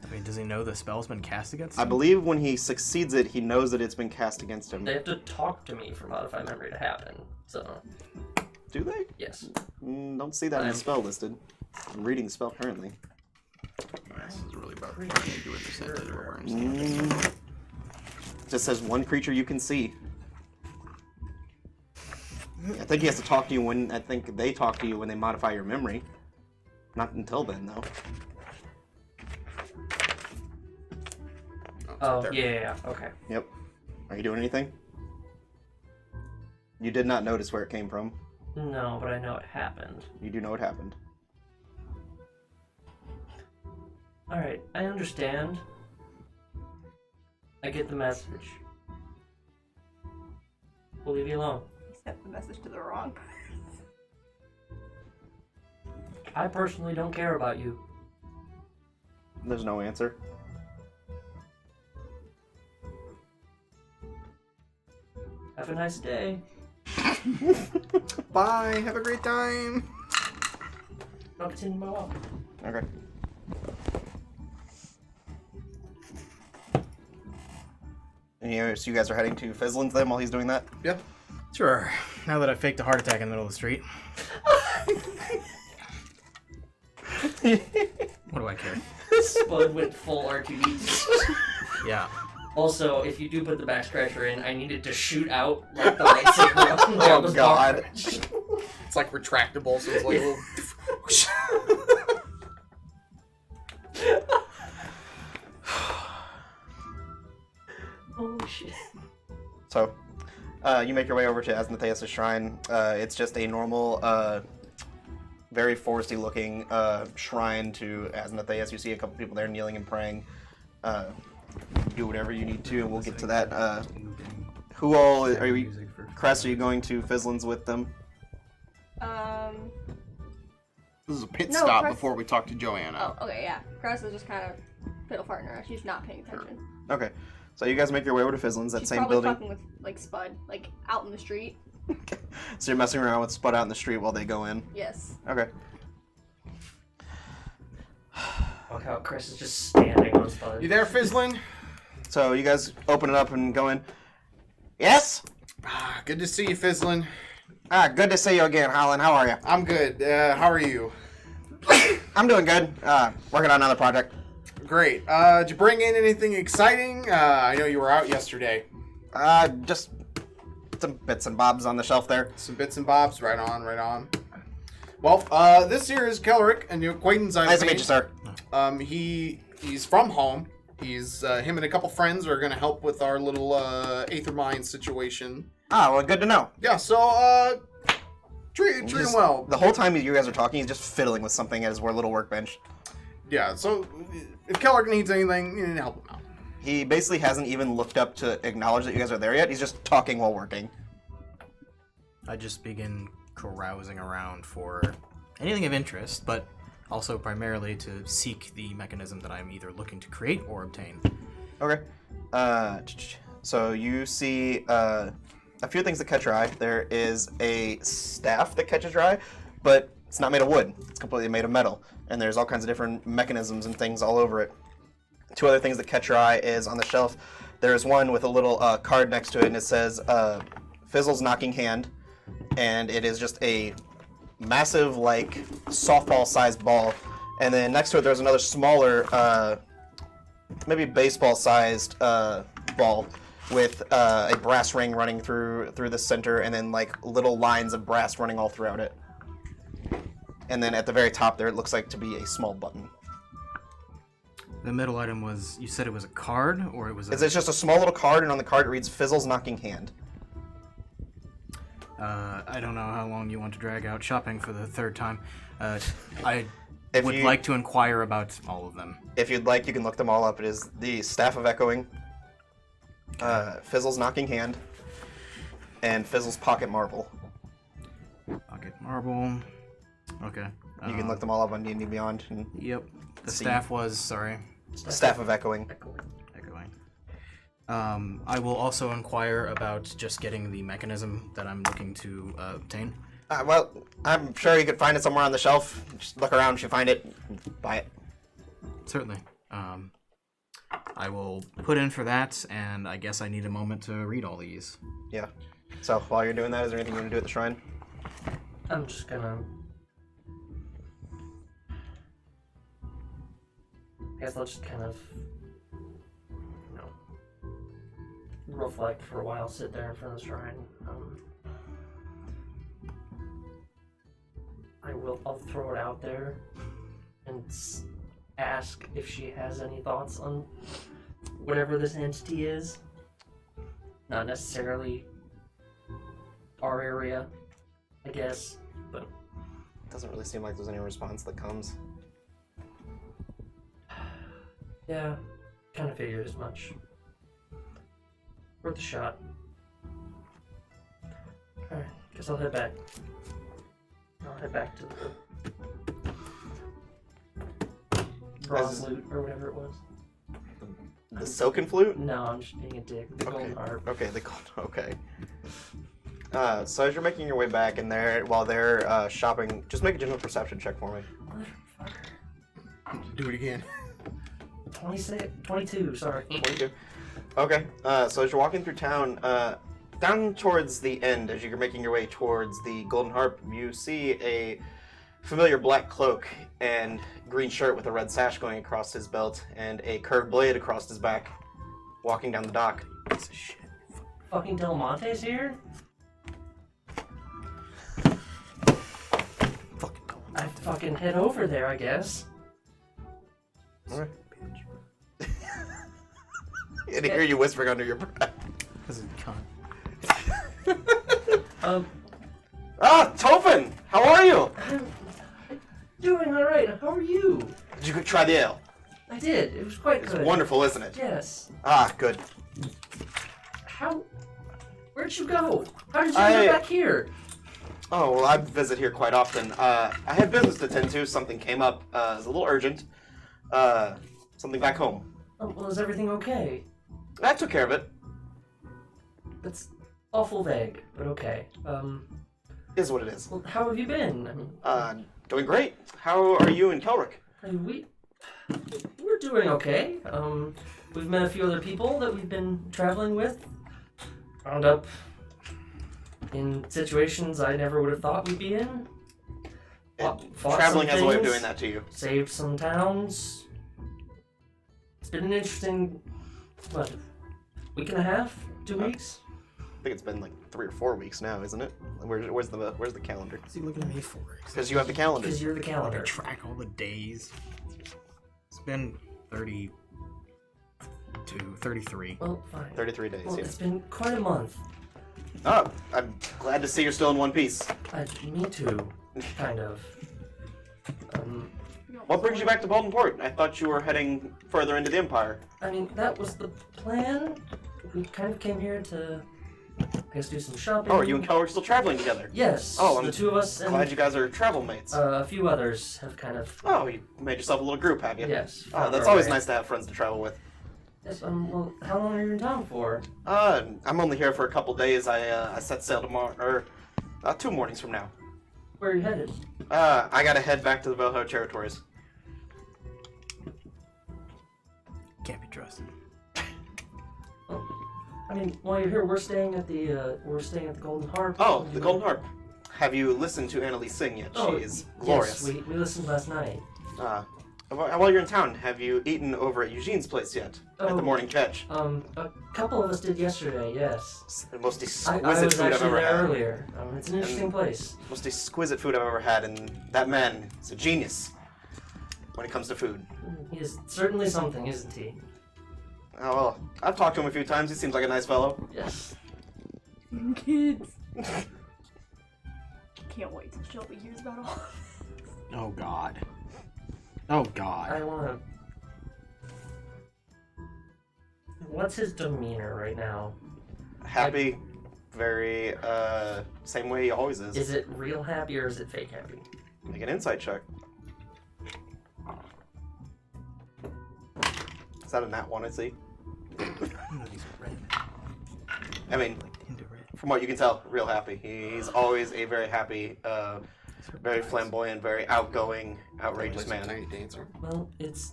I mean, does he know the spell's been cast against I him? believe when he succeeds it, he knows that it's been cast against him. They have to talk to me for Modify Memory to happen. So, Do they? yes. Don't see that in the spell listed. I'm reading the spell currently. This is really about trying to do a descendant or Just says one creature you can see. I think he has to talk to you when I think they talk to you when they modify your memory. Not until then, though. Oh, there. yeah, okay. Yep. Are you doing anything? You did not notice where it came from. No, but I know it happened. You do know what happened. Alright, I understand. I get the message. We'll leave you alone. He sent the message to the wrong person. I personally don't care about you. There's no answer. Have a nice day. Bye. Have a great time. I'll continue my walk. Okay. And so you guys are heading to Fizzlin's then while he's doing that? Yeah. Sure. Now that I faked a heart attack in the middle of the street. What do I care? Spud went full R2D2. Yeah. Also, if you do put the back scratcher in, I need it to shoot out like the lightsaber on the Oh, God. It's like retractable, so it's like a little... Holy shit. So, you make your way over to Asnatheus' shrine. It's just a normal, very foresty looking shrine to Asnatheus. You see a couple people there kneeling and praying. Do whatever you need to, and we'll get to that. Who all are you? Cress, are you going to Fizzlin's with them? This is a pit No, stop Cress- before we talk to Joanna. Oh, okay, yeah. Cress is just kind of fiddle farting around. She's not paying attention. Okay, so you guys make your way over to Fizzlin's, that She's same probably building. fucking with like Spud, like out in the street. So you're messing around with Spud out in the street while they go in. Yes. Okay. Look how Chris is just standing on Spud. You there, Fizzlin? So you guys open it up and go in. Yes? Good to see you, Fizzlin. Good to see you again, Halan. How are you? I'm good. How are you? I'm doing good. Working on another project. Great. Did you bring in anything exciting? I know you were out yesterday. Just some bits and bobs on the shelf there. Some bits and bobs. Right on, right on. Well, this here is Kerlic, a new acquaintance I've Nice to made. meet you, sir. He's from home. He's him and a couple friends are gonna help with our little Aether mine situation. Well, good to know. Yeah, so treat him Just- well. The whole time you guys are talking, he's just fiddling with something at his little workbench. Yeah, so if Kerlic needs anything, you need to help him out. He basically hasn't even looked up to acknowledge that you guys are there yet. He's just talking while working. I just begin carousing around for anything of interest, but also primarily to seek the mechanism that I'm either looking to create or obtain. Okay. So you see a few things that catch your eye. There is a staff that catches your eye, but it's not made of wood. It's completely made of metal. And there's all kinds of different mechanisms and things all over it. Two other things that catch your eye is on the shelf, there's one with a little card next to it, and it says Fizzle's Knocking Hand. And it is just a massive, like, softball-sized ball. And then next to it, there's another smaller, maybe baseball-sized ball with a brass ring running through the center, and then like little lines of brass running all throughout it. And then at the very top there, it looks like to be a small button. The middle item was, you said it was a card, or it was a... It's just a small little card, and on the card it reads Fizzle's Knocking Hand. I don't know how long you want to drag out shopping for the third time. I If would you- like to inquire about all of them. If you'd like, you can look them all up. It is the Staff of Echoing, Fizzle's Knocking Hand, and Fizzle's Pocket Marble. Pocket marble. Okay. You can look them all up on D&D Beyond. And Yep. The see. staff was, sorry, Staff of Echoing. echoing. I will also inquire about just getting the mechanism that I'm looking to obtain. Well, I'm sure you could find it somewhere on the shelf. Just look around. If you find it, buy it. Certainly. I will put in for that, and I guess I need a moment to read all these. Yeah. So while you're doing that, is there anything you want to do at the shrine? I'm just gonna... I guess I'll just kind of... you know... reflect for a while, sit there in front of the shrine. I'll throw it out there and ask if she has any thoughts on whatever this entity is. Not necessarily our area, I guess, but It doesn't really seem like there's any response that comes. yeah, kind of figured as much. Worth a shot. Alright, guess I'll head back. I'll head back to the bronze loot or whatever it was. The Silken Flute? No, I'm just being a dick. The golden harp. Okay, the gold. Okay. So as you're making your way back in there, while they're shopping, just make a general perception check for me. Do it again. 22, sorry. 22. Okay. So as you're walking through town, down towards the end, as you're making your way towards the Golden Harp, you see a familiar black cloak and green shirt with a red sash going across his belt and a curved blade across his back, walking down the dock. Piece of shit. Fucking Del Monte's here? Fucking call him. I fucking head over there, I guess. Alright. And hear you whispering under your breath. This is a cunt. Ah, Tophin! How are you? I'm doing alright. How are you? Did you try the ale? I did. It was quite It's good. wonderful, isn't it? Yes. Ah, good. Where'd you go? How did you get back here? Oh, well, I visit here quite often. I had business to tend to. Something came up. It was a little urgent. Something back home. Oh, well, is everything okay? I took care of it. That's awful vague, but okay. Is what it is. Well, how have you been? I mean, Doing great. How are you in Kerlic? we're doing okay. We've met a few other people that we've been traveling with. Wound up in situations I never would have thought we'd be in. Fought Traveling some has a way of things, doing that to you. Saved some towns. It's been an interesting, week and a half? 2 weeks? I think it's been like 3 or 4 weeks now, isn't it? Where's the calendar? What's he looking at me for? Because you have the calendar. Because you're the I calendar. track all the days. It's been 32, 33. Well, fine. 33 days. Well, Yeah. it's been quite a month. Oh, I'm glad to see you're still in one piece. Me too, kind of. What brings you back to Bahlden Port? I thought you were heading further into the Empire. I mean, that was the plan. We kind of came here to, I guess, do some shopping. Oh, are you and Kerlic still traveling together? Yes. Oh, the I'm two of us and Glad you guys are travel mates. a few others have kind of. Oh, you made yourself a little group, have you? Yes. Oh, found that's our always way. nice to have friends to travel with. Yes. Well, how long are you in town for? I'm only here for a couple days. I set sail tomorrow, or 2 mornings from now. Where are you headed? I gotta head back to the Velho territories. Can't be trusted. Well, I mean, while you're here, we're staying at the Golden Harp. Oh, the Golden Harp. Have you listened to Annalise sing yet? Oh, She is glorious. Yes, we listened last night. While you're in town, have you eaten over at Eugene's place yet? At Oh. the morning catch. A couple of us did yesterday. Yes. It's the most I exquisite was food I've actually ever there had. earlier. It's an interesting place. Most exquisite food I've ever had, and that man is a genius when it comes to food. He is certainly something, isn't he? Oh, well, I've talked to him a few times. He seems like a nice fellow. Yes. Kids. Can't wait till Shelby hears about all. Oh God. Oh God. I wanna. What's his demeanor right now? Happy, very, same way he always is. Is it real happy or is it fake happy? Make an insight check. Is that a nat 1 I see? You know these are red. I mean, Like into red. from what you can tell, real happy. He's always a very happy, very flamboyant, very outgoing, outrageous man. Tiny dancer. Well, it's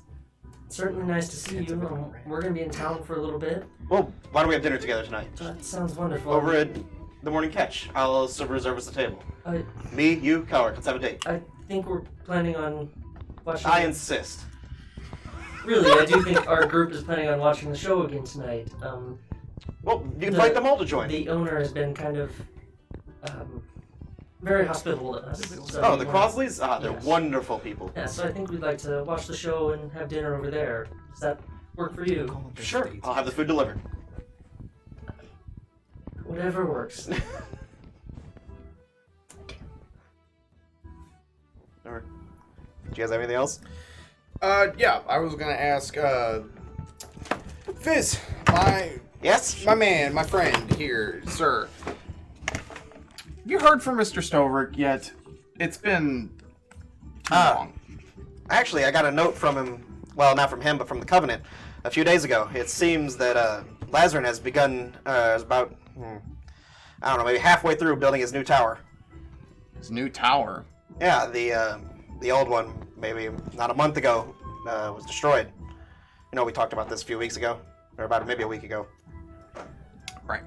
certainly nice to see you. We're gonna be in town for a little bit. Well, why don't we have dinner together tonight? That sounds wonderful. Over at the morning catch. I'll also reserve us a table. I Me, you, Kerlic. Let's have a date. think we're planning on watching. I insist. Really, I do think our group is planning on watching the show again tonight. Well, you can invite them all to join. The owner has been kind of very hospitable to us. So Oh, the Crosleys? Ah, they're Yes. wonderful people. Yeah, so I think we'd like to watch the show and have dinner over there. Does that work for you? Call them their Sure, spades. I'll have the food delivered. Whatever works. Alright. Do you guys have anything else? Yeah, I was gonna ask, Fizz, Yes? my man, my friend here, sir. Have you heard from Mr. Stoverick yet? It's been too long. Actually, I got a note from him. Well, not from him, but from the Covenant a few days ago. It seems that Lazarin has begun, I don't know, maybe halfway through building his new tower. His new tower. Yeah, the old one, maybe not a month ago, was destroyed. You know, we talked about this a few weeks ago, or about maybe a week ago. Right.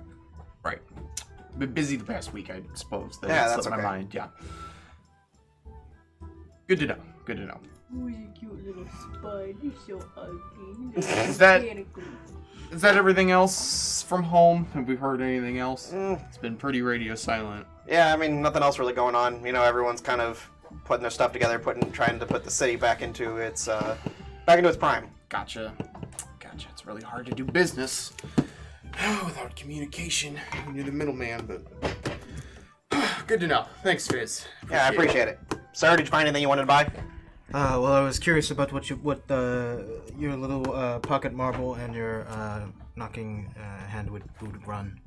Been busy the past week, I suppose. Yeah, that's slipped okay. my mind. Yeah. Good to know. Who's a cute little spud? He's so ugly. Is that everything else from home? Have we heard anything else? Mm. It's been pretty radio silent. Yeah, I mean, nothing else really going on. You know, everyone's kind of putting their stuff together, trying to put the city back into its prime. Gotcha. It's really hard to do business without communication. You're the middleman, but good to know. Thanks, Fizz. Yeah, I appreciate it. Sir, did you find anything you wanted to buy? Well, I was curious about what your little pocket marble and your knocking hand would run.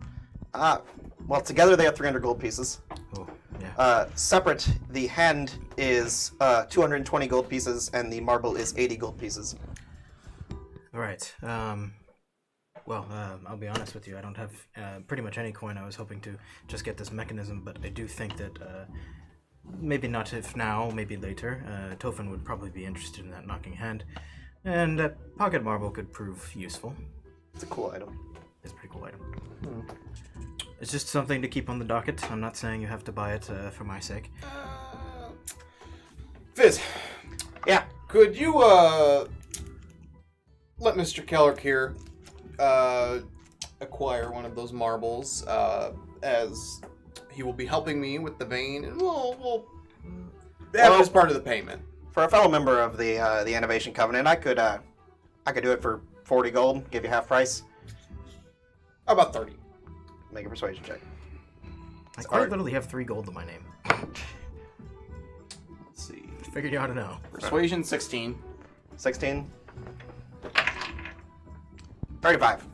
Well, together they have 300 gold pieces. Oh, yeah. Separate, the hand is 220 gold pieces, and the marble is 80 gold pieces. Right. Well, I'll be honest with you. I don't have pretty much any coin. I was hoping to just get this mechanism, but I do think that maybe not if now, maybe later. Tofin would probably be interested in that knocking hand, and that pocket marble could prove useful. It's a cool item. It's a pretty cool item. It's just something to keep on the docket. I'm not saying you have to buy it for my sake. Fizz. Yeah. Could you let Mr. Kerlic here acquire one of those marbles as he will be helping me with the vein, and we'll have it as part of the payment. For a fellow member of the Innovation Covenant, I could do it for 40 gold. Give you half price. How about 30? Make a persuasion check. I quite literally have 3 gold in my name. Let's see. Figured you ought to know. Persuasion 16. 16. 35.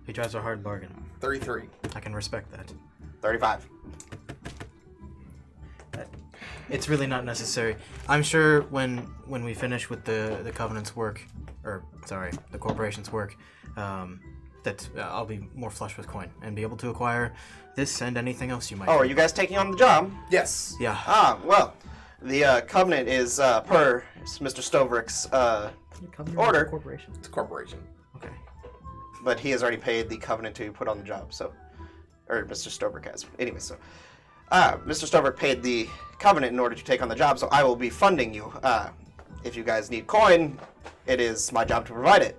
He drives a hard bargain. 33. I can respect that. 35. It's really not necessary. I'm sure when we finish with the Covenant's work, the Corporation's work, that I'll be more flush with coin and be able to acquire this and anything else you might Oh, need. are you guys taking on the job? Yes. Yeah. Well, the Covenant is per Mr. Stovrick's order. Corporation. It's a corporation. Okay. But he has already paid the Covenant to put on the job, so... Or Mr. Stovrick has. Anyway, so... Mr. Stovrick paid the Covenant in order to take on the job, so I will be funding you. If you guys need coin, it is my job to provide it.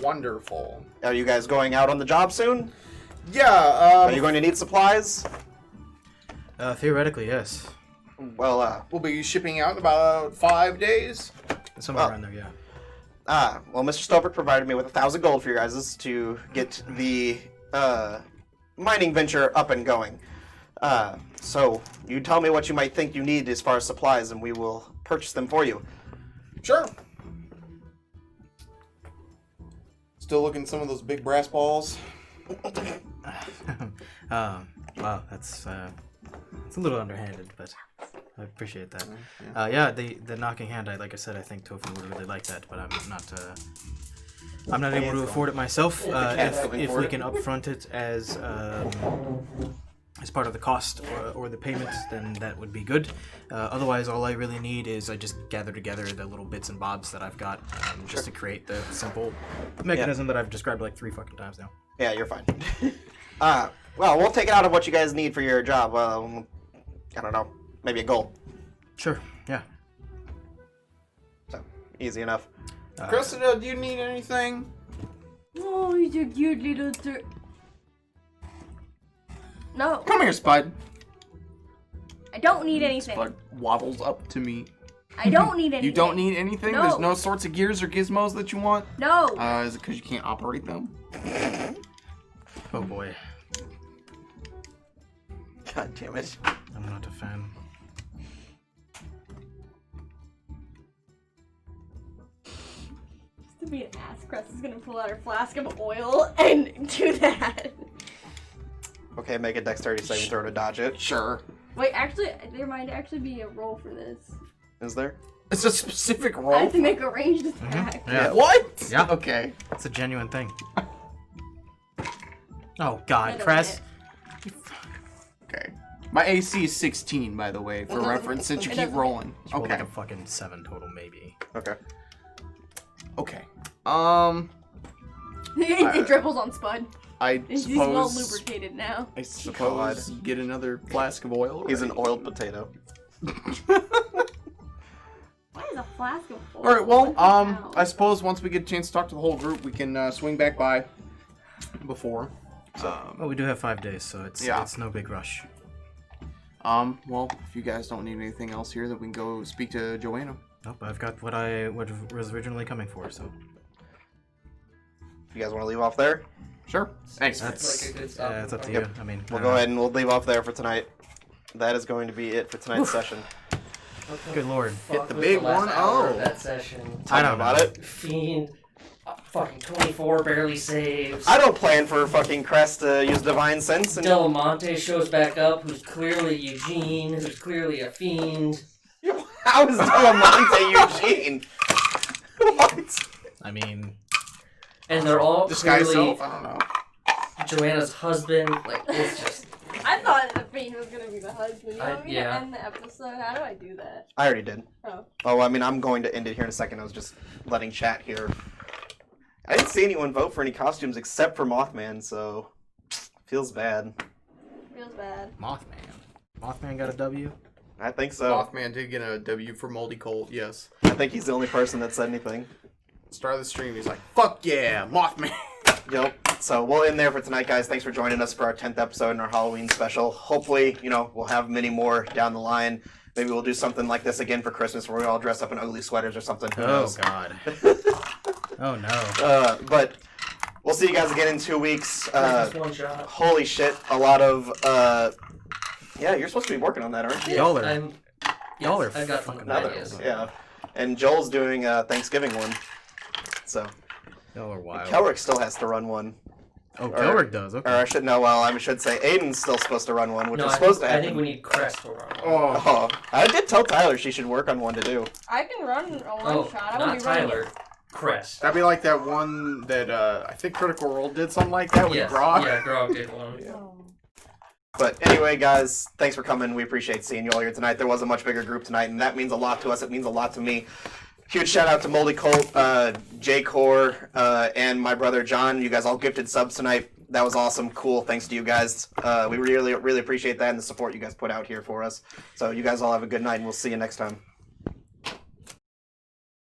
Wonderful. Are you guys going out on the job soon? Yeah, Are you going to need supplies? Theoretically, yes. Well, we'll be shipping out in about 5 days. Somewhere Well- around there, yeah. well, Mr. Stovrick provided me with 1,000 gold for you guys to get the mining venture up and going. So you tell me what you might think you need as far as supplies, and we will purchase them for you. Sure. Still looking at some of those big brass balls. Wow, that's a little underhanded, but I appreciate that. Yeah, the knocking hand. Like I said, I think Tofin would really like that, but I'm not able to afford it myself. If we can upfront it as part of the cost or the payment, then that would be good. Otherwise, all I really need is I just gather together the little bits and bobs that I've got just to create the simple mechanism that I've described like 3 fucking times now. Yeah, you're fine. Well, we'll take it out of what you guys need for your job. I don't know, maybe a gold. Sure, yeah. So, easy enough. Cressida, do you need anything? Oh, he's a cute little No, Come here, Spud. I don't need anything. Spud waddles up to me. I don't need anything. You don't need anything? No. There's no sorts of gears or gizmos that you want? No. Is it because you can't operate them? Oh boy, God damn it. I'm not a fan. To be an ass, Cress is gonna pull out her flask of oil and do that. Okay, make a dexterity saving throw to dodge it. Sure. Wait, actually, there might actually be a roll for this. Is there? It's a specific I roll? have to make a ranged attack. Yeah. What? Yeah. Okay. It's a genuine thing. Oh God, Middle Cress. Okay. My AC is 16, by the way, for reference, since you It keep doesn't- rolling. Roll Okay. like a fucking 7 total, maybe. Okay. Okay. It dribbles on Spud. I He's well suppose. lubricated now. I suppose you get another flask of oil. He's right? an oiled potato. Why is a flask of oil? All right. Well, What the hell? I suppose once we get a chance to talk to the whole group, we can swing back by before. Well, we do have 5 days, so it's no big rush. Well, if you guys don't need anything else here, then we can go speak to Joanna. Nope, I've got what was originally coming for, so. You guys want to leave off there? Sure. Thanks. That's, like a good stop. that's up to Yep. you. I mean, We'll go ahead and we'll leave off there for tonight. That is going to be it for tonight's session. Good lord. Fuck the was big last one. hour of Oh. that session. Tell me about it. Fiend, fucking 24 barely saves. I don't plan for fucking Cress to use Divine Sense and Del Monte shows back up, who's clearly Eugene, who's clearly a fiend. how is Delamonte Eugene? What? I mean, And they're all Disguise clearly self? I don't know. Joanna's husband. Like, it's just. I thought the fiend was gonna be the husband. You I- want me yeah. to end the episode? How do I do that? I already did. Oh. Oh, I mean, I'm going to end it here in a second. I was just letting chat here. I didn't see anyone vote for any costumes except for Mothman, so feels bad. Feels bad. Mothman. Mothman got a W? I think so. Mothman did get a W for Moldy Colt, yes. I think he's the only person that said anything. Start of the stream, he's like, fuck yeah, Mothman. Yep. So we'll end there for tonight, guys. Thanks for joining us for our 10th episode in our Halloween special. Hopefully, we'll have many more down the line. Maybe we'll do something like this again for Christmas where we all dress up in ugly sweaters or something. Who knows? God. Oh no. But we'll see you guys again in 2 weeks. Just one shot. Holy shit. A lot of... yeah, you're supposed to be working on that, aren't you? Y'all are- I'm. y'all are I got fucking some Another, ideas. yeah. And Joel's doing a Thanksgiving one. So Y'all are wild. Kelric still has to run one. Oh, Kelric does, Or okay. I should know, well, I should say Aiden's still supposed to run one, which No, is supposed to I happen. think we need Cress to run. Oh, Oh, I did tell Tyler she should work on one to do. I can run a one Oh, shot. I not won't be running Tyler. it. Cress. that'd be like that one that, I think Critical Role did something like that with Yes. Grog. Yeah, Grog did one. But anyway, guys, thanks for coming. We appreciate seeing you all here tonight. There was a much bigger group tonight, and that means a lot to us. It means a lot to me. Huge shout out to Moldy Colt, J-Core, and my brother John. You guys all gifted subs tonight. That was awesome. Cool. Thanks to you guys. We really, really appreciate that and the support you guys put out here for us. So you guys all have a good night, and we'll see you next time.